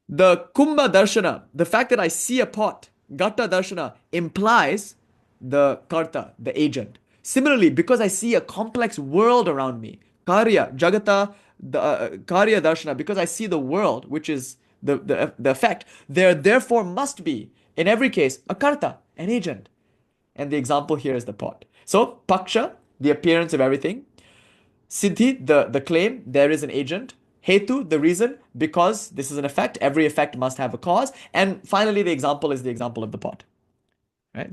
the Kumbha Darshana, the fact that I see a pot, Gata Darshana, implies the Karta, the agent. Similarly, because I see a complex world around me, Karya, Jagata, the Karya Darshana, because I see the world, which is the effect, there therefore must be, in every case, a Karta, an agent. And the example here is the pot. So, Paksha, the appearance of everything. Siddhi, the claim, there is an agent. Hetu, the reason, because this is an effect. Every effect must have a cause. And finally, the example is the example of the pot. Right?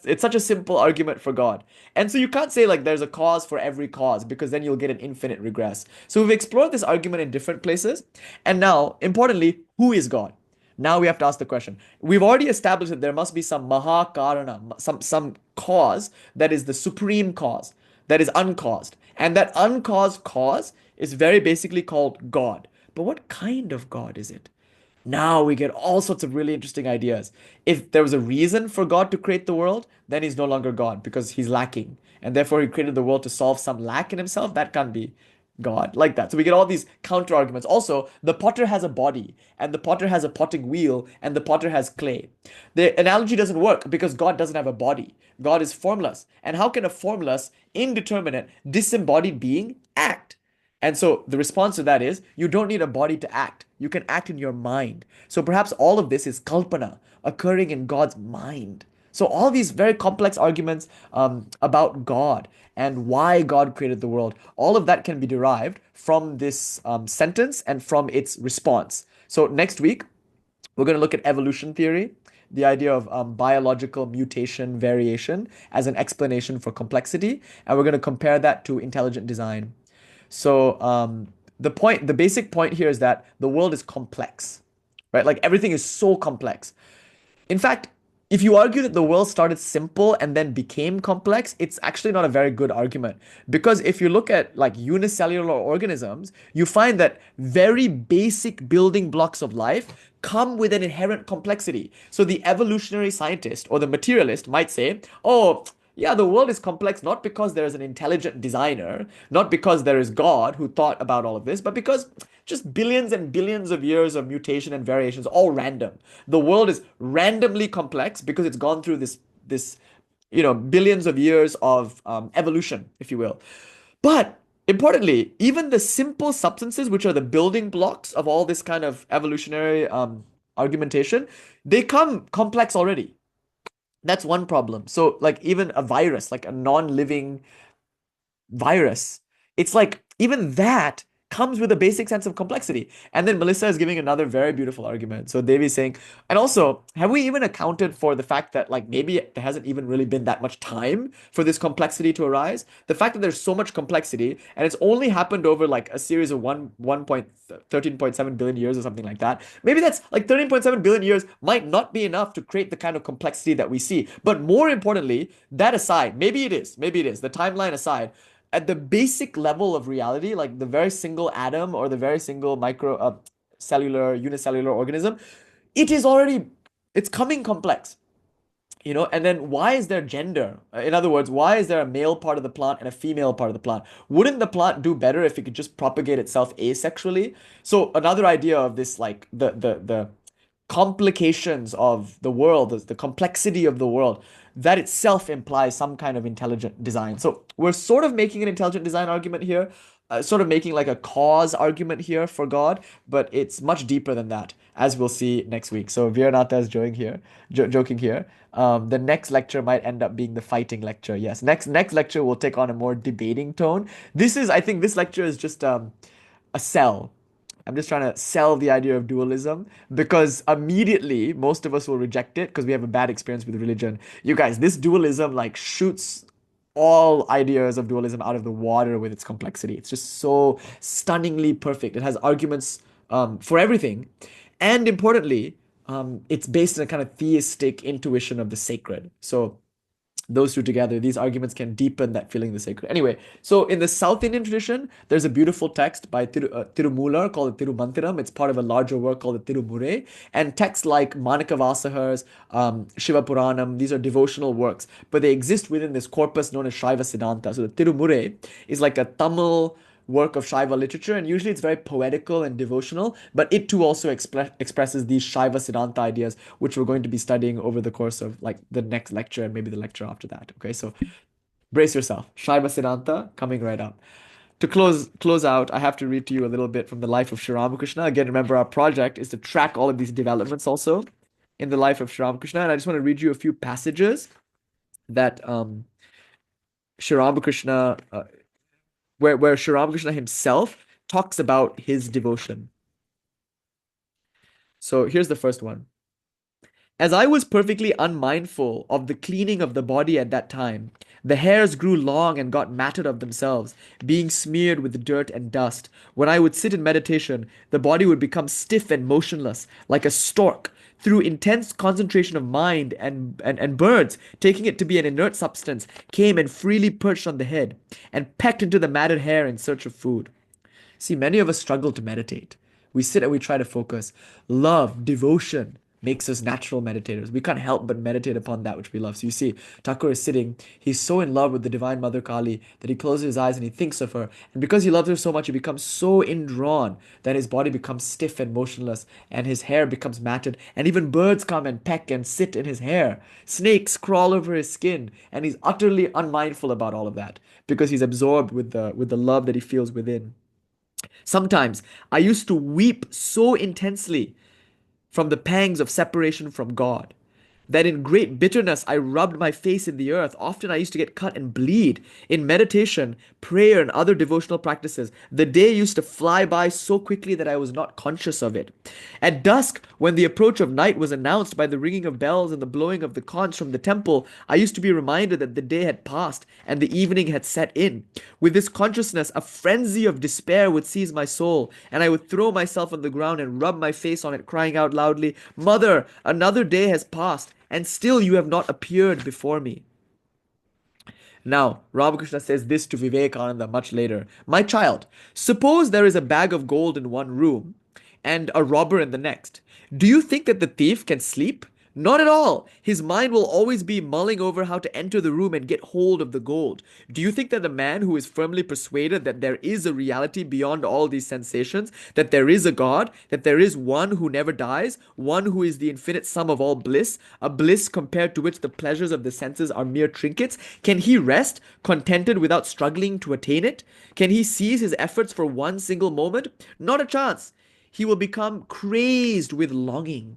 It's such a simple argument for God. And so you can't say like there's a cause for every cause because then you'll get an infinite regress. So we've explored this argument in different places. And now, importantly, who is God? Now we have to ask the question. We've already established that there must be some mahakarana, some cause that is the supreme cause, that is uncaused. And that uncaused cause is very basically called God. But what kind of God is it? Now we get all sorts of really interesting ideas. If there was a reason for God to create the world, then he's no longer God because he's lacking. And therefore he created the world to solve some lack in himself. That can't be God, like that. So we get all these counter arguments. Also, the potter has a body, and the potter has a potting wheel, and the potter has clay. The analogy doesn't work because God doesn't have a body. God is formless. And how can a formless, indeterminate, disembodied being act? And so the response to that is you don't need a body to act. You can act in your mind. So perhaps all of this is kalpana, occurring in God's mind. So all these very complex arguments about God and why God created the world, all of that can be derived from this sentence and from its response. So next week, we're going to look at evolution theory, the idea of biological mutation, variation as an explanation for complexity, and we're going to compare that to intelligent design. So the basic point here is that the world is complex, right? Like everything is so complex. In fact, if you argue that the world started simple and then became complex, it's actually not a very good argument. Because if you look at like unicellular organisms, you find that very basic building blocks of life come with an inherent complexity. So the evolutionary scientist or the materialist might say, oh, yeah, the world is complex not because there is an intelligent designer, not because there is God who thought about all of this, but because just billions and billions of years of mutation and variations, all random. The world is randomly complex because it's gone through this billions of years of evolution, if you will. But Importantly, even the simple substances, which are the building blocks of all this kind of evolutionary argumentation, they come complex already. That's one problem. So, like, even a virus, like a non-living virus, it's like even that comes with a basic sense of complexity. And then Melissa is giving another very beautiful argument. So Devi's saying, and also, have we even accounted for the fact that like maybe there hasn't even really been that much time for this complexity to arise? The fact that there's so much complexity and it's only happened over like a series of 13.7 billion years or something like that. Maybe that's like 13.7 billion years might not be enough to create the kind of complexity that we see. But more importantly, that aside, maybe it is, the timeline aside, at the basic level of reality, like the very single atom or the very single micro cellular unicellular organism, it is already it's coming complex. And then why is there gender? In other words, why is there a male part of the plant and a female part of the plant? Wouldn't the plant do better if it could just propagate itself asexually? So another idea of this, like the complications of the world, the complexity of the world, that itself implies some kind of intelligent design. So we're sort of making an intelligent design argument here, sort of making like a cause argument here for God, but it's much deeper than that, as we'll see next week. So Viranatha is joking here. The next lecture might end up being the fighting lecture. Yes, next lecture will take on a more debating tone. I think this lecture is just a sell. I'm just trying to sell the idea of dualism because immediately most of us will reject it because we have a bad experience with religion. You guys, this dualism like shoots all ideas of dualism out of the water with its complexity. It's just so stunningly perfect. It has arguments for everything. And importantly, it's based on a kind of theistic intuition of the sacred. So those two together, these arguments can deepen that feeling of the sacred. Anyway, so in the South Indian tradition, there's a beautiful text by Tirumular called the Tirumantiram. It's part of a larger work called the Tirumurai. And texts like Manikavasahar's, Shiva Puranam, these are devotional works, but they exist within this corpus known as Shaiva Siddhanta. So the Tirumurai is like a Tamil work of Shaiva literature, and usually it's very poetical and devotional, but it too also expresses these Shaiva Siddhanta ideas, which we're going to be studying over the course of like the next lecture and maybe the lecture after that. Okay, so brace yourself. Shaiva Siddhanta coming right up. To close out, I have to read to you a little bit from the life of Sri Ramakrishna. Again, remember our project is to track all of these developments also in the life of Sri Ramakrishna, and I just want to read you a few passages that Sri Ramakrishna where Sri Ramakrishna himself talks about his devotion. So here's the first one. As I was perfectly unmindful of the cleaning of the body at that time, the hairs grew long and got matted of themselves, being smeared with dirt and dust. When I would sit in meditation, the body would become stiff and motionless, like a stork, through intense concentration of mind, and birds, taking it to be an inert substance, came and freely perched on the head, and pecked into the matted hair in search of food. See, many of us struggle to meditate. We sit and we try to focus. Love, devotion makes us natural meditators. We can't help but meditate upon that which we love. So you see, Thakur is sitting, he's so in love with the Divine Mother Kali that he closes his eyes and he thinks of her. And because he loves her so much, he becomes so indrawn that his body becomes stiff and motionless and his hair becomes matted. And even birds come and peck and sit in his hair. Snakes crawl over his skin. And he's utterly unmindful about all of that because he's absorbed with the love that he feels within. Sometimes I used to weep so intensely from the pangs of separation from God, that in great bitterness I rubbed my face in the earth. Often I used to get cut and bleed. In meditation, prayer, and other devotional practices, the day used to fly by so quickly that I was not conscious of it. At dusk, when the approach of night was announced by the ringing of bells and the blowing of the conch from the temple, I used to be reminded that the day had passed and the evening had set in. With this consciousness, a frenzy of despair would seize my soul, and I would throw myself on the ground and rub my face on it, crying out loudly, "Mother, another day has passed, and still you have not appeared before me." Now, Ramakrishna says this to Vivekananda much later. "My child, suppose there is a bag of gold in one room and a robber in the next. Do you think that the thief can sleep? Not at all. His mind will always be mulling over how to enter the room and get hold of the gold. Do you think that the man who is firmly persuaded that there is a reality beyond all these sensations, that there is a God, that there is one who never dies, one who is the infinite sum of all bliss, a bliss compared to which the pleasures of the senses are mere trinkets, can he rest, contented without struggling to attain it? Can he cease his efforts for one single moment? Not a chance. He will become crazed with longing.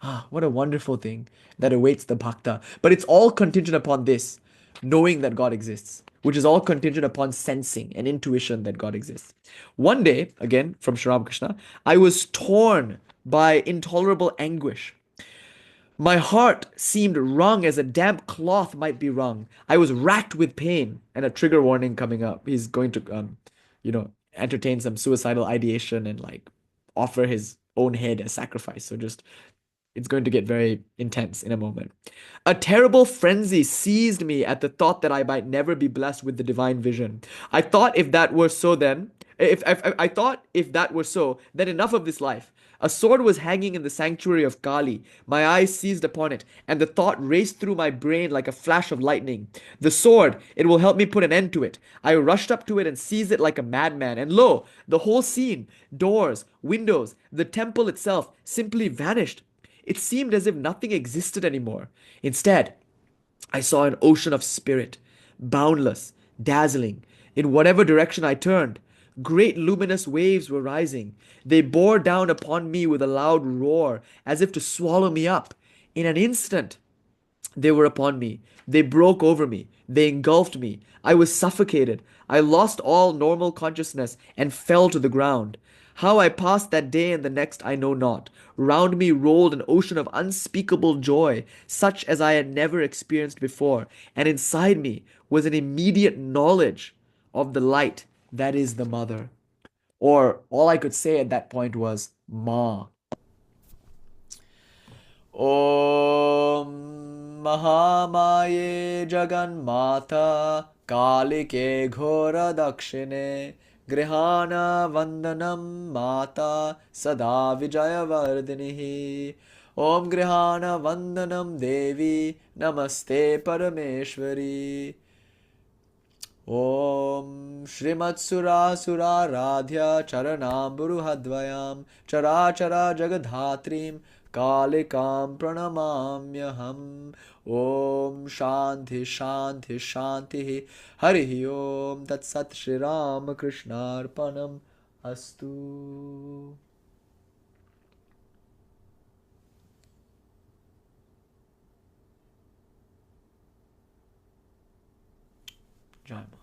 Ah, what a wonderful thing that awaits the bhakta. But it's all contingent upon this, knowing that God exists, which is all contingent upon sensing and intuition that God exists. One day, again from Sri Ramakrishna, I was torn by intolerable anguish. My heart seemed wrung as a damp cloth might be wrung. I was racked with pain, and a trigger warning coming up. He's going to, entertain some suicidal ideation and like offer his own head as sacrifice. So just it's going to get very intense in a moment. A terrible frenzy seized me at the thought that I might never be blessed with the divine vision. I thought if that were so, then if I thought if that were so, then enough of this life. A sword was hanging in the sanctuary of Kali. My eyes seized upon it, and the thought raced through my brain like a flash of lightning. The sword, it will help me put an end to it. I rushed up to it and seized it like a madman, and lo, the whole scene, doors, windows, the temple itself, simply vanished. It seemed as if nothing existed anymore. Instead, I saw an ocean of spirit, boundless, dazzling. In whatever direction I turned, great luminous waves were rising. They bore down upon me with a loud roar, as if to swallow me up. In an instant, they were upon me. They broke over me. They engulfed me. I was suffocated. I lost all normal consciousness and fell to the ground. How I passed that day and the next I know not. Round me rolled an ocean of unspeakable joy, such as I had never experienced before, and inside me was an immediate knowledge of the light that is the mother. Or all I could say at that point was Ma. ॐ महामाये जगन्माता कालिके घोरदक्षिणे गृहाणवन्दनं माता सदा विजयवर्धिनिः ॐ गृहाणवन्दनं देवी नमस्ते परमेश्वरी ॐ श्रीमत्सुरासुराराध्या चरणाम्बुरुहद्वयां चराचरा जगद्धात्रीं कालिकां प्रणमाम्यहम् ॐ शान्ति शान्ति शान्तिः हरिः ॐ तत्सत् श्रीरामकृष्णार्पणम् अस्तु. Jai Maa.